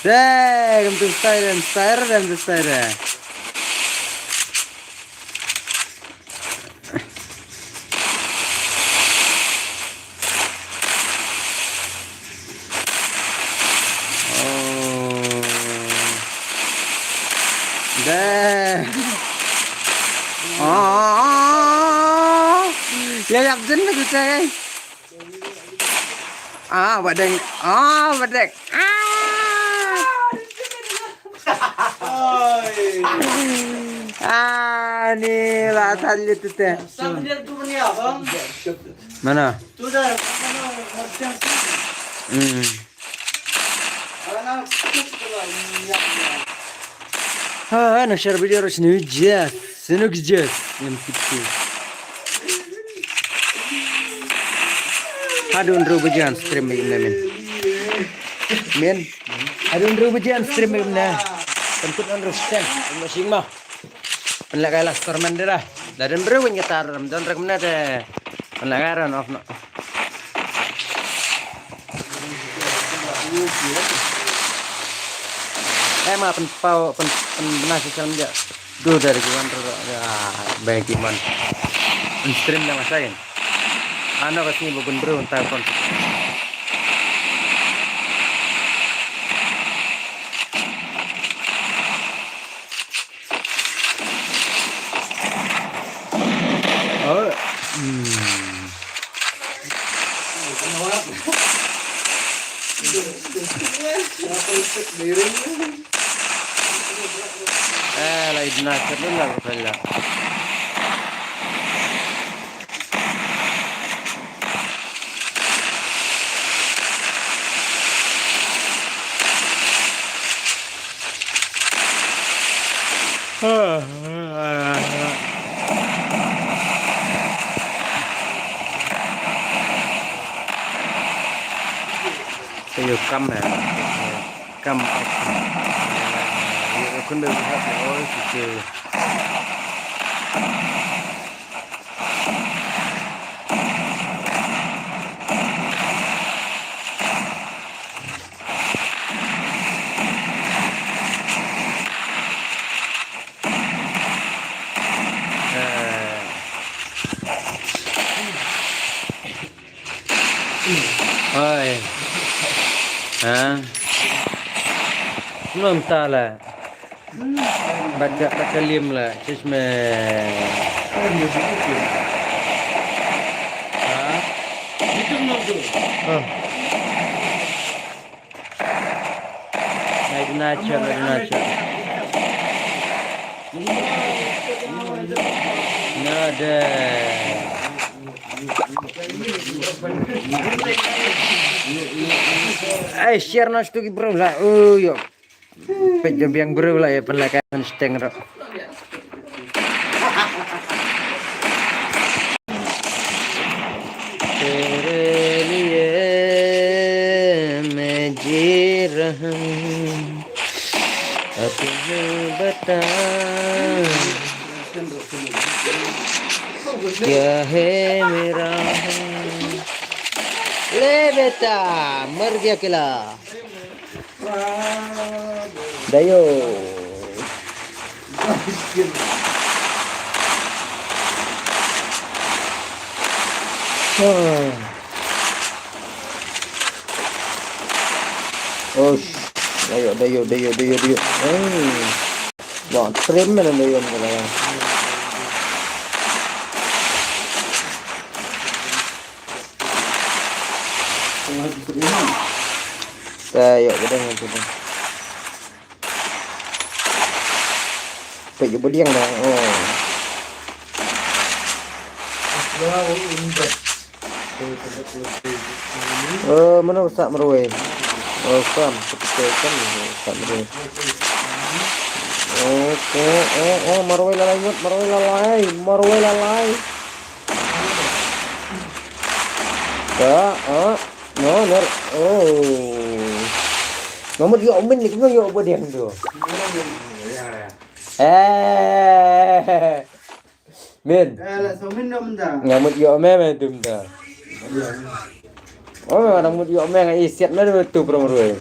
Dah, untuk saya dan saya. Ya gặp dính nó kìa chơi. Bà đừng. Bà đừng. Ah, ni lah tadi tu teh. Sambil tu ni abang. Mana? Tu dah mana macam Anak Ha, nak share video harus ni jas. Senuk jas yang itu. Adun rubajan stream ini men. Adun rubajan stream ini. Tentu understand masing mah. Penlak kalah storman dah. Dan berubah nyetar dan rekomnya teh. Penlak karan off no. Mah penpau nasi salam dia. Duh dari kawan ya baik iman. Stream nama saya. Anak kasih bukan bro entah kon. Oh. Lain nak terdengar saja. Saya cam ya, cam. Kun được hát ôi chị ơi hả belum salah baca liam lah cisme itu nunggu. naik nacha nada share nas tu bro lah yo pejam yang bro lah ya penlakan steng ro तेरे लिए मैं जी रहा हूँ अब तुम्हें बता क्या है मेरा ले बेटा मर गया किला Dayo. Dayo. Wah, trim mana dayo sekarang. Tayo, kadang kita. Pwede ba diyang lang? Mana rusak meruai? Sam, seperti rusak meruai. Oke, meruai lalai. Nomor yo min ni kung yo ba diyang do? Min. Ngamut yo me dum da. Oh, ngamut yo me ngai siat me tu promoroi.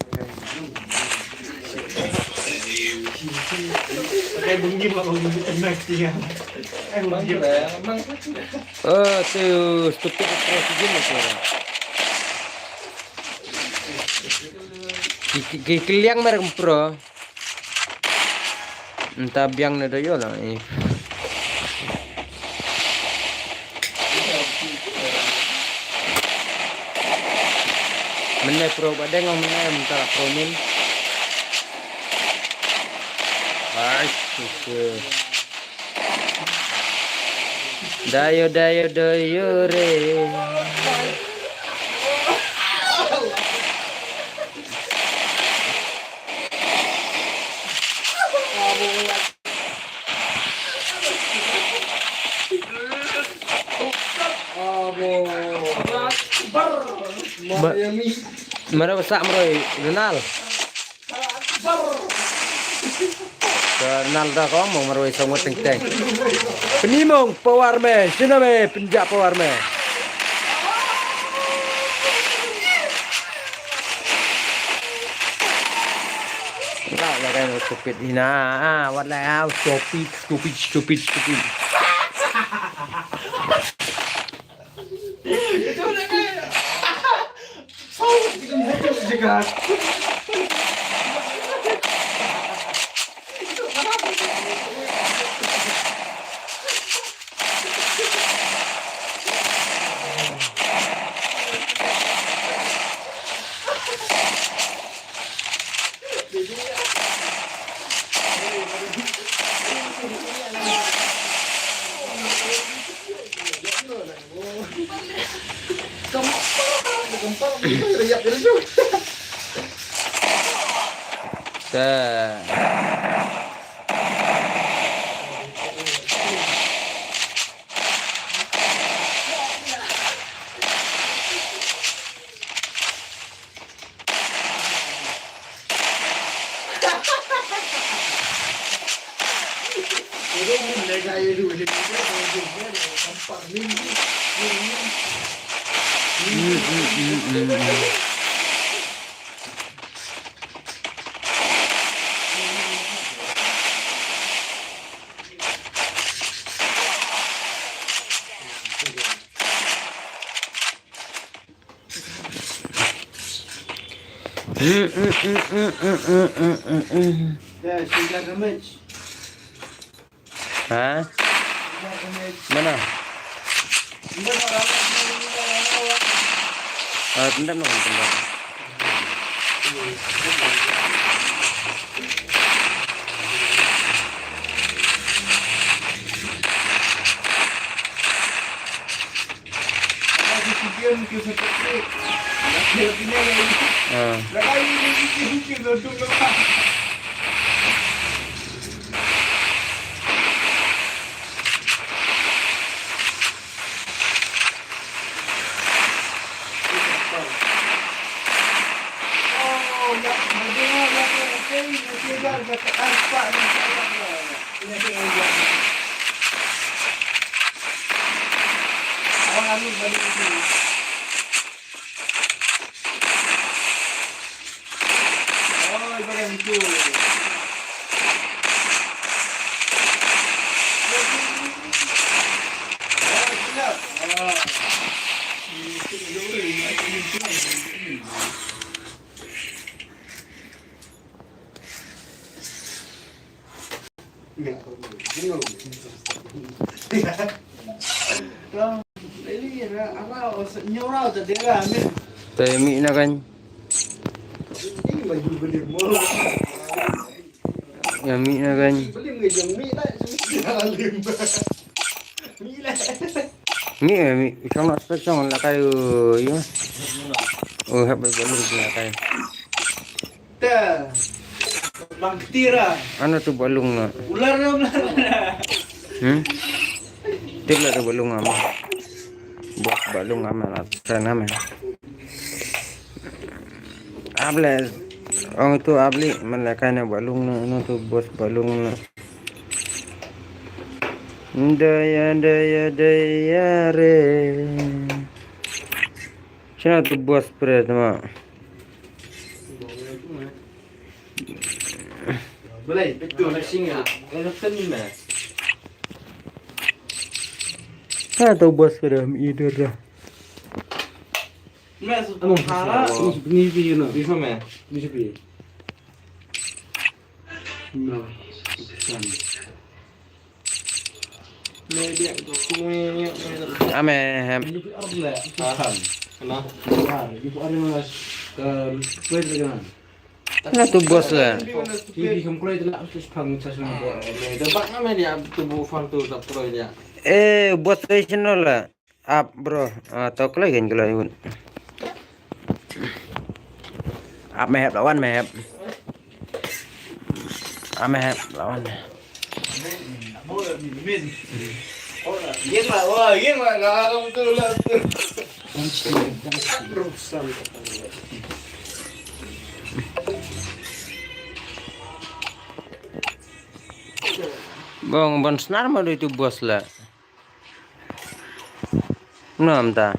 Oh, tu stupid presiden sekarang. Kiliang merek pro. Entah biang nada yo lah. Menai pro badeng ngomongnya mentara promin. Ay, susu. Dayo dayo dayo re. Mana besar meroy Ronald. Ronald dah kau mau meroy sama teng-teng. Penimong power me, sini me penjak power me. Lah lah kan stupid ina, what lah stupid. Hah? Mana? Tendam dong, tendam. Temi na kan. Yami na kan. Mi trong nó trong là cái yo. Hấp balung là cái. Bang tira. Ano tu balung na? Ular. Tila tu balung ama. Buat balung ama na sana me. Able orang tu abli melakukan balung na tu bos balung na. Daya re. Siapa tu bos pre tema? Boleh, betul nak singa. Kalau tani mah. Siapa tu bos pre hidur dah. Mas hara ni video no. Bisa mah. Bisa pi. No. Media tu kumnya. Ame. Ini apa lah? Tahan. Kenapa? Tahan. Ibu ada mas. Kuat dengan. Nah tu bos lah. TV không quay lại tôi phăng cho xuống bộ này tôi bắt nó mới đi tu bộ phăng tu tập rồi đi Bos tradisional lah. Up bro. Tau kelai kan kelai pun. Up mehep lawan mehep. Mehep lawan. Gieng lah kamu tuh lah. Bang ban senar mah itu bos lah. Nam ta.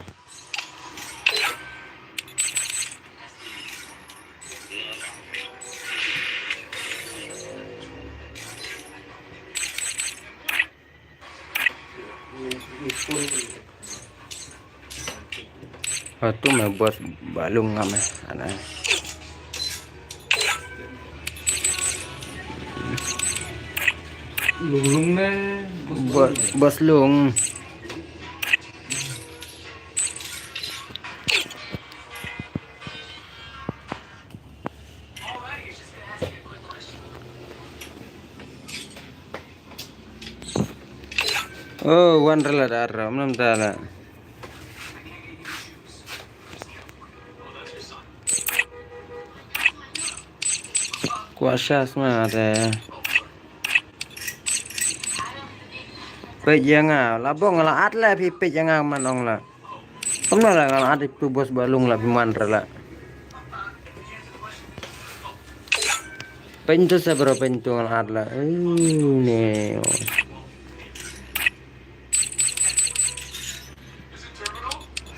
Tu mah bos balung ngam ana. lung nè Bos lung. Oh, wanderla darah, nam tala. Kuasa semua ada. Pe jangan, labong ngalaat lah pipe jangan manong lah. Kamu lah ngalaat itu bos balung lah bimandra lah. Pintu seberapa pintu ngalaat lah. Ini.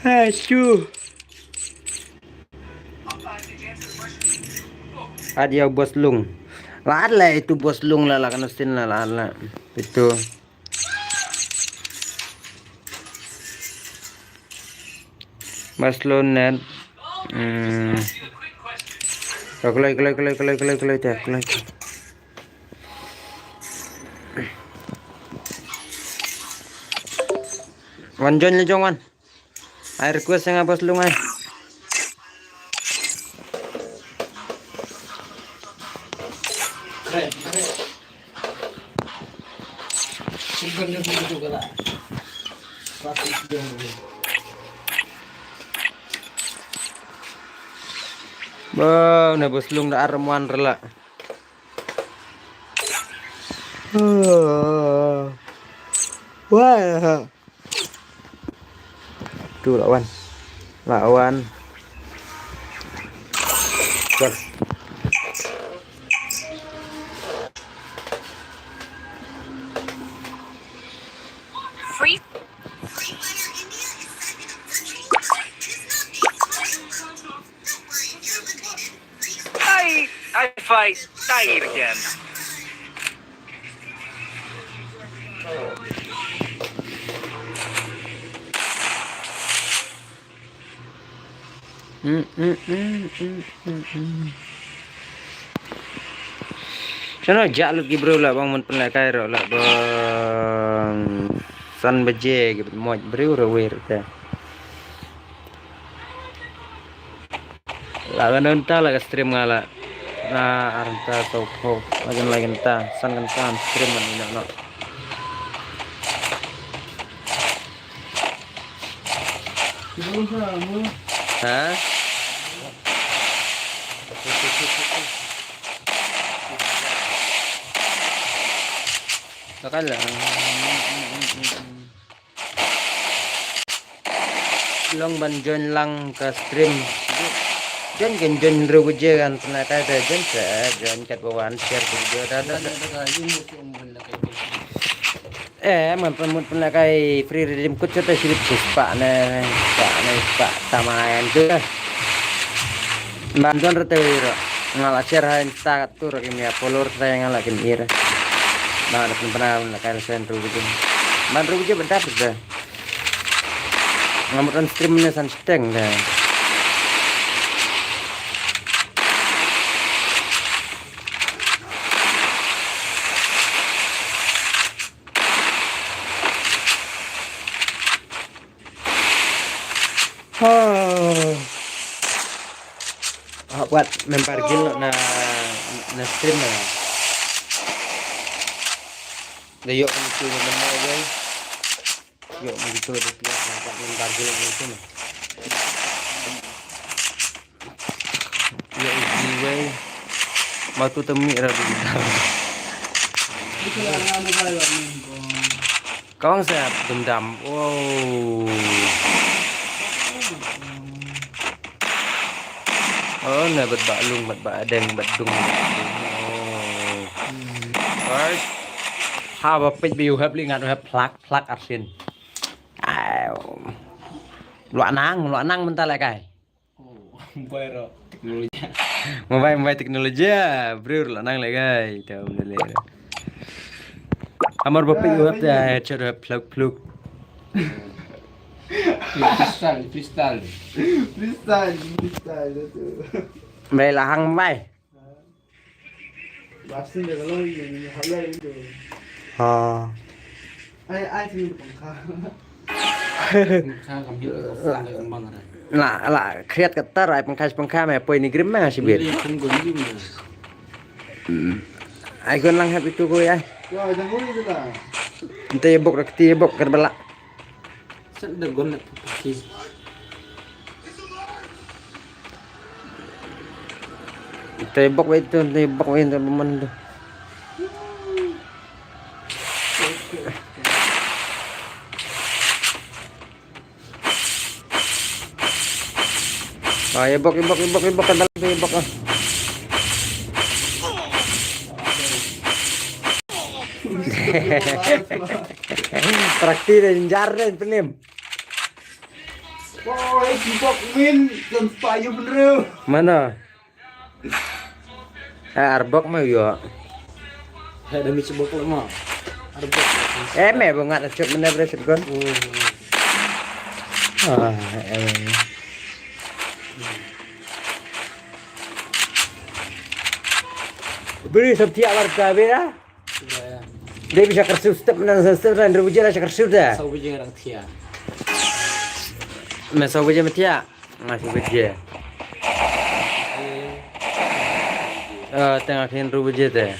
Aduh. Adia bos lung. Laat lah itu bos lung lah kan sin lah lah. Itu. Mas lonet. Kelai. Wanjon le jongan. Air kuas yang bos lung ay. Bang, na bos lung na aramuan rela. Wah. Tuh lawan. Bos. Free I fight. I eat again. Sana jak lagi bro lah bang mun penlek kairo lah bang san beje gitu moj bro rawir teh. Lah kan ta lah stream ngala. Nah arta toko lagi ta san kan tam stream man ina no. Hah? Bakal lang. Long banjon lang ka stream. Jan genjon ruguje kan ternyata ada jan kat bawan share video ada. Man pernah kai free redeem code cerita silip pak tamayan tu. Bantuan retewiro ngalah share hain tak tur kimia follower saya ngalah kimia. Nah, ada pernah kai sen ruguje. Man ruguje bentar dah. Ngamukan streamnya san steng dah. kuat memparkir na stream na. Dayo ang ito na naman guys. Yo begitu dia dapat memparkir itu nih. Ya ini way. Matu temi ra bentar. Kau siap dendam. Wow. Oh, nah bet baklung, bet badeng, bet dung. Oh. First. How about page view have lingat have plug asin. Loại nang bentar lại cái. Mobile teknologi. Mobile teknologi ya, bro loại nang lại cái. Tahu boleh. Amar bapak juga ada cara plug. Freestyle. Itu. Bay lahang bay. Pasti dia kalau ini halal itu. Ha. Ai sih pengkah. Sang kambil kembang ada. Lah kreat ketar ai pengkas mah apa ini grim mah sih bet. Kan gondi mana. Ai kon lang hab itu ko ya. Ya, jangan itu lah. Ente bok kerbala. Sen ada gon pakai. Ente bok itu teman tu. Oh, ibok kerbala ibok. Traktir dan jarren pelim. Oh, kibok min dan payu bener. Mana? Arbok mah yo. Ada mi sebok lama. Arbok. Me bangat acuk bener beresik kon. Beri setiap warga beda. Dia bisa kersu step dan rubujnya lah kersu dah. Sau bijing orang tia. Masa wajah metia masih wajah. Tengah kian rubujnya teh.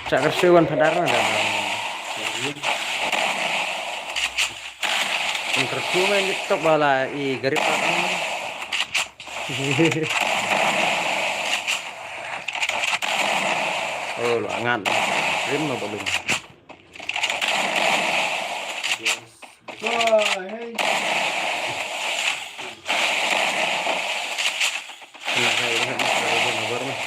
Cak kersuan padaran dah. Kersu main TikTok bala I garip apa? Oh, ngat. Rim no belum. Oh, hey. Kena saya lihat macam nomor mah.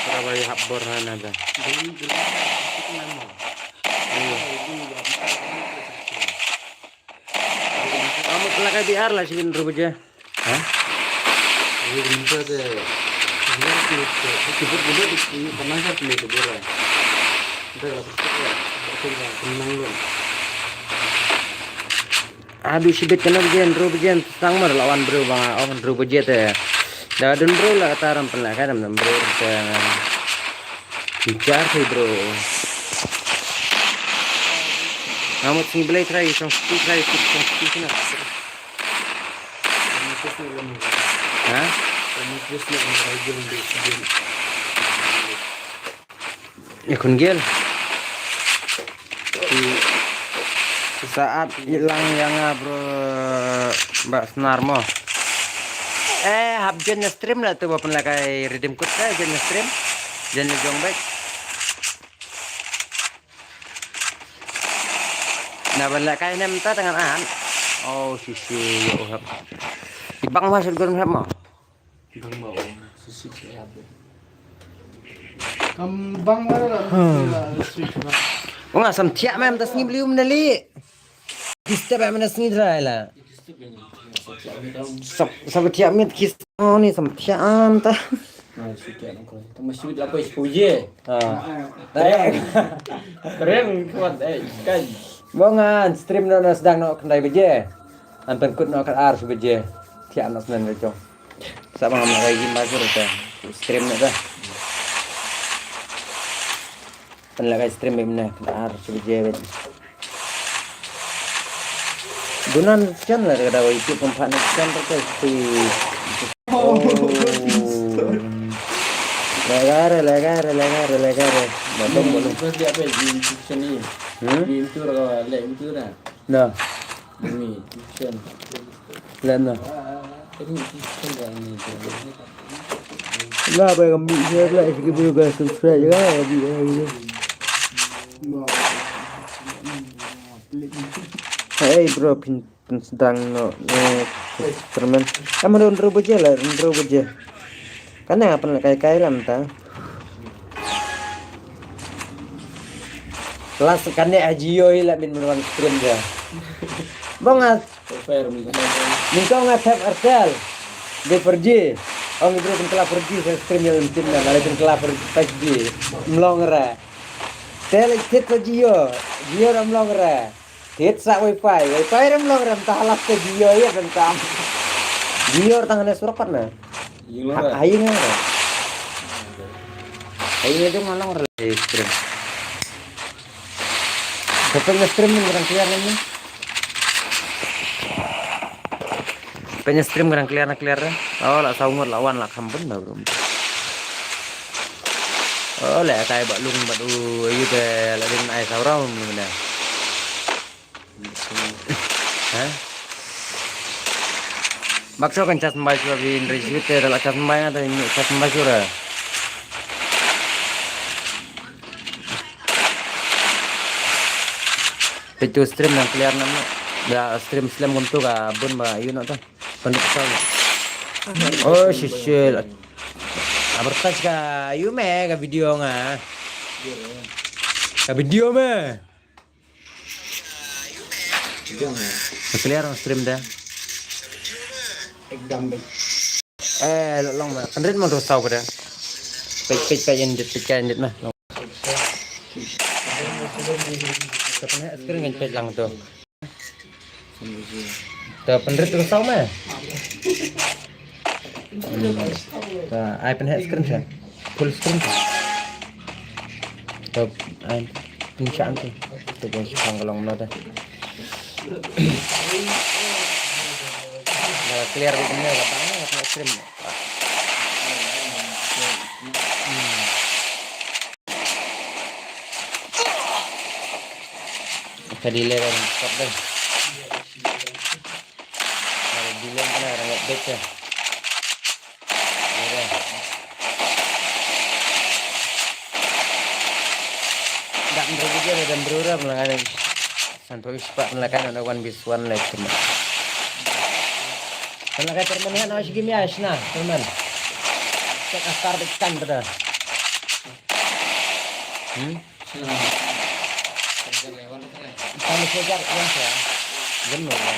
Surabaya habor ada. Kamu kelak biar lah sih rubujnya. Hah? Ini bisa deh. Kibut di penangkap ni tu bola. Kita lah tenang lu. Aduh sibit kena rubujnya tang mar lawan bro bang rubujnya teh. Dah dun bro lah kata ram pelak kan bro teh. Bicar sih bro. Kamu sing beli try song sini. Hah? Ya kunggil. Saat hilang yang bro Mbak Senarmo. Habjan stream lah tuh bapak lakai redeem code saya jangan stream. Jangan jong baik. Nah balik kain nem ta dengan an. Oh sisi yo hab. Ibang masuk gon hab mau. Bang mau susu saya apa? Kambang ada lah. Oh nggak samtia mem tas ni beliau mendali. Kita apa mana sini lah. Samtia mit kis. Oh ni samtia am ta. Nah, suka nak kau. Masih ada apa ispuji? Keren kuat kan. Bongan stream no sedang no kendai beje. Anten kut no kat ar beje. Tiap no senen bejo. Sama ngam lagi masuk teh. Stream no dah. Penla ka stream na ar subje. Gunan channel kada itu kompani channel ke si. Oh. Legare. Bolong. Terus dia apa di fiction ni? Di itu lah, lek itu dah. Nah, Ini fiction. lana. Ini fiction dah ini. Lah apa yang ambil share like juga subscribe juga ambil. Hey bro, sedang no teman. Kamu ronro baca lah, ronro baca. Karena apa nak kai lam ta. Kelas kanne ajio ila min meruang stream dia. Bongat, Fair ni. mingkau ngatap artel. Dia pergi. Orang itu pun kelap pergi saya stream yang tim na, ada pun kelap pergi. Melongera. Tel tit Jio ram melongera. Tit sa wifi ram melongera entah alas ke Jio ya bentam. Jio tangannya surapan na. Yung lah. Ayo ngara. Ayo itu malang stream. Kapan nge-stream nih kurang clear nih? Pengen stream kurang clear. Oh lah saungot lawan lah kampun lah bro. Oh lah kayak bak lung bak itu deh lagi naik saurau mana? Hah? Maksud kan cas mbak juga bin review teh dalam cas mbaknya atau ini cas mbak juga? Itu stream yang clear nama. Ya stream untuk abun ba yun atau pendek sekali. Oh shit. Abertas ka yume ka video nga. Ka video me. Clear ang stream dah. Long ma. Pendek mo to saw ko dah. Page ended mah. Sebenarnya sekarang ngecek lang tuh. Tuh pendek terus tahu mah. Tuh, iPad screen sih, full screen sih. Tuh, pincang tuh. Tuh guys, panggalong mana tuh. Nah, clear begini, katanya nggak screen. Delay dan stop deh. Ada delay kan orang nggak back ya. Nggak berbeda dan berurang melanggar sampai ispak melanggar one bis one like cuma. Melanggar termen kan masih gini asna termen. Cek akar ikan pada. Kami sejar yang saya jenuh kan.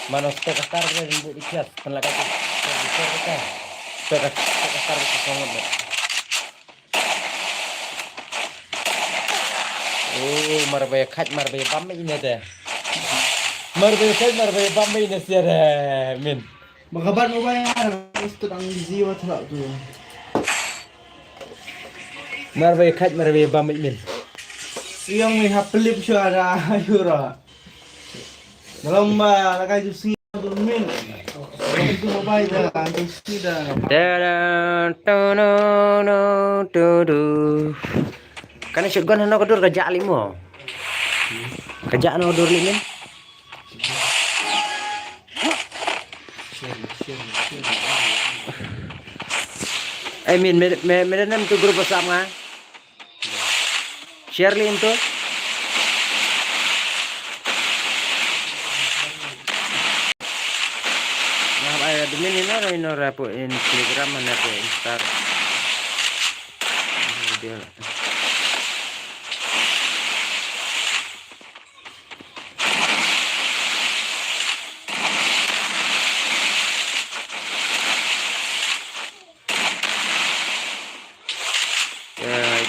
Mana stok akar dia di ikhlas penlakat kita. Stok akar itu sangat. Oh, marbaya khat marbaya bambe ini deh. Marbaya khat marbaya bambe ini sih deh, min. Magaban mo ba yan? Gusto ang ziwa tala to. Marbaya khat marbaya bambe min. Iyang may hapelip siya na ayura. Dalam ba lagay yung siya doon min. Ito mabay na ang sida. Karena shotgun hana kodur kerja limo. Kerja no kodur limin. I mean, मेरे नाम तो group sama. Share link tuh. Nah, ada admin ini rapo in Telegram mana po Instagram. Dia.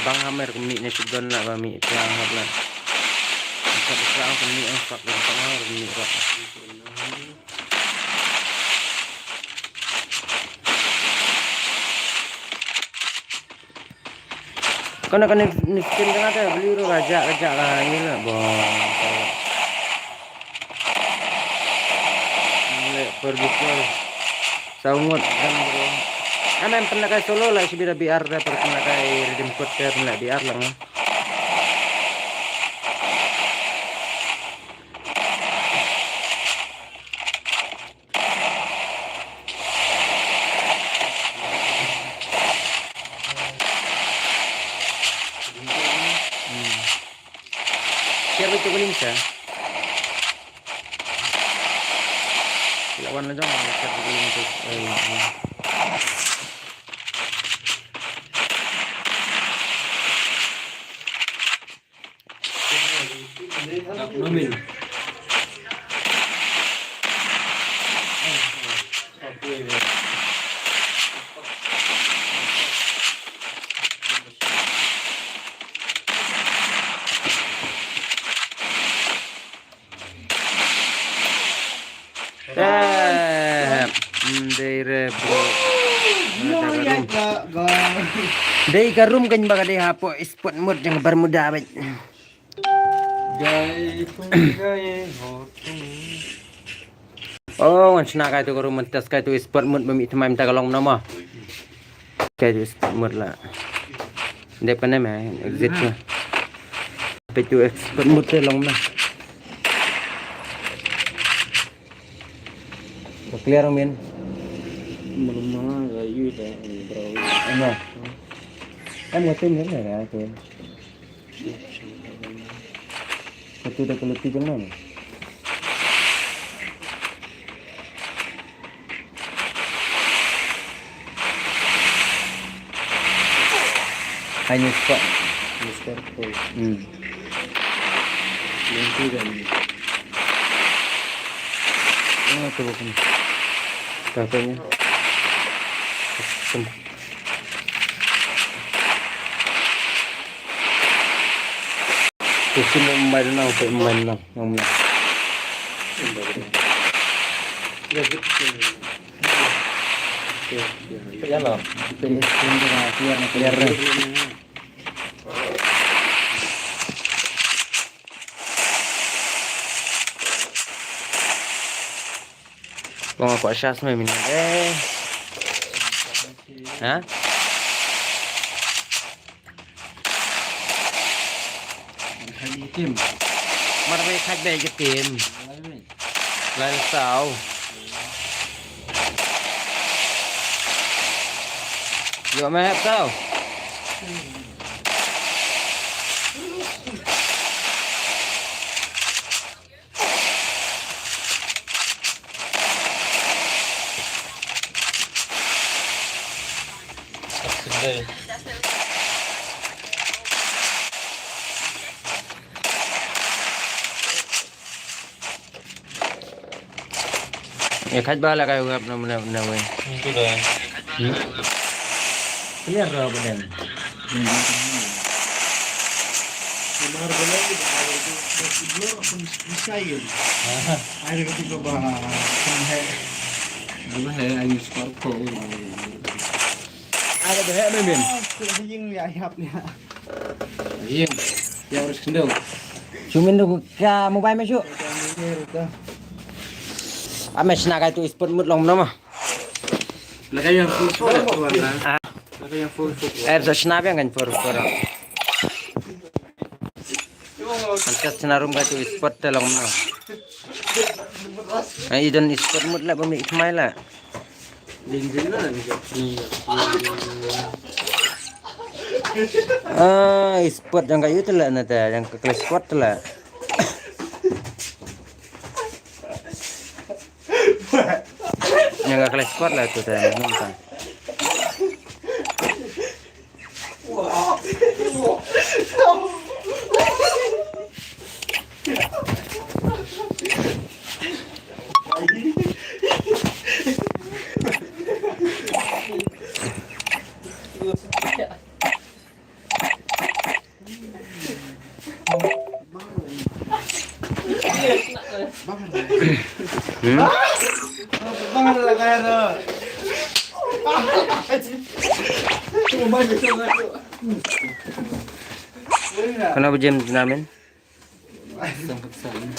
Bang Hamer kami ni sugan lah kami tiang hablan. Sekarang kami ang pak yang tengah kami rak. Kau nak kena miskin kan ada beli tu rajak lah ini lah bong. Mulai pergi ke Saungut kan bro. Aman pernah kai solo lah si biar dah pernah kai redeem code dia pernah biar lang. Siapa itu kuning sah? Lawan aja mau siapa kuning itu. Nomin. Daire bro. Go. Dai karum kan baga dai hapo spot mood yang bermuda bet. Oh, sna kai tu karum mentas kai tu spot mood bami thmai mta kalong nama. Kai tu spot mood lah. Dai pane me exit tu. Pe tu spot mood te long na. Clear min. Melumah gayu dah bro. Ano? Em ngatin kan ya tu. Itu dah keleti jangan. Hanya spot. Mister Paul. Hmm. Nanti kan. Oh, tu bukan. Katanya. Kusin main nang, main nang, ngomong. Ya lah. Clear. Kung ako asyas may minum. Ha? Tim. Marami khách bè cho tìm. Là sao? Dựa mẹ hẹp sao? Đây. Ya khách ba là kayo gặp na wen. Itu dah. Clear ra ba den? Benar benar itu belum pun misail. Ada ketika bah Dulu saya lagi sparkle. Ada behek mai min. Sing ni ayapnya. Iya. Ya harus kendal. Cumin tu ka mobile mai syuk. Ame sna kai tu spot mut long nama. Lagi yang full full tu warna. Lagi yang full full. Sa sna yang kan for. Angkat senarum kai tu spot te long nama. Ai dan spot mut lah bami smai lah. Dinding lah ni. Spot yang kayu tu lah nata, yang ke spot tu lah. Yang ke spot lah tu tadi, nampak. Bang ada kaya tu. Cuma main betul. Kenapa jam namin? Isang katsain.